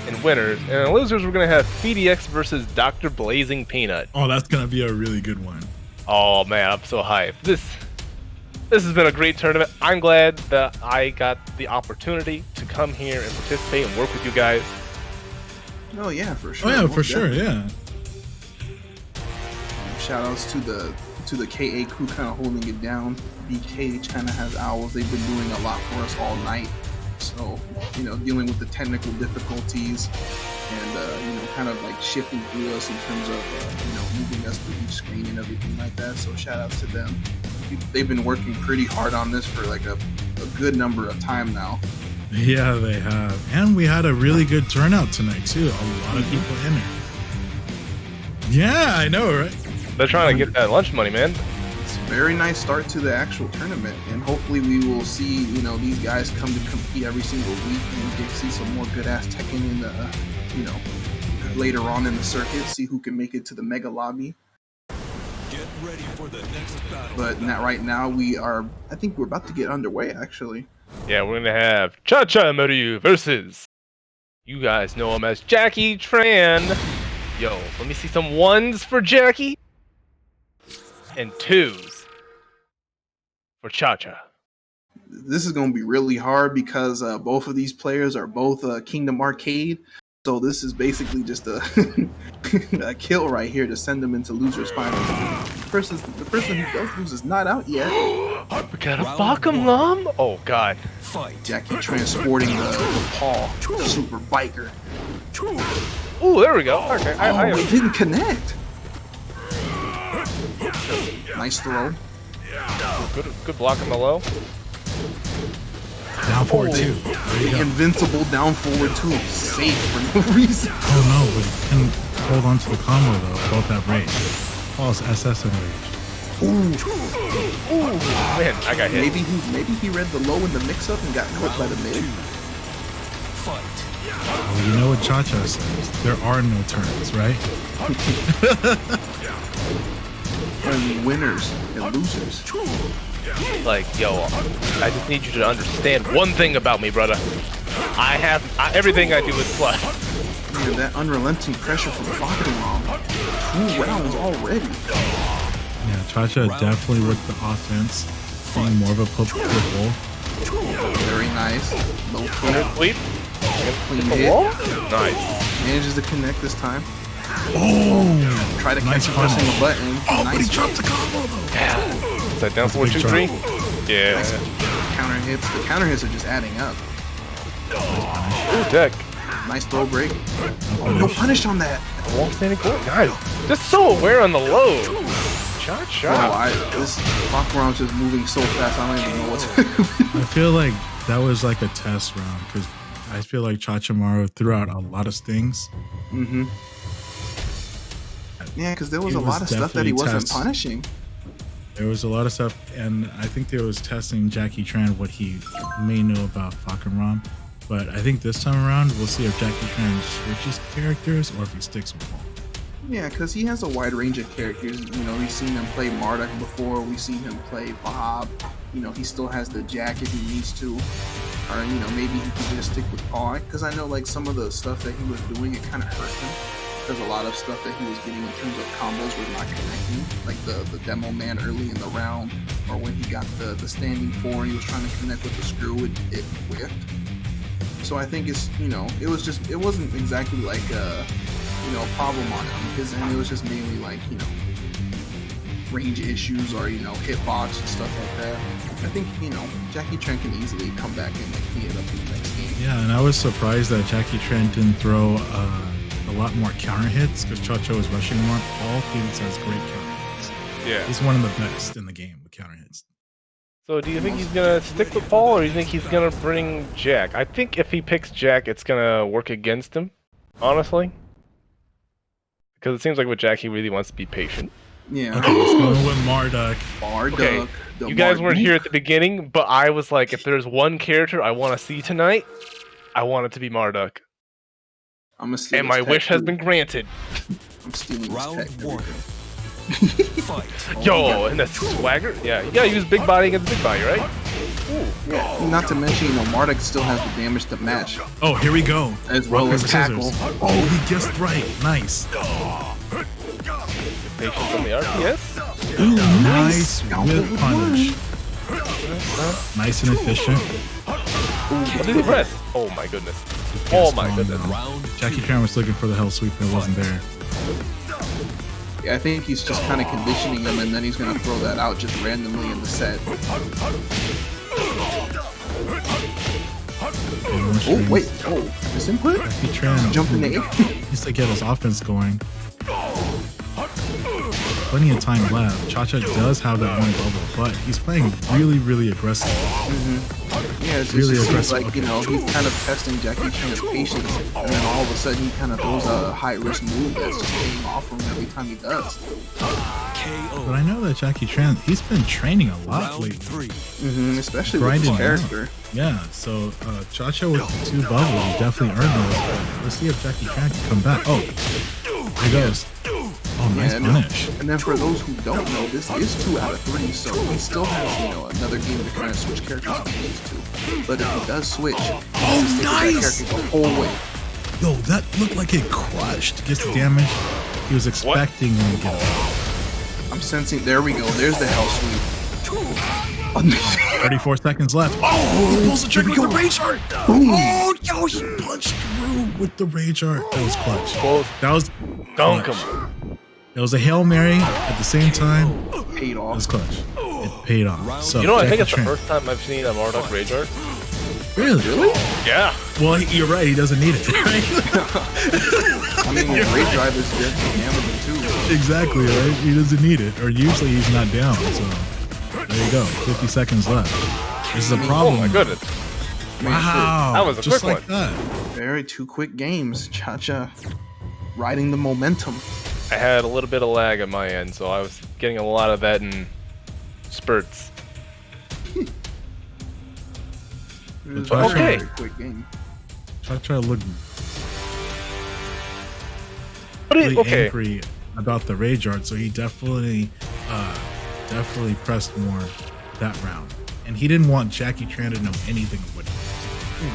in winners, and in losers we're gonna have PDX versus Dr. Blazing Peanut. Oh, that's gonna be a really good one. Oh man, I'm so hyped. This has been a great tournament. I'm glad that I got the opportunity to come here and participate and work with you guys. Oh yeah, for sure. Oh yeah, most for sure. definitely. Yeah. Shout outs to the KA crew kind of holding it down. BK kind of has owls. They've been doing a lot for us all night. So, you know, dealing with the technical difficulties and, you know, kind of like shifting through us in terms of, you know, moving us through each screen and everything like that. So shout outs to them. They've been working pretty hard on this for like a good number of time now. Yeah, they have. And we had a really good turnout tonight, too. A lot of people in there. Yeah, I know, right? They're trying to get that lunch money, man. It's a very nice start to the actual tournament, and hopefully we will see, you know, these guys come to compete every single week, and we get to see some more good ass Tekken in the, you know, later on in the circuit. See who can make it to the mega lobby. Get ready for the next battle. But not right now. I think we're about to get underway. Actually, Yeah, we're gonna have Cha-Cha Maru versus, you guys know him as Jackie Tran. Yo, let me see some ones for Jackie and twos for Cha-Cha. this is going to be really hard because both of these players are both Kingdom Arcade. So this is basically just a, a kill right here to send them into losers finals. The person who does lose is not out yet. We got a Round Bakum one. Lum? Oh god. Fight. Jackie transporting the paw, super biker. Ooh, there we go. Okay, I It didn't connect. Nice throw. good block on the low. Down forward, too. The There you go. invincible down forward two, safe for no reason. Oh, no, but he can hold on to the combo, though. Both have rage. False SS and rage. Ooh, Man, I got hit. maybe he read the low in the mix-up and got caught by the mid. Fight. Well, you know what Cha-Cha says. There are no turns, right? Only winners and losers. Like, yo, I just need you to understand one thing about me, brother. Everything I do is plus. Yeah, that unrelenting pressure from Falcon 2 rounds already. Yeah, Cha-Cha definitely with the offense. Being more of a pitbull. Very nice. Low Good flip, sweep. clean The hit. wall? Nice. Manages to connect this time. Oh! Try to Nice catch him pressing punish. the button. Oh, but he Nice dropped the combo, though. Yeah. Is that down That's a 4 big 2 drop. 3? Yeah. counter hits. The counter hits are just adding up. Ooh, deck. Nice throw break. No No punish. punish on that. Wall standing court. Guys, just so aware on the low. Cha-cha. Wow, this Falcon's just moving so fast. I don't even know what's. I feel like that was like a test round because I feel like Chachamaru threw out a lot of stings. Mm-hmm. Yeah, because there was It a lot was of stuff that he definitely wasn't test. punishing. There was a lot of stuff, and I think they was testing Jackie Tran what he may know about fucking Rom. But I think this time around we'll see if Jackie Tran switches characters or if he sticks with Paul. Yeah, because he has a wide range of characters. You know, we've seen him play Marduk before. We've seen him play Bob. You know, he still has the Jack if he needs to. Or, you know, maybe he could just stick with Paul. Because I know, like, some of the stuff that he was doing, it kind of hurt him. Because a lot of stuff that he was getting in terms of combos was not connecting. Like the demo man early in the round. Or when he got the standing four and he was trying to connect with the screw, it whiffed. So I think it's, you know, it wasn't exactly like a problem on him, because then it was just mainly like, you know, range issues or, you know, hitbox and stuff like that. I think, you know, Jackie Tran can easily come back and like clean it up in the next game. Yeah, and I was surprised that Jackie Tran didn't throw a lot more counter hits because Cha-Cha was rushing more. Paul Phoenix has great counter hits. Yeah. He's one of the best in the game with counter hits. So do you think he's gonna stick with Paul, or do you think he's gonna bring Jack? I think if he picks Jack, it's gonna work against him, honestly. Because it seems like with Jack, he really wants to be patient. Yeah. Okay, let's go with Marduk. Marduk. Okay, the you guys weren't Marduk. here at the beginning, but I was like, if there's one character I want to see tonight, I want it to be Marduk. I'm gonna steal And his my tech, wish has too. been granted. I'm stealing his Round tech. one. Fight. Yo, and the swagger? Yeah, you gotta use big body against big body, right? Yeah. Not to mention, you know, Marduk still has the damage to match, Oh, here we go. as well Rock, as paper, tackle. scissors. Oh, he guessed right. Nice. Patience on the RPS. Ooh, nice Counter whip punish. Nice and efficient. What did he press? Oh my goodness. Oh my goodness. Round Jackie Chan was looking for the hell sweep and it wasn't there. Yeah, I think he's just kind of conditioning him, and then he's gonna throw that out just randomly in the set. Oh wait, oh, this input? Jackie Chan Jump in the air. needs to get his offense going. Plenty of time left. Cha-Cha does have that one bubble, but he's playing really, really aggressive. Yeah, it's Really just seems aggressive. like, you know, he's kind of testing Jackie Chan's patience, and then all of a sudden he kind of throws a high-risk move that's just paying off for him every time he does. But I know that Jackie Chan, he's been training a lot Round lately. 3. Especially with Grinding his character. Yeah, so Cha-Cha with the 2 bubbles, he definitely earned those. Let's see if Jackie Chan can come back. Oh, there he goes. Oh, nice And- punish. And then for those who don't know, this is 2 out of 3, so he still has, you know, another game to kind of switch characters if he needs to. But if he does switch, he has to stick with that nice! character the whole way. Yo, that looked like it crushed. Gets the damage. He was expecting him to get it. I'm sensing, there we go, there's the hell sweep. 34 seconds left. Oh, he pulls the trigger with the rage art. Oh, yo, he punched through with the rage art. That was clutch. Both That was dunk clutch. him. It was a Hail Mary at the same time. Paid It off. was clutch. It paid off. So, You know, I think Jackie it's the Chan- first time I've seen a Marduk Rage Art. Really? Yeah. Well, you're right. He doesn't need it. Right? I mean, Raid Drive is definitely damaging too. Exactly, right? He doesn't need it. Or usually he's not down. So there you go. 50 seconds left. This is a Oh problem. my goodness. Wow. That was a Just quick like that. Very 2 quick games. Cha-Cha riding the momentum. I had a little bit of lag at my end, so I was getting a lot of that in spurts. It was But a very, okay. very quick game. Cha-Cha looked But really okay. angry about the rage art, so he definitely pressed more that round. And he didn't want Jackie Chan to know anything of what he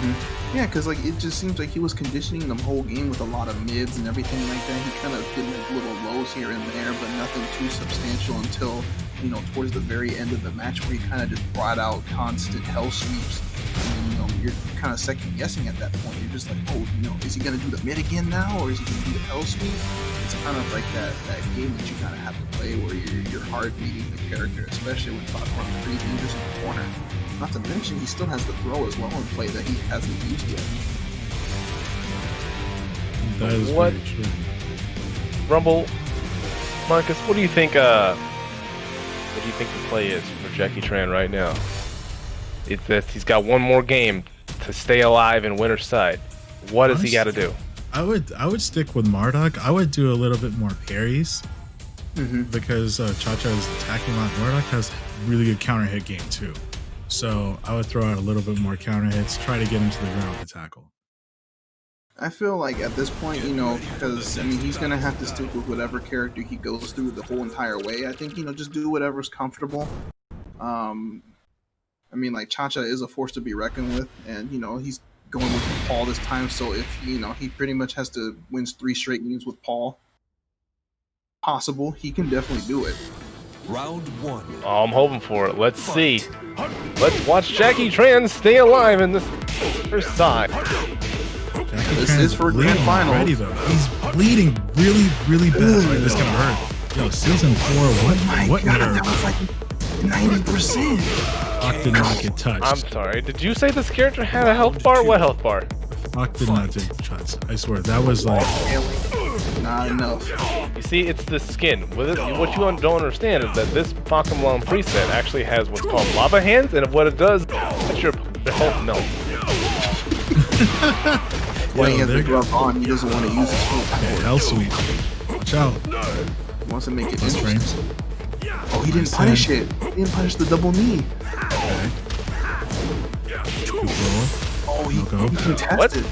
was. Yeah, because like it just seems like he was conditioning the whole game with a lot of mids and everything like that. He kind of did like little lows here and there, but nothing too substantial until, you know, towards the very end of the match where he kind of just brought out constant hell sweeps. And, you know, you're kind of second guessing at that point. You're just like, oh, you know, is he gonna do the mid again now, or is he gonna do the hell sweep? It's kind of like that game that you kind of have to play where you're hard beating the character, especially when Foghorn pretty dangerous in the corner. Not to mention, he still has the throw as well in play that he hasn't used yet. That is What? very true. Rumble, Marcus, what do you think? What do you think the play is for Jackie Chan right now? It's that he's got one more game to stay alive in winner's side. What does he got to do? I would stick with Marduk. I would do a little bit more parries because Cha-Cha is attacking a lot. Marduk has really good counter hit game too. So I would throw out a little bit more counter hits, try to get him to the ground with the tackle. I feel like at this point, you know, because I mean, he's gonna have to stick with whatever character he goes through the whole entire way. I think, you know, just do whatever's comfortable. I mean, like Cha-Cha is a force to be reckoned with, and you know he's going with Paul this time. So if you know he pretty much has to win 3 straight games with Paul, possible, he can definitely do it. Round 1. Oh, I'm hoping for it. Let's see. Let's watch Jackie Chan stay alive in this first side. Jackie This Chan is for grand bleeding final. already, though. He's bleeding really, really bad. Like, this is gonna hurt. Yo, season 4. What nerve? that was like 90%. Hawk did not get touched. I'm sorry. Did you say this character had a health bar? What health bar? Hawk did not get touched. I swear, that was like Not enough. You see, it's the skin. What you don't understand is that this Pokemon preset actually has what's called lava hands, and what it does, lets your health melt. When he has there the you glove on, he doesn't want to use his full okay, power. hell sweet. Watch out. He wants to make it Plus interesting. frames. Oh, he didn't punish it. He didn't punish the double knee. Okay. Good roll. Oh, he Go. contested.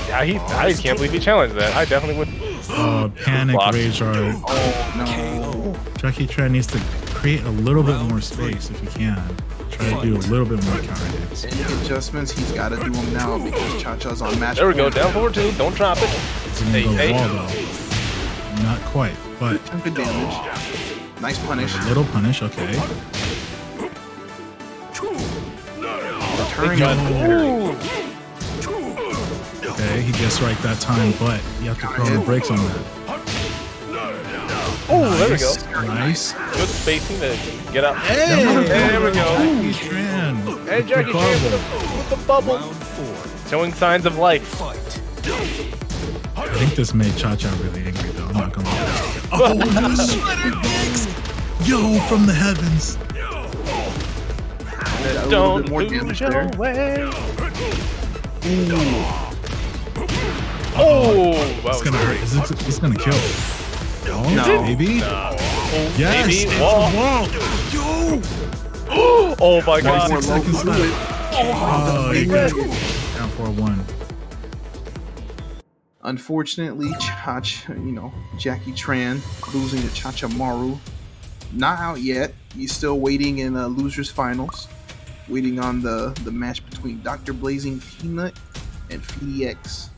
Yeah, I can't believe he challenged that. I definitely would. Panic Block. rage art. Oh, no. Jackie Chan needs to create a little bit more space if he can. Try to do a little bit more counter hits. Any adjustments, he's got to do them now because Cha-Cha's on match There we go. point. Down forward 2. Don't drop it. It's gonna go Hey. wall though. Not quite, but Chunk of damage. Nice punish. a little punish. Okay. turn. Ooh. Okay, he gets right that time, but you have to throw the brakes on that. Oh, there we go. Nice. Good spacing to get up. Hey, there we go. Jackie Tran. And Jackie Chan with the bubble. Round 4. Showing signs of life. Fight. I think this made Cha-Cha really angry, though. I'm not gonna lie. Oh, the sweater kicks! Yo, from the heavens. A little Don't bit more lose damage your there. way. Oh, that was It's gonna hurt. great. It's gonna kill. Oh, No. baby. Oh, Yes, baby. it's Wall. a wall. Yo. Oh my More god. low 6 seconds to left. it. Oh, you got down 4-1. Unfortunately, Jackie Tran losing to Cha-Cha Maru. Not out yet. He's still waiting in losers finals. Waiting on the match between Dr. Blazing Peanut and FDX.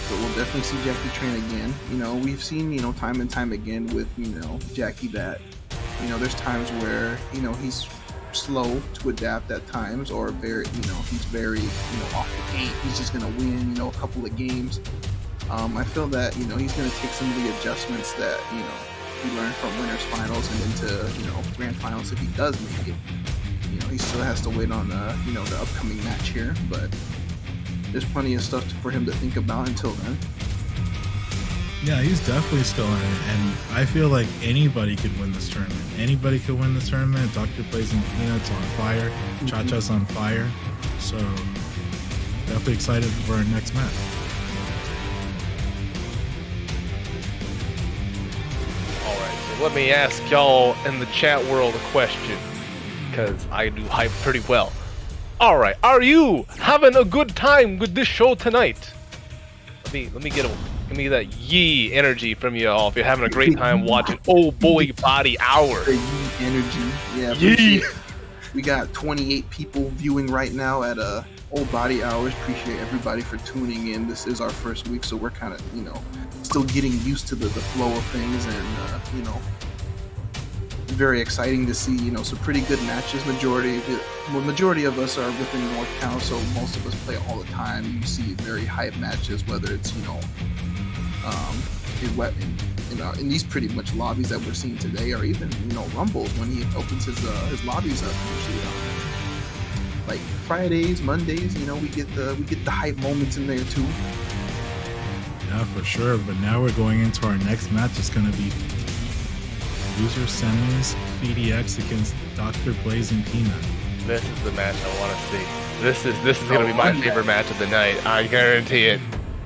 So we'll definitely see Jackie Tran again. We've seen, time and time again with, Jackie that, there's times where, he's slow to adapt at times, or very, he's very, off the gate. He's just gonna win, a couple of games. I feel that, he's gonna take some of the adjustments that, he learned from winners finals and into, grand finals if he does make it. He still has to wait on the upcoming match here, but there's plenty of stuff for him to think about until then. Yeah, he's definitely still in it, and I feel like anybody could win this tournament. Anybody could win this tournament. Dr. Blazing Peanut's on fire. Cha-Cha's on fire. So, definitely excited for our next match. Alright, so let me ask y'all in the chat world a question, because I do hype pretty well. Alright, are you having a good time with this show tonight? Let me get give me that yee energy from you all if you're having a great time watching Oh Boy Body Hour. The yee energy. Yeah, Yee. appreciate it. We got 28 people viewing right now at Old Body Hours. Appreciate everybody for tuning in. This is our first week, so we're kind of, still getting used to the flow of things, and very exciting to see, some pretty good matches. Majority of us are within NorthTown, so most of us play all the time. You see very hype matches, whether it's, in these pretty much lobbies that we're seeing today, or even, Rumbles when he opens his lobbies up. Usually, like Fridays, Mondays, we get the hype moments in there too. Yeah, for sure. But now we're going into our next match. It's going to be loser semis, FDX against Dr. Blazing Peanut. This is the match I want to see. This is gonna be my favorite match of the night. I guarantee it.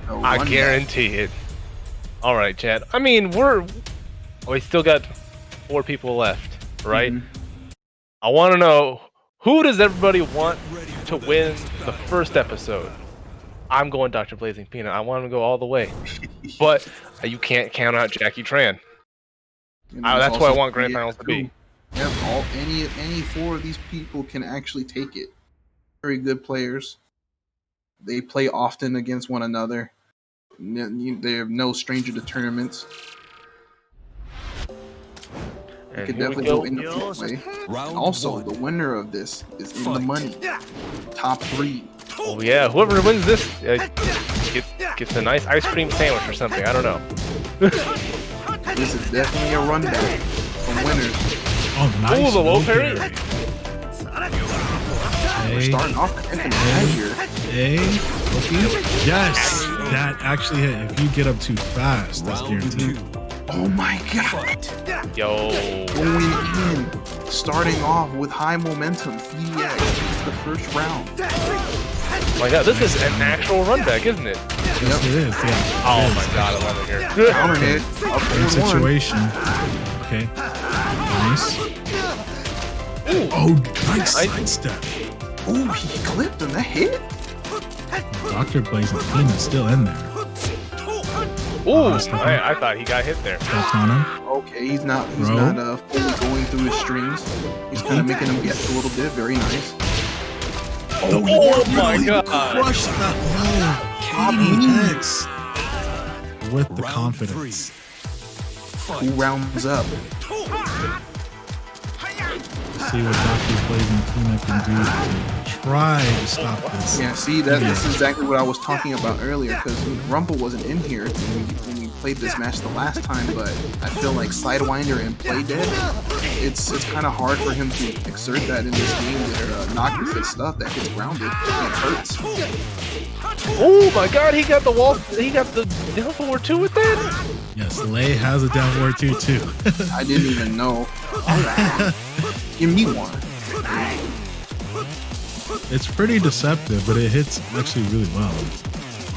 I guarantee it. All right, Chad. I mean, we still got 4 people left, right? Mhm. I want to know, who does everybody want to win the first episode? I'm going Dr. Blazing Peanut. I want him to go all the way, but you can't count out Jackie Tran. That's what I want grand finals to be. Yep, any 4 of these people can actually take it. Very good players. They play often against one another. They're no stranger to tournaments. They And could here we definitely go. go in the play. Round And also, 1. the winner of this is in the money. Top 3. Oh yeah, whoever wins this gets a nice ice cream sandwich or something. I don't know. This is definitely a rundown from winners. Oh, nice. Ooh, the low parry. We're Hey, starting off the match here. hey, okay. Yes, that actually hit. If you get up too fast, that's Round guaranteed. 2. Oh my god. Fight. Yo. Going in, starting off with high momentum. FDX takes the first round. Oh my god, this is an actual run back, isn't it? Yes, it is. Yeah. Oh my god, I love it here. Counter hit. Up Same 4-1. situation. Okay. Nice. Oh, nice sidestep. Ooh, he clipped him. That hit? Dr. Blazing Peanut's still in there. Ooh, I thought he got hit there. Steps on him. Okay, he's not Bro. fully going through his strings. He's kind of making him guess a little bit. Very nice. Oh my god. Crushed that low. FDX. With the Round confidence. 3. Who Fight. rounds up? See see what Dr. Blazing Peanut can do to try to stop this. Yeah, see, that's exactly what I was talking about earlier, because Rumble wasn't in here when we played this match the last time, but I feel like Sidewinder and Play Dead, it's kind of hard for him to exert that in this game where Noctis and stuff that gets grounded. It hurts. Oh my god, he got the wall, he got the Down Forward 2 with that? Yes, Lay has a down forward too. I didn't even know. Give me one. It's pretty deceptive, but it hits actually really well.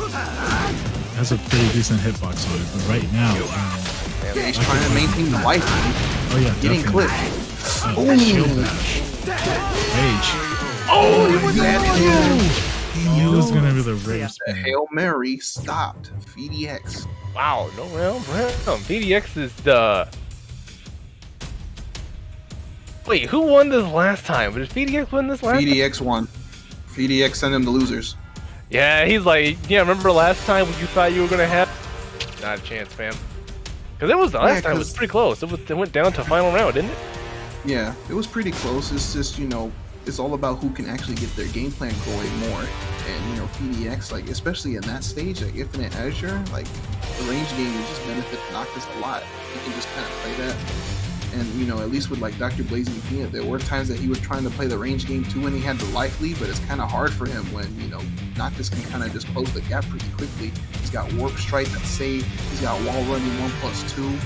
It has a pretty decent hitbox on it, but right now, Yeah, he's trying to maintain the life. oh yeah, Getting definitely. clipped. Oh, shield bash. Rage. Oh, he He knew it was gonna be the rage The spam. Hail Mary stopped FDX. Wow, no round. VDX is the... Wait, who won this last time? Did VDX win this last time? FDX won. FDX sent him the losers. Yeah, he's like, yeah, remember last time when you thought you were gonna have? Not a chance, fam. Because it was the last time, it was pretty close. It went down to final round, didn't it? Yeah, it was pretty close. It's just, you know, it's all about who can actually get their game plan going more. And, you know, FDX, like, especially in that stage, like Infinite Azure, like, the range game would just benefit Noctis a lot. He can just kind of play that. And, you know, at least with, like, Dr. Blazing Peanut, there were times that he was trying to play the range game too and he had the life lead, but it's kind of hard for him when, you know, Noctis can kind of just close the gap pretty quickly. He's got Warp Strike that's safe. He's got Wall Running 1+2.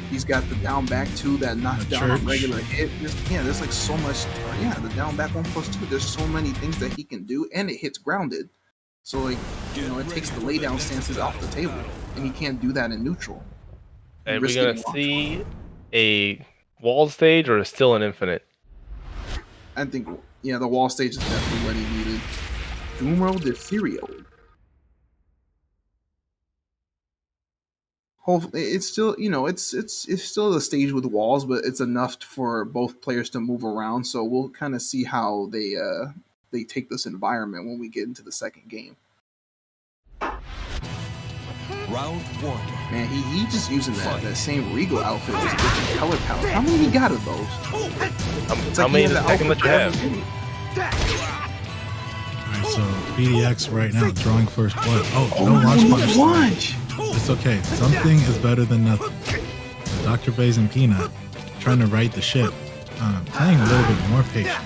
He's got the down back 2 that knocks down a regular hit. There's like so much. The down back 1+2. There's so many things that he can do, and it hits grounded. So like, you know, it takes the laydown stances off the table, and he can't do that in neutral. And we're gonna see a wall stage or still an infinite? I think, yeah, the wall stage is definitely what he needed. Doomworld Ethereal. Hopefully, it's still, you know, it's still the stage with walls, but it's enough for both players to move around. So we'll kind of see how they take this environment when we get into the second game. Round one. Man, he just using that same Regal outfit with different color palette. How many he got of those? How many does second let you have? Alright, so BDX right now drawing first blood. Oh, no launch punish. It's okay. Something is better than nothing. Dr. Blazing Peanut trying to right the ship. Playing a little bit more patient.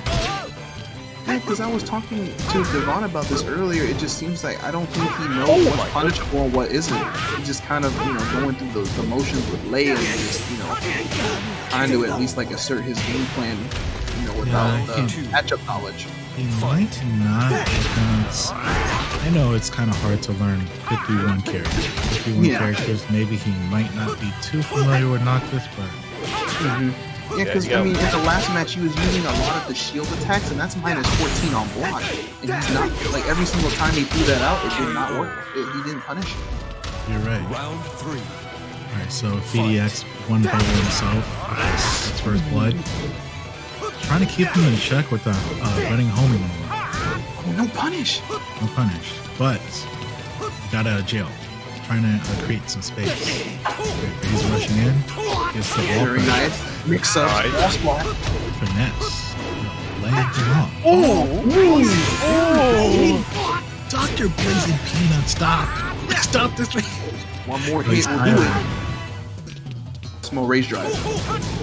Yeah, because I was talking to Devon about this earlier. It just seems like I don't think he knows what's punishable and what isn't. He's just kind of, you know, going through the motions with Lei and just, you know, trying to at least like assert his game plan, you know, without matchup knowledge. He might not advance. I know it's kind of hard to learn 51 characters. 51 characters, maybe he might not be too familiar with Noctis, but... Yeah, because, I mean, in the last match, he was using a lot of the shield attacks, and that's minus 14 on block. And he's not, like, every single time he threw that out, it did not work. He didn't punish it. You're right. Round three. Alright, so FDX one bubble himself. It's first blood. Trying to keep him in check with the running homing move. Oh, no punish. No punish. But got out of jail. Trying to create some space. He's rushing in. Gets the wall Very nice. Mix up. Boss block. Finesse. Laying him off. Dr. Blazing Peanut, stop. Stop this thing. One more hit will do it. Small rage drive.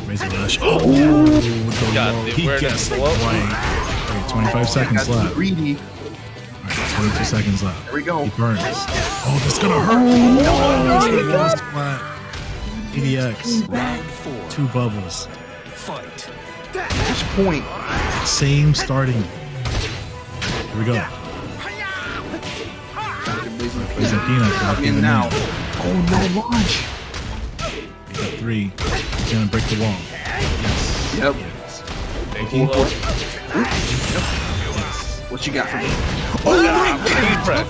Razor rush. He where gets the the blow? play. 25 seconds Got left. greedy. Alright, 22 seconds left. There we go. He burns. Oh, that's gonna hurt. Oh, splat. EDX. Round four. 2 bubbles. Fight. Match point. Same starting. Here we go. Dr. Blazing Blazing Peanut. Come in now. Oh, no launch. He got 3. He's gonna break the wall. Yes. Yep. Thank you. What you got for me? What did he press?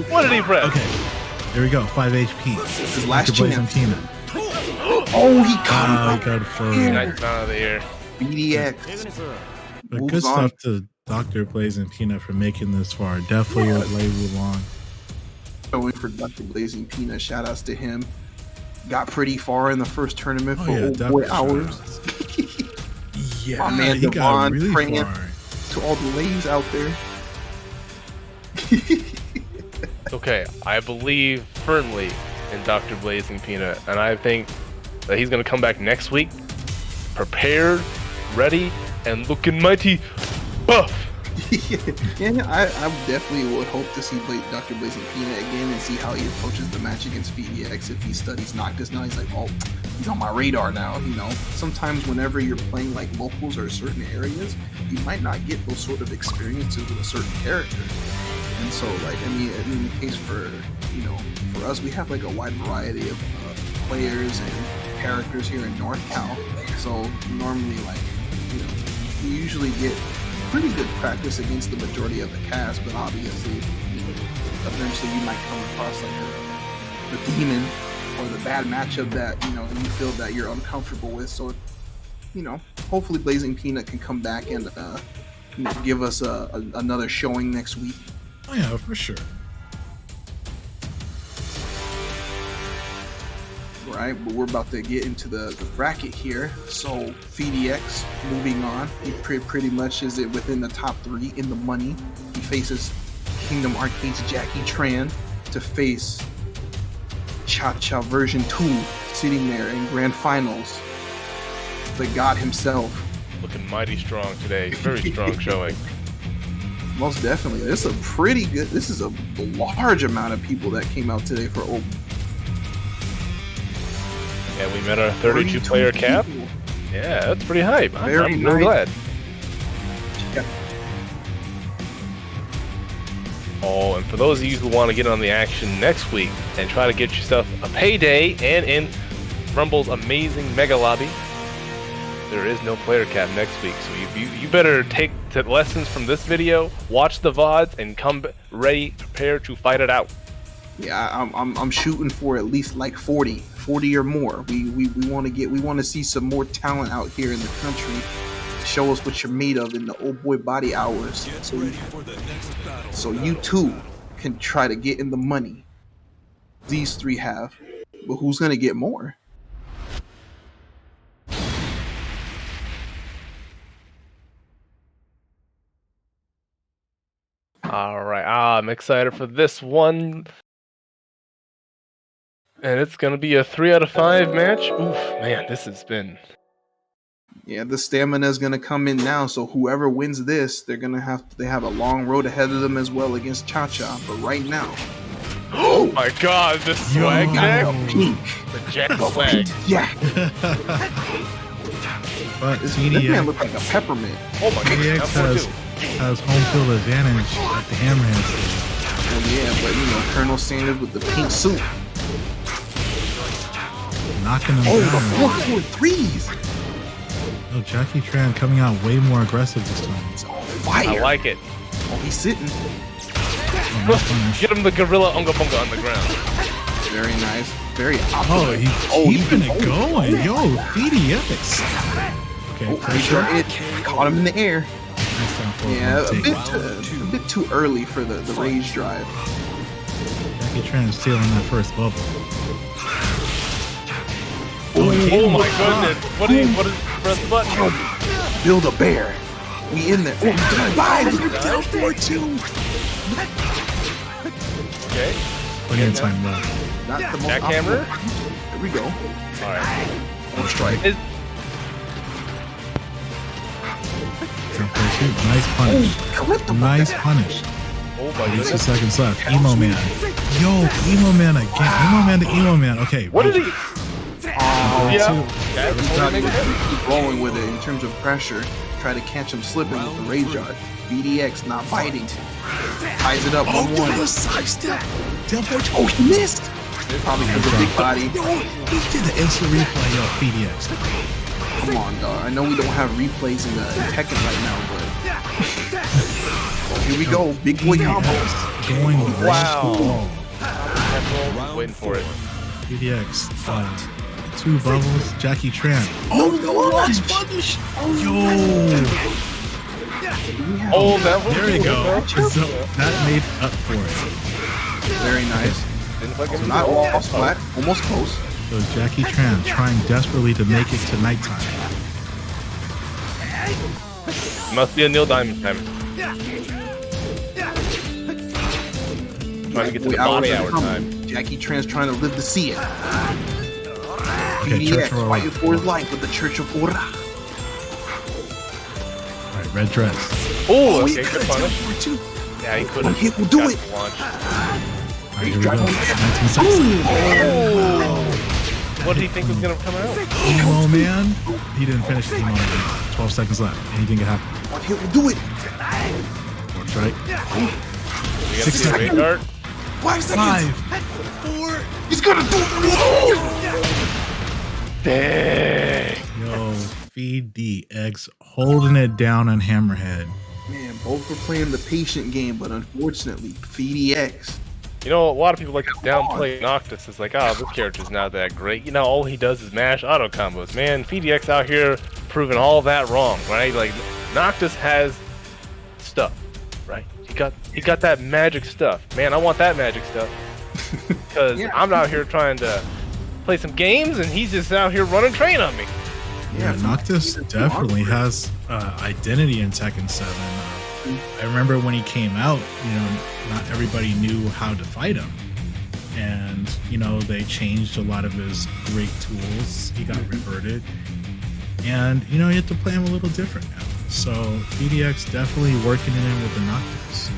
What did he press? Okay. Here we go. 5 HP. His last Dr. Blazing chance. Peanut. Oh, he caught Oh, him. he got a frozen. Nice out of the air. BDX. But Moves good on. stuff to Dr. Blazing Peanut for making this far. Definitely what Lei Wulong. Going for Dr. Blazing Peanut. Shout outs to him. got pretty far in the first tournament Oh, for yeah, Old Boy definitely. Hours. Yeah, My man he got Devon really praying far. to all the ladies out there. Okay, I believe firmly in Dr. Blazing Peanut, and I think that he's gonna come back next week, prepared, ready, and looking mighty buff. Yeah, I definitely would hope to see Dr. Blazing Peanut again and see how he approaches the match against VDX. If he studies Noctis now, he's like, oh, he's on my radar now. You know, sometimes whenever you're playing like locals or certain areas, you might not get those sort of experiences with a certain character. And so, like, I mean, in the case for, you know, for us, we have like a wide variety of players and characters here in North Cal. So normally, like, you know, we usually get pretty good practice against the majority of the cast, but obviously, you know, eventually you might come across like the demon or the bad matchup that, you know, you feel that you're uncomfortable with. So, you know, hopefully Blazing Peanut can come back and you know, give us another showing next week. Oh yeah, for sure. Right, but we're about to get into the bracket here. So VDX moving on. He pretty much is it within the top 3 in the money. He faces Kingdom Arcade's Jackie Tran to face Cha-Cha version 2 sitting there in grand finals. The god himself. Looking mighty strong today. Very strong showing. Most definitely. This is a large amount of people that came out today for Old. And we met our 32 player cap. people. Yeah, that's pretty hype. I'm Very really glad. Yeah. Oh, and for those of you who want to get on the action next week and try to get yourself a payday and in Rumble's amazing mega lobby, there is no player cap next week. So you better take the lessons from this video, watch the VODs, and come ready, prepared to fight it out. Yeah, I'm shooting for at least like 40 or more. We want to see some more talent out here in the country. Show us what you're made of in the Old Boy Body Hours. So you too can try to get in the money. These 3 have, but who's gonna get more? All right, I'm excited for this one. And it's going to be a 3 out of 5 match. Oof, man, this has been... Yeah, the stamina is gonna come in now. So whoever wins this, they have a long road ahead of them as well against Cha-Cha. But right now, Oh my god, the swag Yo. deck! pink. The Jack swag. Yeah, But this man CDX, look like a peppermint. Oh my god, CDX that's one too. has home field advantage at the Hammerhead stage. Oh yeah, but you know, Colonel Sanders with the pink suit. Knocking them Oh, down. the 4-4-3s. Oh, Jackie Tran coming out way more aggressive this time. It's on fire. I like it. Oh, he's sitting. Oh, nice punish. Get him the gorilla unga bunga on the ground. Very nice. Very Oh, opposite. he's keeping it going. Yo, VDX. Okay, Oh, pressure. it caught him in the air. Nice time for Yeah, him to take. a bit too early for the rage drive. Jackie Tran stealing that first bubble. Oh my goodness. What is press the button? Build a bear. We in there. Oh, bye. Okay. Plenty of time left. Not the most Jackhammer? optimal. There we go. Alright. One strike. Is- Jump there too. Nice punish. Clipped him. Nice punish. Oh my 60 goodness. seconds left. Emo Man. Yo, Emo Man again. Emo Man to Emo Man. Okay. What did he? Oh, Yeah. That He's totally not makes sense. keep rolling with it in terms of pressure. Try to catch him slipping with the rage drive. BDX not biting. Ties it up 1-1. sidestep. Oh, he missed. Probably because of big body. He did the instant replay, yo, VDX. Come on, dog. I know we don't have replays in Tekken right now, but here we go. Big boy combo. Going Wow. wall. Tempo, waiting for it. VDX. 2 bubbles. Jackie Tran. Oh, no, nice punish. Yo. Oh, that was There you go. So that made up for it. Very nice. Didn't fucking Not lost flat. Almost close. So Jackie Tran trying desperately to make it to nighttime. Must be a Neil Diamond time. Trying to get to the body hour time. Jackie Tran's trying to live to see it. Okay, Church PDX of Aura. fighting for his life with the Church of Aura. All right, red dress. Oh, Oh, okay, he good could punish. teleport too. Yeah, he could One have. hit will do it. All right, here we go. 19 seconds. What did he think was gonna come out? Emo man. He didn't finish the emo. 12 seconds left. Anything can happen. One hit will do it. Fourth strike. We got 6 the seconds. Vanguard. 5 seconds. 5. 4. He's gonna do it. Dang. Yo, VDX holding it down on Hammerhead. Man, both were playing the patient game, but unfortunately, PDX. You know, a lot of people like to downplay Noctis. It's like, oh, this character's not that great. You know, all he does is mash auto combos. Man, PDX out here proving all that wrong, right? Like, Noctis has stuff, right? He got that magic stuff. Man, I want that magic stuff. Because Yeah. I'm out here trying to play some games, and he's just out here running train on me. Yeah, Noctis definitely has identity in Tekken 7. I remember when he came out, you know, not everybody knew how to fight him. And, you know, they changed a lot of his great tools. He got reverted. And, you know, you have to play him a little different now. So, PDX definitely working it in with the Noctis.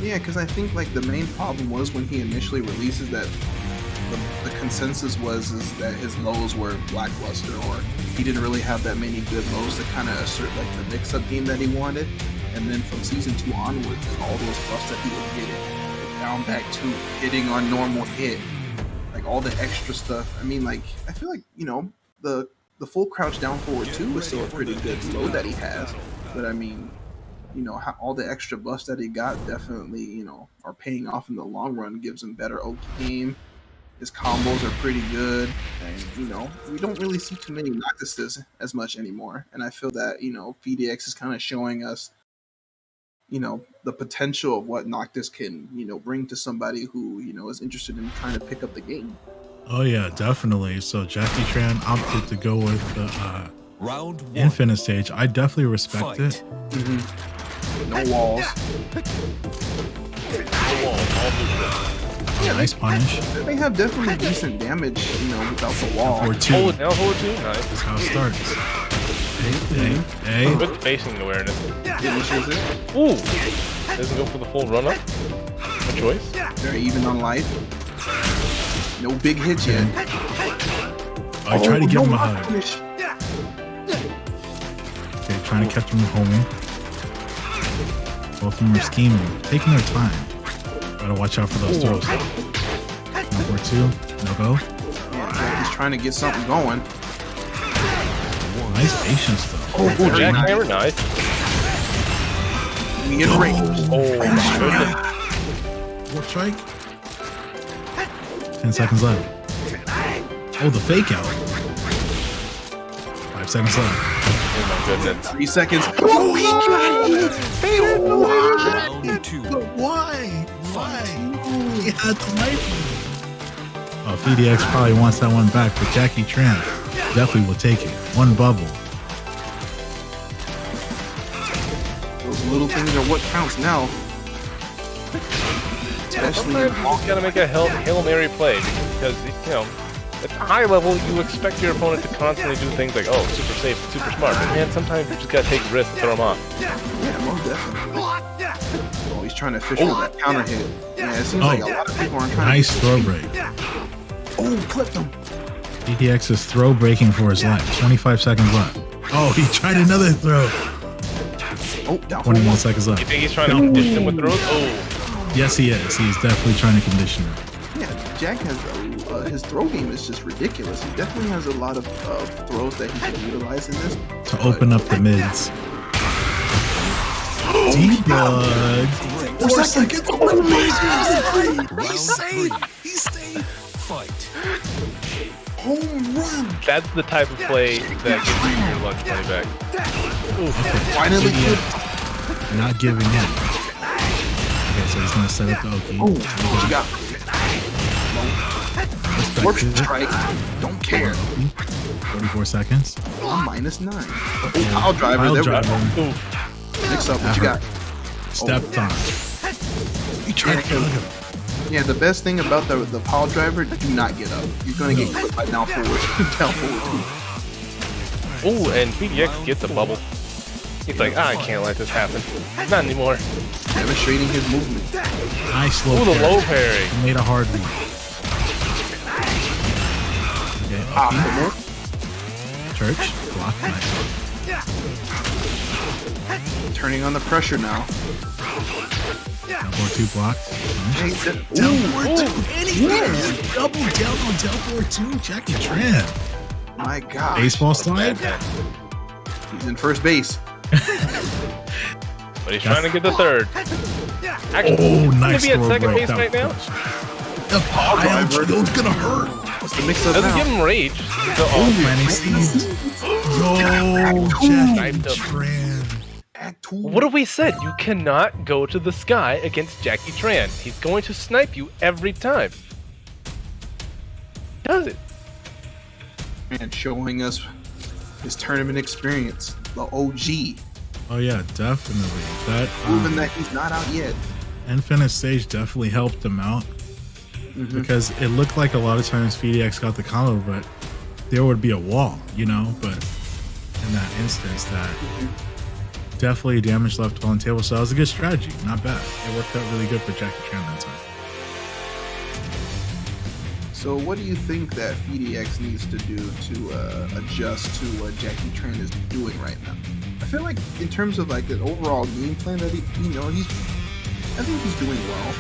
Yeah, because I think like the main problem was when he initially releases that the consensus was is that his lows were lackluster, or he didn't really have that many good lows to kind of assert like the mix-up game that he wanted. And then from season 2 onwards, all those buffs that he was getting, like down back to hitting on normal hit, like all the extra stuff. I mean, like I feel like, you know, the full crouch down forward 2 is still a pretty good low that he has, but I mean, you know, how all the extra buffs that he got definitely, you know, are paying off in the long run. Gives him better Oki game. His combos are pretty good, and you know, we don't really see too many Noctises as much anymore. And I feel that, you know, PDX is kind of showing us, you know, the potential of what Noctis can, you know, bring to somebody who, you know, is interested in trying to pick up the game. Oh, yeah, definitely. So, Jackie Tran opted to go with the Round 1. Infinite stage. I definitely respect Fight. it. No walls. Oh, nice punish. They have definitely decent damage, you know, without the wall. Forward 2. Hold it down, hold it too. Nice. That's how it starts. Hey. Good spacing awareness. Finishes it. Ooh. Doesn't go for the full run up. No choice. They're even on life. No big hits yet. I tried to give him a hug. Finish. Okay, trying to catch him homing. Both of them are scheming, taking their time. Gotta watch out for those throws. Number 2, no go. Yeah, Jackie's trying to get something going. Nice patience though. Oh, Jackhammer, nice. We get raped. Oh my goodness. Fourth strike. 10 seconds left. Oh, the fake out. 5 seconds left. Oh my goodness. 3 seconds. Round 2. Why? He had the knife. Oh, PDX probably wants that one back, but Jackie Tran definitely will take it. One bubble. Those little things are what counts now. Especially Sometimes you just gotta make a Hail Mary play because, you know, at the high level, you expect your opponent to constantly do things like, oh, super safe, super smart. But man, sometimes you just gotta take risks and throw them off. yeah, most definitely. Oh, he's trying to fish for that counter hit. Yeah, it seems like a lot of people aren't trying Nice to throw break. Oh, clipped him. PDX is throw breaking for his life. 25 seconds left. Oh, he tried another throw. Oh, down for 21 one. seconds left. You think he's trying to condition him with throws? Oh, Yes, he is. He's definitely trying to condition him. Yeah, Jack has his throw game is just ridiculous. He definitely has a lot of throws that he can utilize in this. To open up the mids. Debug. 4 seconds. Round 3. Fight. Home run. that's the type of play that gives you your lunch money back. Finally PDX clipped. not giving in. Okay, so he's gonna set up the Oki. Oh, what you got? Respect Warp strike. Don't care. 44 seconds. I'm -9. Oh, pile driver. Pile There we driver. go. Mix up. What you got? Stepped on. He tried to kill him. Yeah, the best thing about the pile driver, do not get up. You're gonna get clipped by down forward. Down forward. Oh, and PDX gets the bubble. He's like, I can't let this happen. Not anymore. Demonstrating his movement. Nice low Ooh, the parry. low parry. He made a hard one. Okay, Optimal. Church. Block. Nice. Turning on the pressure now. Down 4-2 blocks. Hey, Down 4-2. And he did it. Double down on down 4-2. Jackie Tran. My God. Baseball slide. He's in first base. But he's trying to get the third. Actually, Oh, he's nice. gonna be at throw second right base down right now. push. The pile drill's gonna hurt. What's the mix up Doesn't now? give him rage. So, Planting seeds. Yo, Jackie Tran. Act 2. what have we said? You cannot go to the sky against Jackie Tran. He's going to snipe you every time. Does it? And showing us his tournament experience. The OG. Oh yeah, definitely. That Proving that he's not out yet. Infinite Stage definitely helped him out because it looked like a lot of times VDX got the combo, but there would be a wall, you know. But in that instance, that definitely damage left on the table. So that was a good strategy. Not bad. It worked out really good for Jackie Chan that time. So what do you think that VDX needs to do to adjust to what Jackie Tran is doing right now? I feel like in terms of like an overall game plan that I think he's doing well.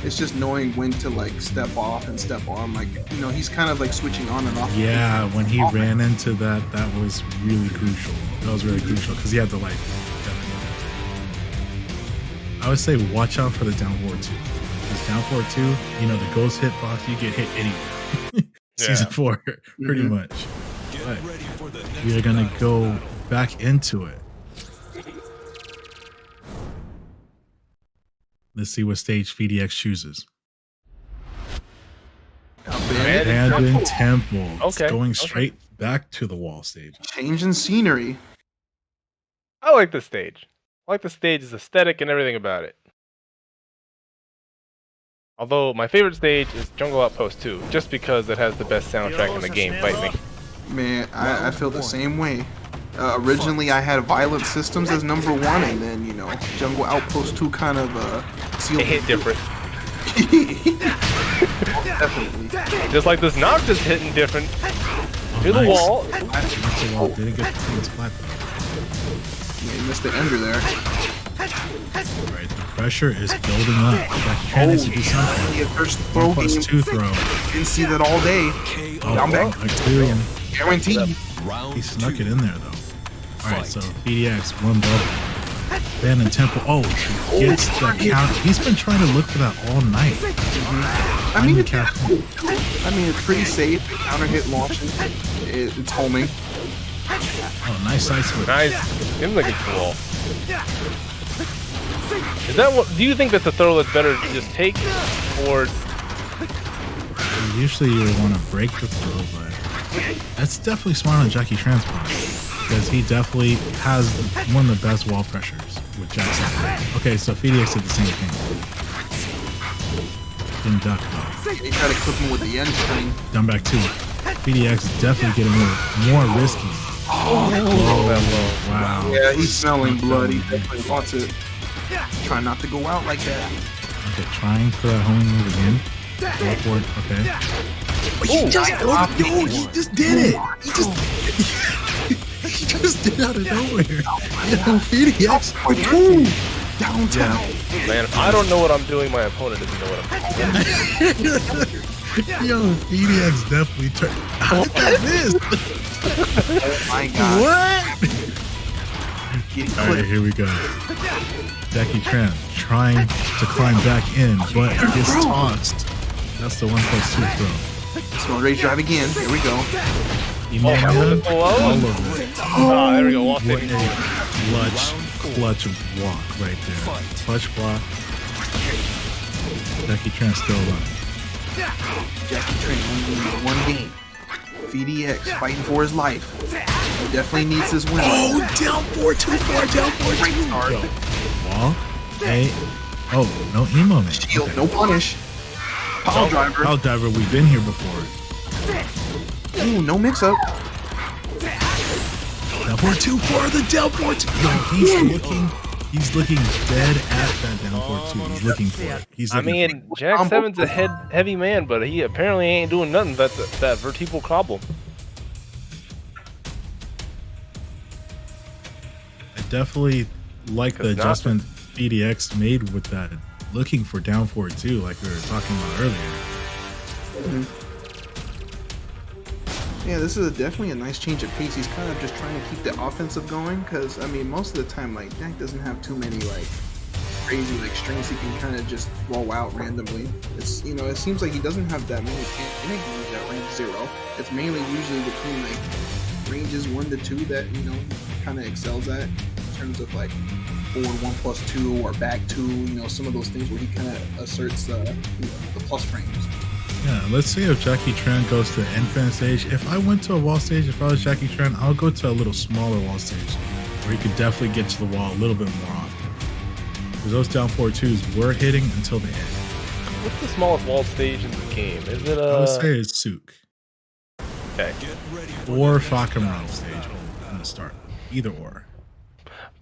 It's just knowing when to like step off and step on. Like, he's kind of like switching on and off. Yeah, when he ran into that was really crucial. That was really crucial because he had to like. I would say watch out for the down 4-2. Because down 4-2, the ghost hitbox, you get hit anywhere. Season 4, pretty much. But we are gonna go back into it. Let's see what stage VDX chooses. Abandoned Temple. It's going straight back to the wall stage. Changing scenery. I like the stage. I like the stage's aesthetic and everything about it. Although my favorite stage is Jungle Outpost 2, just because it has the best soundtrack in the game. Fight me. Man, I feel the same way. Originally, I had Violent Systems as number 1, and then Jungle Outpost 2 kind of sealed. It hit different. Definitely. Just like this knock just hitting different. To the wall. Didn't get the thing splat though. Yeah, you missed the ender there. Right, the pressure is building up. Jackie Chan needs to do something. Yeah, first throw game. +2 throw. Didn't see that all day. Down back. Arcturian. Guaranteed. He snuck it in there though. Alright, so VDX, one bubble. Abandoned Temple. Oh, he gets the count. He's been trying to look for that all night. I mean, it's pretty safe. Counter hit launching. It's homing. Oh, nice side switch. Nice. Seems like it's cool. Is that what? Do you think that's a throw that's better to just take, or? Usually you would want to break the throw, but that's definitely smart on Jackie Tran's part because he definitely has one of the best wall pressures with Jackson. Okay, so VDX did the same thing. Didn't duck though. He tried to clip him with the end string. Down back 2. VDX is definitely getting more risky. Oh, that low. Wow. Yeah, he's smelling blood. He definitely wants it. Try not to go out like that. Okay, trying for that homing move again. Go for it. Okay. He just did it. He just did it out of nowhere. VDX. Downtown. Man, if I don't know what I'm doing, my opponent doesn't know what I'm doing. Yo, VDX definitely turned. How did that miss? Oh my God. What? All right, here we go. Jackie Tran trying to climb back in, but gets tossed. That's the 1+2 throw. Small rage drive again. Here we go. Emmanuel, all over it. Ah, there we go. Wall What saving. a clutch block right there. Clutch block. Jackie Tran still alive. Jackie Tran only needs one game. VDX fighting for his life. He definitely needs this win. Oh, down 4 too far, down 4 too far. Wall. Hey. Oh, no emo man. Shield, no punish. Pile driver. Pile driver, we've been here before. Ooh, no mix up. Down 4 too far, the down 4 too. Yo, he's looking dead at that down 4-2. He's looking for it. He's I looking mean, for it. Jack 7's a heavy man, but he apparently ain't doing nothing. That's that vertebral problem. I definitely like the adjustment VDX made with that. Looking for down 4-2, like we were talking about earlier. Yeah, this is definitely a nice change of pace. He's kind of just trying to keep the offensive going because, I mean, most of the time, like, Jack doesn't have too many, like, crazy, like, strings he can kind of just throw out randomly. It's, you know, it seems like he doesn't have that many panic moves at range 0. It's mainly usually between, like, ranges 1 to 2 that, you know, kind of excels at in terms of, like, forward 1+2 or back 2, you know, some of those things where he kind of asserts you know, the plus frames. Yeah, let's see if Jackie Tran goes to the infinite stage. If I went to a wall stage, if I was Jackie Tran, I'll go to a little smaller wall stage where he could definitely get to the wall a little bit more often. Because those down 4-2s were hitting until the end. What's the smallest wall stage in the game? Is it I would say it's Sook. Okay. Or Fakaram stage in the start. Either or.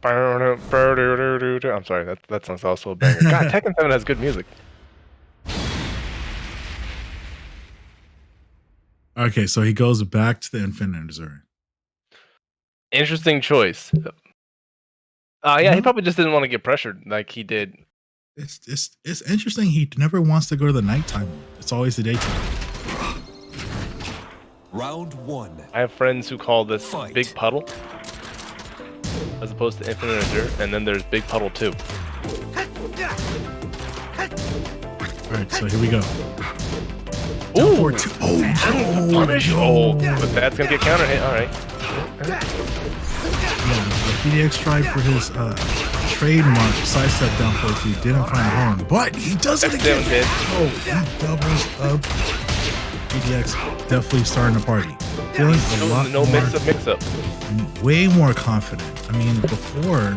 I'm sorry, that song's also a banger. God, Tekken 7 has good music. Okay, so he goes back to the Infinite Zone. Interesting choice. Yeah, he probably just didn't want to get pressured like he did. It's interesting. He never wants to go to the nighttime. It's always the daytime. Round 1. I have friends who call this Big Puddle as opposed to Infinite Azure, and then there's Big Puddle 2. Alright, so here we go. Ooh! 4-2. Oh, Punish! Oh, but that's gonna get counter hit. Alright. Yeah, PDX tried for his trademark sidestep down 4-2. Didn't find a horn, but he does it again. Oh, he doubles up. PDX definitely starting the party. Feeling a lot no more, mix up. way more confident. I mean, before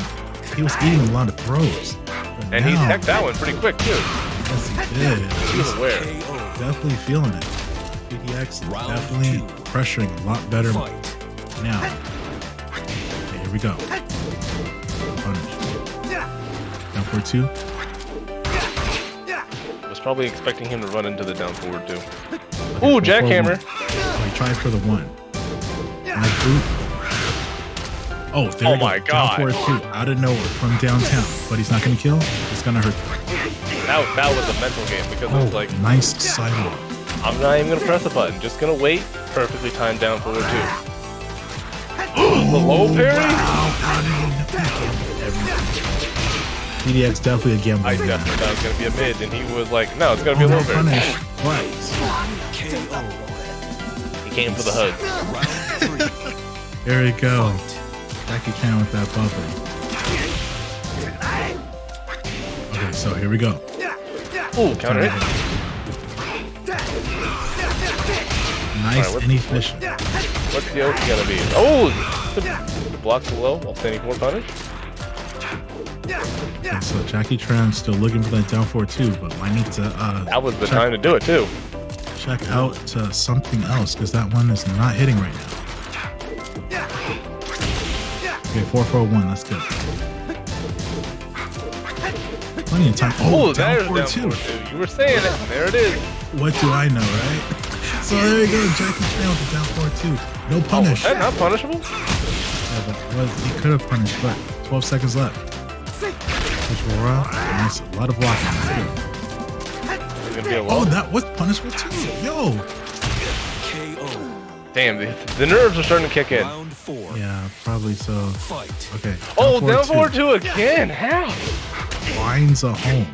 he was eating a lot of throws, And he teched that one pretty quick too. Yes, he did. He was aware. Definitely feeling it. PDX is definitely pressuring a lot better now. Okay, here we go. Punish. Down 4-2. Was probably expecting him to run into the down forward too. Okay, Ooh, 4-4-1. jackhammer. Oh, he tried for the 1. Nice boot. Oh, there Oh we go. my God. Down 4-2 out of nowhere from downtown. But he's not going to kill. It's going to hurt. That was a mental game because it was like, nice sidewalk. I'm not even gonna press a button, just gonna wait. Perfectly timed down forward too. The low parry? PDX definitely a gambler. I definitely thought it was gonna be a mid, and he was like, no, it's gonna be a low parry. Twice. He came for the hug. There we go. Jackie Chan with that buffer. Okay, so here we go. Ooh, counter hit. Nice Alright, and efficient. What's the OT gonna be? Oh! The block below while standing for punish. Okay, so Jackie Tran still looking for that down 4-2, but might need to That was the time to do it too. check out something else because that one is not hitting right now. Okay, 4-4-1, that's good. Plenty of time. Oh, down there's down 4-2. 4-2. You were saying it. There it is. What do I know, right? So there you go, Jackie Chan with the down 4-2. No Oh, punish. was that not punishable? Yeah, but he could have punished, but 12 seconds left. Which will run. Nice, a lot of blocking. That's good. It's gonna be a Oh, low. that was punishable too. Yo. Damn, the nerves are starting to kick in. Round 4. Yeah, probably so. Fight. Okay. Oh, down 4-2. 4-2 again. How? Finds a home.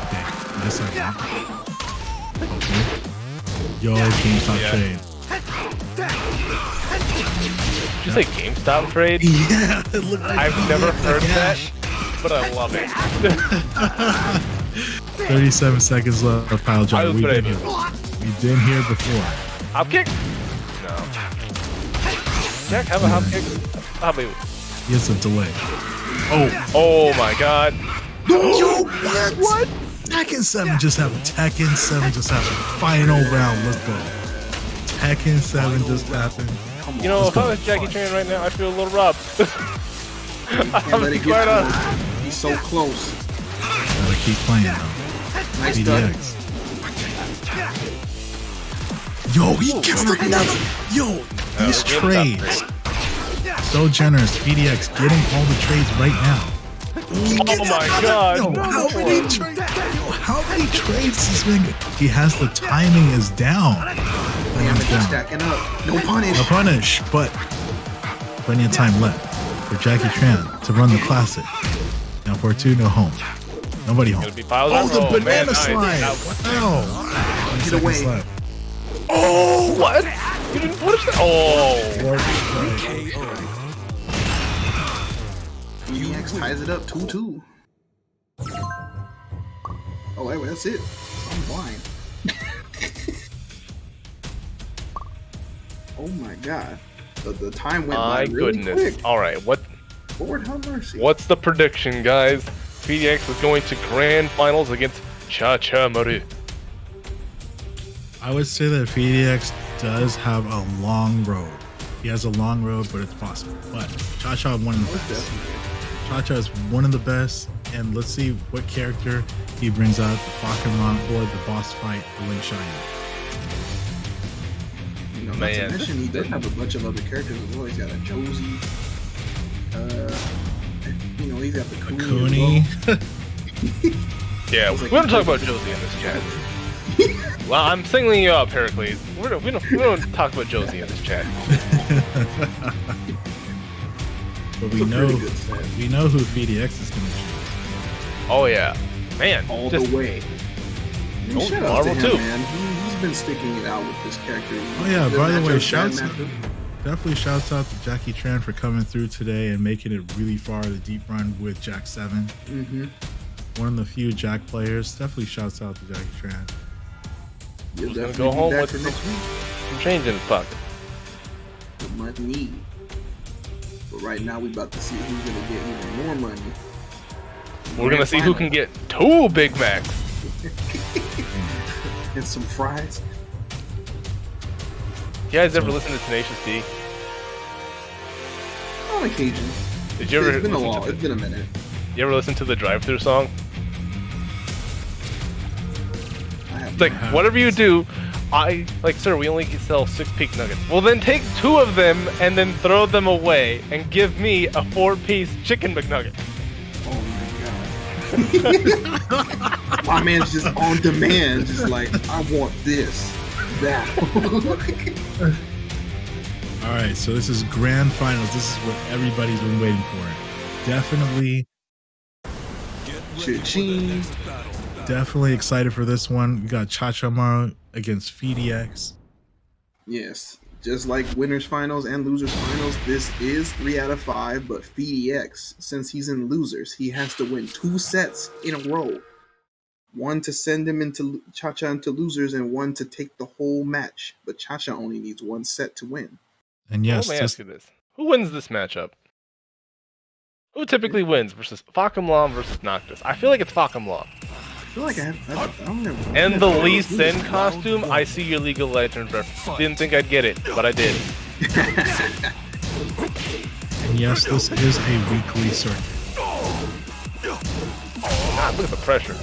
Okay, nice one. Okay. Yo, GameStop trade. Did you say GameStop trade? Yeah, it looked like I've never heard that, cash. but I love it. 37 seconds left. Pile I drive. was We've gonna been do here. We've been here before. Hop kick? No. Jack, have a hop kick? Hop it. He has a delay. Oh my god. Yo, what? Tekken 7 just happened. Tekken 7 just happened. Final round. Let's go. Tekken 7 just happened. You know, Let's if I go. was Jackie Chan right now, I'd feel a little robbed. Can't let it get Right to on. him. He's so close. Gotta keep playing though. Nice duck. PDX. Yo, he gets another. Yo, these game trades. So generous. PDX getting all the trades right now. Oh my god. Yo, how many trades is being? He has the timing is down. Damage is stacking up. No punish. No punish, but plenty of time left for Jackie Tran to run the classic. Now for 2, no home. Nobody home. Gonna be piles Oh, on. the man, banana nice. slide. That- Wow. Get away. Slide. Oh, what? You didn't punish that? Oh. EX ties it up 2-2. Oh, wait, that's it. I'm blind. Oh my god. The time went by My really goodness. quick. All right, Lord have mercy. what's the prediction, guys? PDX is going to grand finals against Cha Cha Maru. I would say that PDX does have a long road. He has a long road, but it's possible. But Cha-Cha one of the Most best. definitely. Cha-Cha is one of the best, and let's see what character he brings out, the Pokemon or the boss fight, the Link Shiny. You know, not Man, to mention, he did have a bunch of other characters as well. He's got a Josie. You know, he's got the Kuni. as well. Cooney. Yeah, we don't talk about Josie in this chat. Well, I'm singling you up, Heracles. We don't talk about Josie in this chat. But we It's a know pretty good set. who PDX is going to choose. Oh yeah, man. All just- the way. Oh, Shout out to Marvel him, too. man. He's been sticking it out with this character. Oh yeah, Good by the way, matchup, shouts bad matchup. definitely shouts out to Jackie Tran for coming through today and making it really far the deep run with Jack 7. Mhm. One of the few Jack players. Definitely shouts out to Jackie Tran. You'll Who's gonna definitely go home be back with for next week. some change in his pocket. The money. But right now, we about to see who's gonna get even more money. We're gonna see who can get 2 Big Macs. And some fries. You guys ever listen to Tenacious D? On occasion. Did you ever It's been a listen while. to It's been a minute. You ever listen to the drive-thru song? I have It's like, whatever you do, sir, we only can sell 6 peak nuggets. Well, then take 2 of them and then throw them away and give me a 4-piece chicken McNugget. Oh my god. My man's just on demand, just like, I want this, that. All right, so this is grand finals. This is what everybody's been waiting for. Definitely, Cha-ching. definitely excited for this one. We got Cha-Cha Maru against PDX. Yes, just like winners finals and losers finals, this is 3 out of 5, but FDX, since he's in losers, he has to win 2 sets in a row. One to send him into Cha-Cha into losers and one to take the whole match. But Cha-Cha only needs 1 set to win. And yes, Let me this, ask you this. Who wins this matchup? Who typically wins versus Fakumlam versus Noctis? I feel like it's Fakumlam. I feel like I don't have... And the Lee Sin costume, I see your League of Legends reference. Didn't think I'd get it, but I did. and yes, this is a weekly circuit. God, look at the pressure.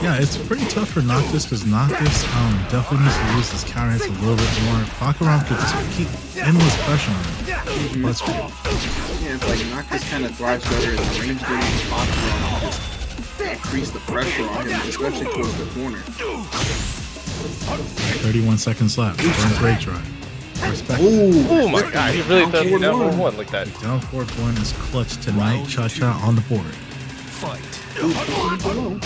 Yeah, it's pretty tough for Noctis because Noctis definitely needs to use his counter hits a little bit more. Bakaram could just keep endless pressure on him. Let's go. Yeah, it's like Noctis kind of thrives better in the range game and Fakumlam just increase the pressure on him, especially towards the corner. 31 seconds left. Burn break drive. Respect. Oh my god, he really does Down down 4-1. 1 like that. Down 4-1 is clutch tonight. Cha-Cha on the board. Fight. Ooh, 15 below.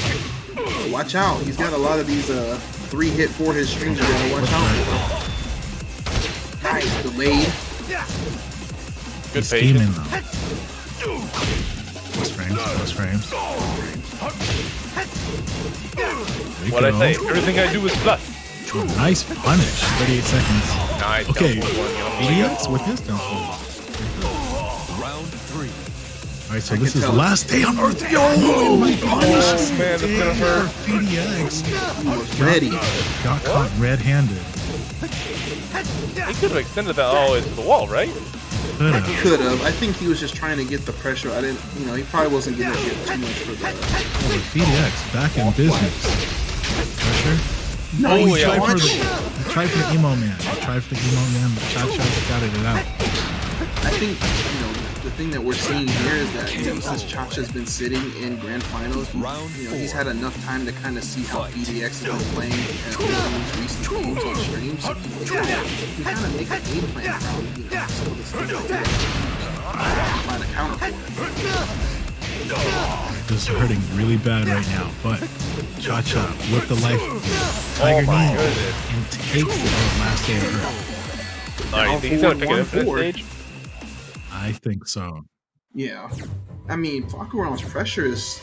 Watch out, he's got a lot of these 3-hit, 4-hit strings you gotta watch out for. Nice, delayed. Good He's scheming patience. though. What's frames. Plus frames. There you What I go. say? Everything I do is plus. Nice punish. 38 seconds. Nice. Okay. down forward one, yo. VDX with his down forward. Round 3. All right, so I this can is the tell. last day on Earth. Yo, my punish. Oh, man, that's gonna hurt. VDX He was ready. got caught red-handed. He could have extended that all the way to the wall, right? Could've. Could have. I think he was just trying to get the pressure. I didn't, you know, he probably wasn't gonna get too much for that. Oh, VDX back in business. Pressure. No, Oh, he yeah. tried for the emo man. He tried for the emo man, but Cha-Cha got it out. I think, you know, the thing that we're seeing here is that, you know, since Chacha's been sitting in grand finals, you know, he's had enough time to kind of see how BDX has been playing at these recent games on stream. So he kind of make a game plan around, you know, some of the stuff that he find a counter for it. This is hurting really bad right now, but Cha-Cha with the life Oh Tiger my Knee goodness. and takes the last day of Earth. Alright, you think he's gonna pick an One infinite forward. stage? I think so. Yeah. I mean, Fakuran's pressure is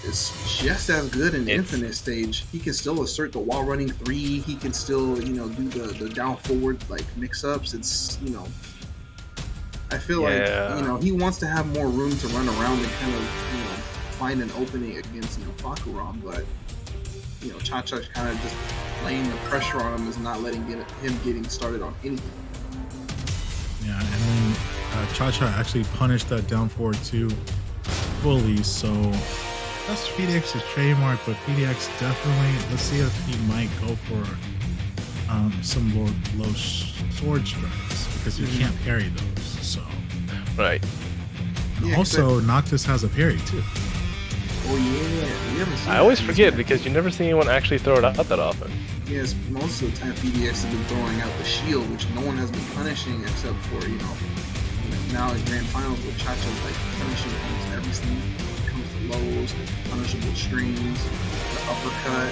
just as good in It's- infinite stage. He can still assert the wall running 3. He can still, you know, do the down forward like mix ups. It's, you know, I feel Yeah. like, you know, he wants to have more room to run around and kind of, you know, find an opening against, you know, Fakuran, but you know, Cha-Cha kind of just laying the pressure on him is not letting him getting started on anything. Yeah, and then Cha-Cha actually punished that down forward too fully, so that's PDX's trademark, but PDX definitely, let's see if he might go for some low sword strikes, because you can't parry those, so. Right. Yeah, Also, Noctis has a parry too. Oh yeah, we haven't seen I always that. forget because you never see anyone actually throw it out that often. Yes, most of the time PDX has been throwing out the shield, which no one has been punishing except for, you know, now in grand finals with Chacha's like punishing almost everything when it comes to lows, punishable strings, the uppercut.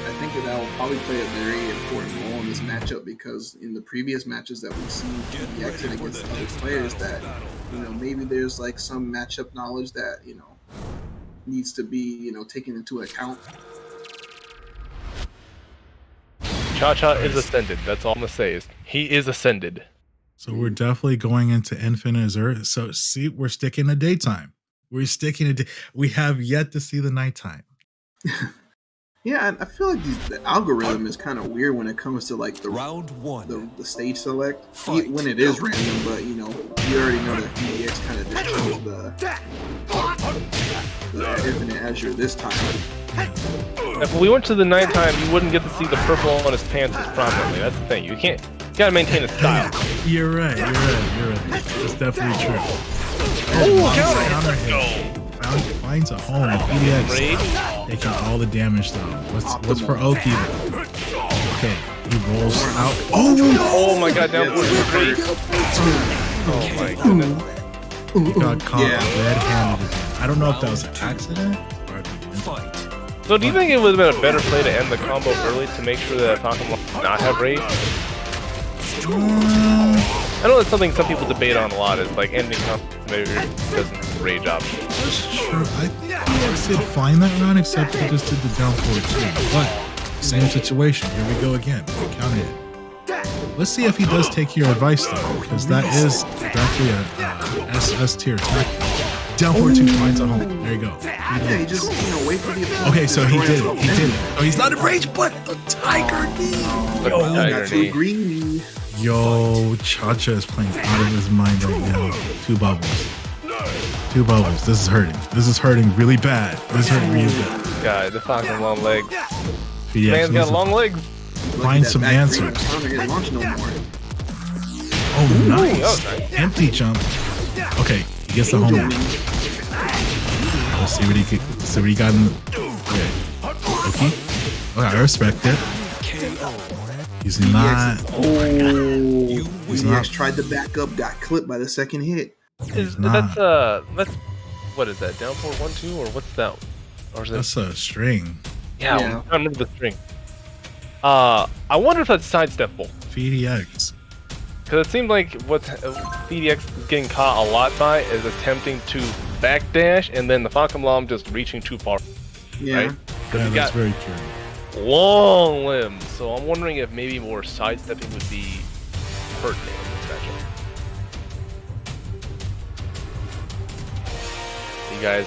I think that will probably play a very important role in this matchup because in the previous matches that we've seen PDX and against other players that, you know, maybe there's like some matchup knowledge that, you know, needs to be, you know, taken into account. Cha-Cha is ascended. That's all I'm gonna say is he is ascended. So we're definitely going into Infinite Azure. So see, we're sticking to daytime. We're sticking to. We have yet to see the nighttime. Yeah, I feel like the algorithm is kind of weird when it comes to like the Round 1. the stage select Fight. when it is random, but you know, you already know that PDX kind of just chose the Infinite Azure this time. If we went to the nighttime, you wouldn't get to see the purple on his pants as prominently. That's the thing. You gotta maintain a style. You're right. It's definitely true. Oh, counter hit. hit. Finds a home. PDX Raid. taking all the damage though. What's for Oki though? Okay, he rolls out. Oh my god, down Yeah, forward it's raid. Oh my goodness. He got caught Yeah. red-handed again. I don't know if that was an accident or if he meant to. Fight. So do you think it would have been a better play to end the combo early to make sure that Pokemon did not have raid? I know that's something some people debate on a lot, is like ending combos maybe doesn't rage option. That's true. I think PDX did fine that round, except he just did the down forward too. But same situation. Here we go again. Count it. Let's see if he does take your advice though, because that is definitely a SS tier attack. Down forward two finds a home. There you go. Yeah, you just, you know, wait for the opponent Okay, to so he destroy did it. himself. He did it. Oh, he's not in rage, but the Tiger Knee. Look at the Got Tiger too Knee. greedy. Yo, Cha-Cha is playing out of his mind right now. Two bubbles. This is hurting. This is hurting really bad. This is hurting really bad. God, the fucking long legs. PDX Man's got long legs. find That some back three answers. counter hit launch no more. Oh, that nice. was nice. Empty jump. Okay, he gets the home run. Let's see what he got in. Okay. Okay. I respect it. He's not. Oh, He's PDX not. tried to back up, got clipped by the second hit. Is, not. that's what is that? Down 4-1-2 or what's that? Or is that? That's a string. Yeah, I remember the string. I wonder if that's sidesteppable. PDX. Because it seemed like what PDX is getting caught a lot by is attempting to backdash and then the Falcon Lom just reaching too far. Yeah. Right? Yeah, he that's got- very true. Long limbs, so I'm wondering if maybe more sidestepping would be pertinent in this matchup. You guys,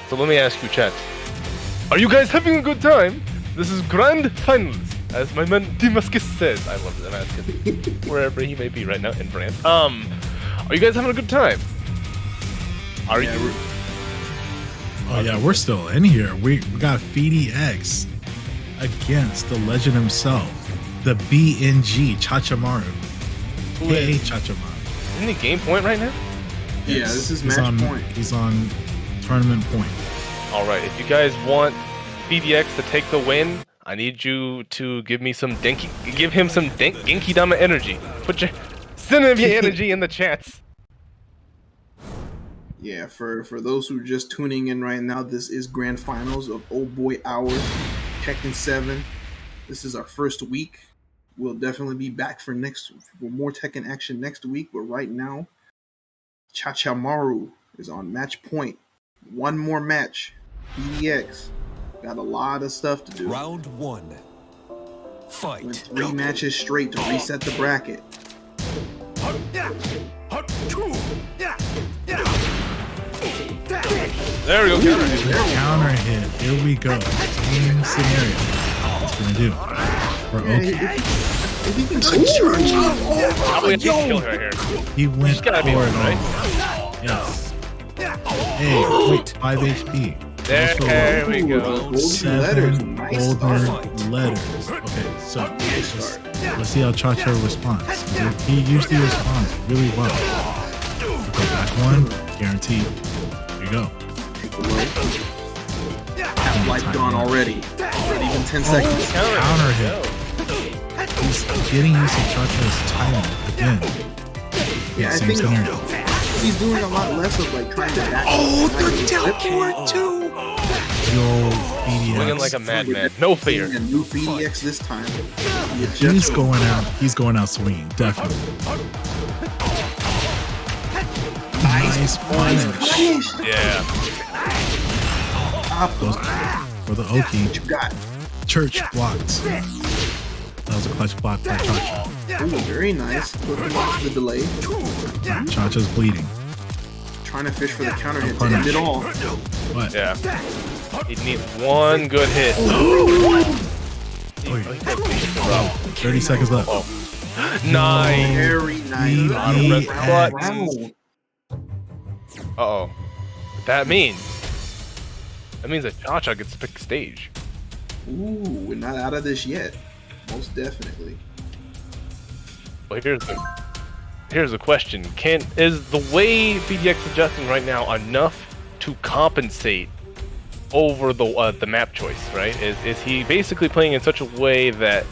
so let me ask you, chat. Are you guys having a good time? This is grand finals, as my man Dimascus says. I love Damascus, wherever he may be right now in France. Are you guys having a good time? Are Yeah, you? Oh yeah, we're still in here. We got FeedyX against the legend himself, the BNG Chachamaru. Hey, Chachamaru. Isn't he game point right now? Yeah, this is He's match on, point. He's on tournament point. All right, if you guys want BDX to take the win, I need you to give me some give him some Genki Dama energy. Send him your energy in the chats. Yeah, for those who are just tuning in right now, this is grand finals of Old Boy Hours, Tekken 7. This is our first week. We'll definitely be back for more Tekken action next week, but right now, Chachamaru is on match point. One more match. BDX got a lot of stuff to do. Round 1. Fight. Went 3 matches straight to reset the bracket. There we go. Counter hit. Counter hit. Here we go. Same scenario. What's gonna do? We're Yeah, okay. if he can charge Probably a kill her here. He went She's gotta be for one, it all. right? Yes. Hey, wait, 5 HP. There we go. Golden 7 letters. Nice golden start. letters. Okay, so Nice start. let's see how Chacha responds. He usually responds really well. Go back one, guaranteed. Here you go. Take the low. Half life gone already. Not even 10 seconds. Counter hit. He's getting used to Chacha's timing again. Yeah, I same think scenario. he's doing a lot less of like trying to back. The teleport too. Yo, Swinging BDX. like a madman. No fear. A new BDX this time. He's going out. He's going out swinging. Definitely. Nice punish. Yeah. Goes for the Oki. What you got? Church blocked. That was a clutch block by Chacha. Ooh, very nice. Quick watch the delay. Chacha's bleeding. Trying to fish for the counter hit to Punish. end it all. What? Yeah. He needs one good hit. Oh, 30 seconds left. Nice. Very nice. BDX. Round. Uh-oh. That means that Chacha gets to pick stage. Ooh, we're not out of this yet. Most definitely. Well, here's the question: is the way BDX adjusting right now enough to compensate over the map choice? Right? Is he basically playing in such a way that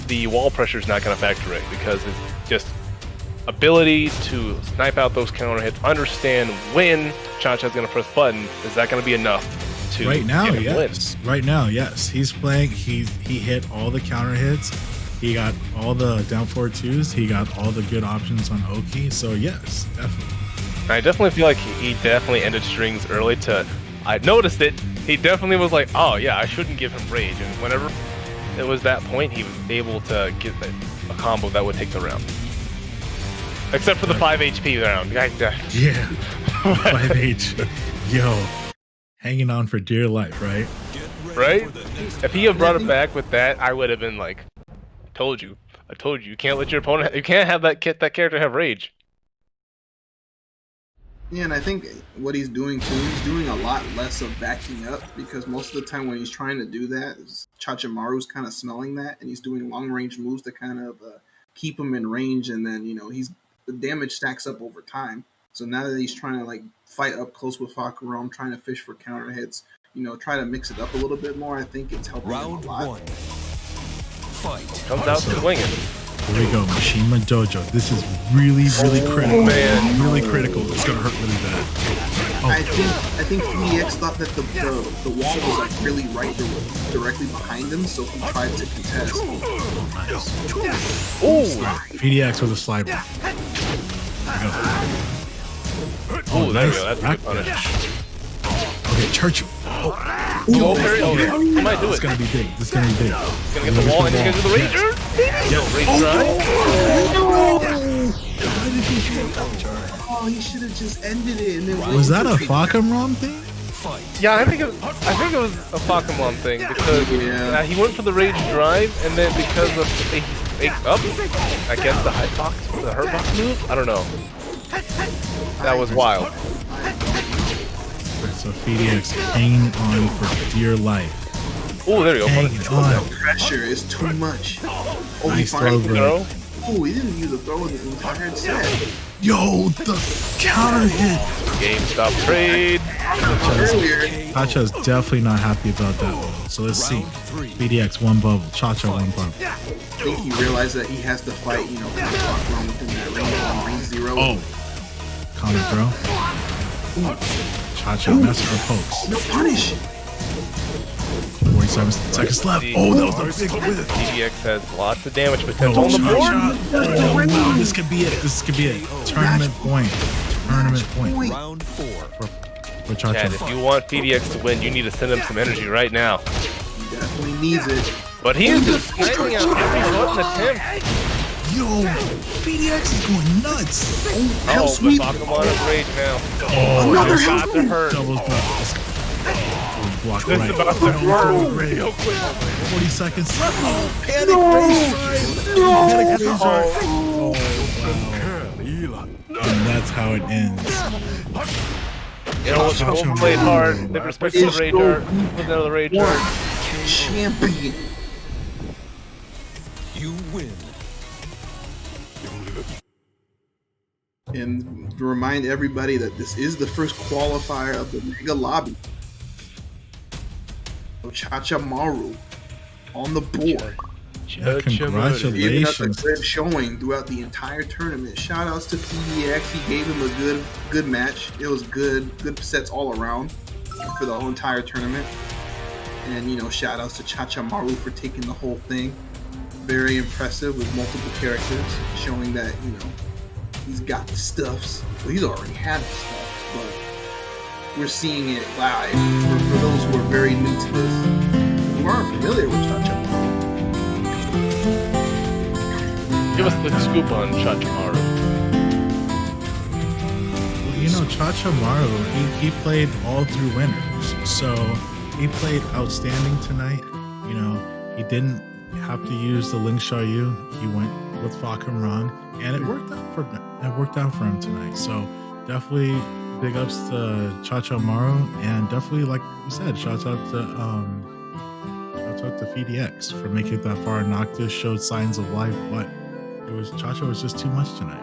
the wall pressure is not going to factor in because it's just ability to snipe out those counter hits, understand when Chacha's going to press button. Is that going to be enough to Right now, get him win? yes. Right now, yes. He's playing. He hit all the counter hits. He got all the down forward twos. He got all the good options on Oki. So yes, definitely. I definitely feel like he definitely ended strings early I noticed it. He definitely was like, oh yeah, I shouldn't give him rage. And whenever it was that point, he was able to get a combo that would take the round. Except for the 5 HP round. Yeah. 5H. Yo. Hanging on for dear life, right? Right? If he had brought it back with that, I would have been like, I told you. You can't let your opponent, you can't have that character have rage. Yeah, and I think what he's doing too, he's doing a lot less of backing up because most of the time when he's trying to do that, Chachamaru's kind of smelling that, and he's doing long range moves to kind of keep him in range, and then the damage stacks up over time. So now that he's trying to like fight up close with Fakarom, trying to fish for counter hits, try to mix it up a little bit more, I think it's helping him Round a lot. 1. Fight. Comes out swinging. Here we go. Mishima Dojo. This is really, really critical. man. Really critical. It's going to hurt really bad. I think PDX thought that the wall was like really right directly behind him, so he tried to contest. Ooh! PDX with a slide. There we go. Oh, there we nice go. That's a back good punish. dash. Okay, Churchill. Go parry. Oh, he might do This is it. gonna be big. This is gonna be big. He's gonna get the wall and he's gonna do the Rager. Yes. Rage drive. Why did he hit that? Oh, he should have just ended it. And then Was that a Falcon thing? Fight. Yeah, I think it was a Pokemon thing because Yeah. he went for the Rage drive and then because of I guess the Hurt Box move. I don't know. That was wild. So FDX hanging on for dear life. Oh, there you go. Hanging on. pressure is too much. Oh, he Nice finally. throw, bro. Oh, he didn't use a throw in the entire set. Yo, the counter hit. GameStop trade. Earlier, Chacha's definitely not happy about that one. So let's see. BDX one bubble, Chacha one bubble. I think he realized that he has to fight, you know, fuck around within that range zero. Oh, counter throw. Chacha messed her pokes. No punish. 47 seconds left. Oh, that was a big whiff. DDX has lots of damage potential Oh, on the board. Chacha. Oh, wow, this could be it. This could be it. Tournament point. Tournament point Round 4. for Chacha. Chad, if you want PDX to win, you need to send him some energy right now. He definitely needs it. But he is just sniping out every button attempt. Yo, BDX is going nuts. Oh, Hell but sweep. Pokemon is rage now. Oh, Another it's about to hurt. doubles block. Block This right. is about to hurt. Yo, quick. 40 seconds. Oh, panic raise drive. Panic raise drive. Oh, wow. And that's how it ends. You know what? They both played hard. They respected the rage art. Put down the rage art. Champion. You win. And to remind everybody that this is the first qualifier of the Mega Lobby. So Chachamaru on the board. Yeah, Even after congratulations. good showing throughout the entire tournament. Shout outs to PDX. He gave him a good match. It was good sets all around for the whole entire tournament. And you know, shout outs to Chachamaru for taking the whole thing. Very impressive with multiple characters, showing that, you know, he's got the stuffs. Well, he's already had the stuffs, but we're seeing it live for those who are very new to this, who aren't familiar with Chachamaru. Give us the scoop on Chachamaru. Well, you know, Chachamaru, he played all through winners. So he played outstanding tonight. You know, he didn't have to use the Link Xiaoyu. He went with Falcon, and it worked out for him tonight. So definitely big ups to Chachamaru, and definitely, like you said, shout out to FDX for making it that far. Noctis showed signs of life, but Chacha was just too much tonight.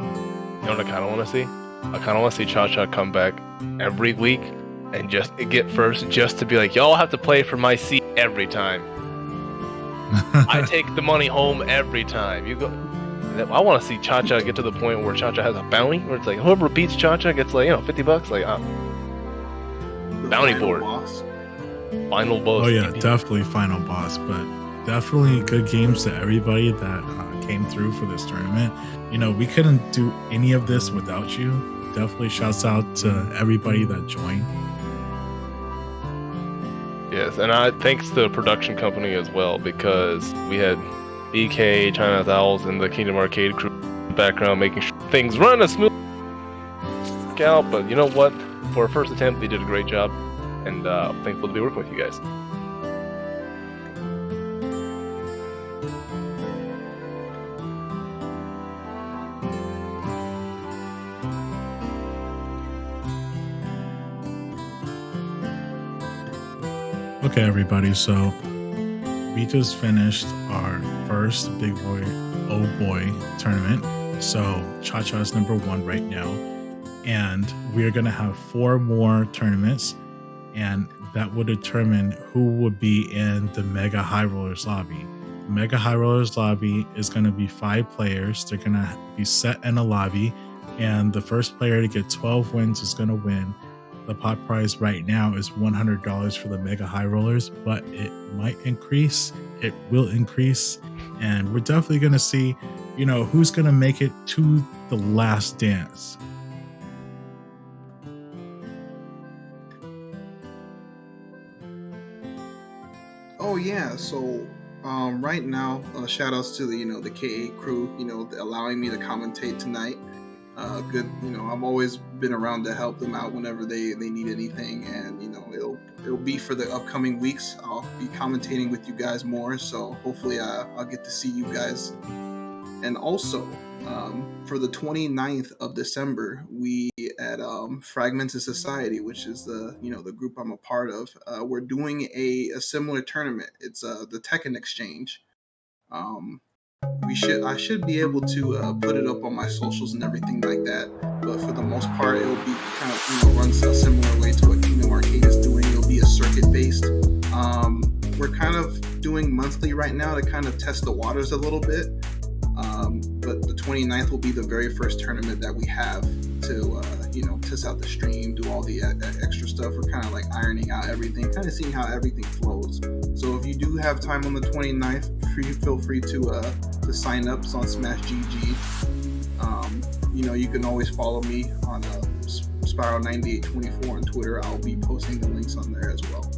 You know what I kind of want to see? I kind of want to see Chacha come back every week and just get first, just to be like, y'all have to play for my seat every time. I take the money home every time. You go. I want to see Chacha get to the point where Chacha has a bounty, where it's like whoever beats Chacha gets like, you know, $50. Like The bounty final board. boss. Final boss. Oh yeah, definitely final boss, but definitely good games to everybody that came through for this tournament. You know, we couldn't do any of this without you. Definitely shouts out to everybody that joined. Yes, and thanks to the production company as well, because we had BK, China's Owls, and the Kingdom Arcade crew in the background making sure things run as smooth out. But you know what? For our first attempt, they did a great job, and thankful to be working with you guys. Okay, everybody, so we just finished our first Big Boy, Oh Boy tournament. So Chacha is number 1 right now. And we're going to have 4 more tournaments. And that will determine who would be in the Mega High Rollers lobby. Mega High Rollers lobby is going to be 5 players. They're going to be set in a lobby. And the first player to get 12 wins is going to win. The pot prize right now is $100 for the Mega High Rollers, but it might increase. It will increase. And we're definitely going to see, you know, who's going to make it to the last dance. Oh yeah, so right now, shout outs to the KA crew, allowing me to commentate tonight. Good, I've always been around to help them out whenever they need anything, and it'll be for the upcoming weeks. I'll be commentating with you guys more, so hopefully I'll get to see you guys. And also, for the 29th of December, we at Fragmented Society, which is the group I'm a part of, we're doing a similar tournament. It's the Tekken Exchange. I should be able to put it up on my socials and everything like that. But for the most part, it'll be kind of runs a similar way to what Kingdom Arcade is doing. It'll be a circuit based. We're kind of doing monthly right now to kind of test the waters a little bit. But the 29th will be the very first tournament that we have to, test out the stream, do all the extra stuff. We're kind of like ironing out everything, kind of seeing how everything flows. So if you do have time on the 29th, feel free to sign up. It's on Smash GG. You can always follow me on Spiral9824 on Twitter. I'll be posting the links on there as well.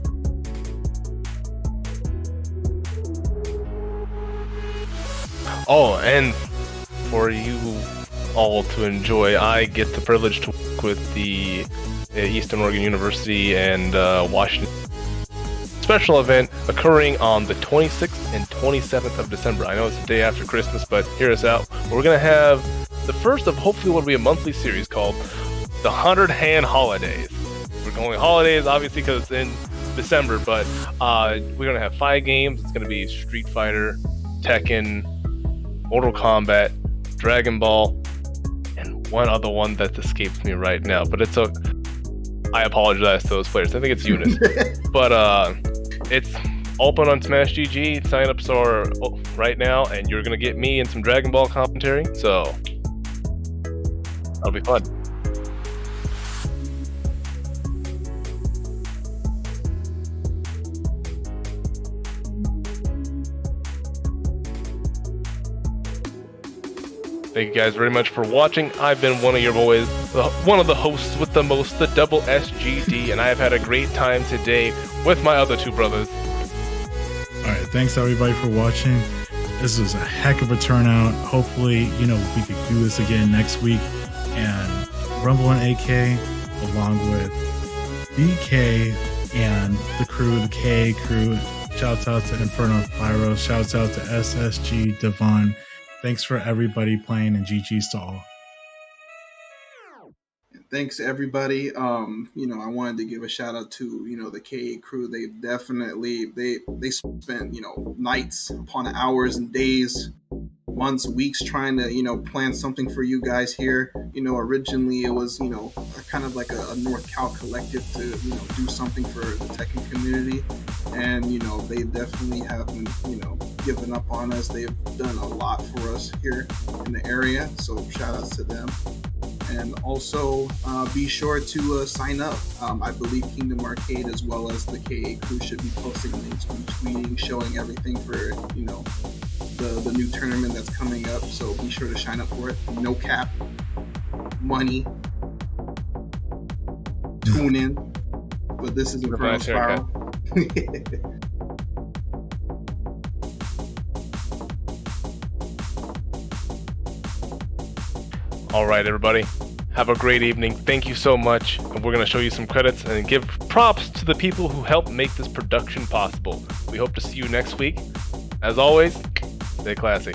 Oh, and for you all to enjoy, I get the privilege to work with the Eastern Oregon University and Washington special event occurring on the 26th and 27th of December. I know it's the day after Christmas, but hear us out. We're going to have the first of hopefully what will be a monthly series called the 100 Hand Holidays. We're going holidays, obviously, because it's in December, but we're going to have 5 games. It's going to be Street Fighter, Tekken, Mortal Kombat, Dragon Ball, and one other one that escapes me right now. But I apologize to those players. I think it's Eunice. But it's open on Smash GG. Sign-ups are right now, and you're going to get me and some Dragon Ball commentary. So that'll be fun. Thank you guys very much for watching. I've been one of your boys, one of the hosts with the most, the double SGD, and I have had a great time today with my other 2 brothers. All right, thanks everybody for watching. This was a heck of a turnout. Hopefully, we could do this again next week. And Rumble and AK, along with BK and the crew, the KA crew. Shouts out to Inferno Pyro. Shouts out to SSG Devon. Thanks for everybody playing, and GG's to all. Thanks everybody. I wanted to give a shout out to the KA crew. They definitely they spent nights upon hours and days, months, weeks trying to plan something for you guys here. Originally it was kind of like a North Cal collective to do something for the Tekken community, and they definitely haven't given up on us. They've done a lot for us here in the area, so shout outs to them. And also be sure to sign up. I believe Kingdom Arcade as well as the KA crew should be posting links, retweeting, showing everything for the new tournament that's coming up. So be sure to sign up for it. No cap, money, tune in. But this is Inferno Spiral. All right, everybody. Have a great evening. Thank you so much. And we're going to show you some credits and give props to the people who helped make this production possible. We hope to see you next week. As always, stay classy.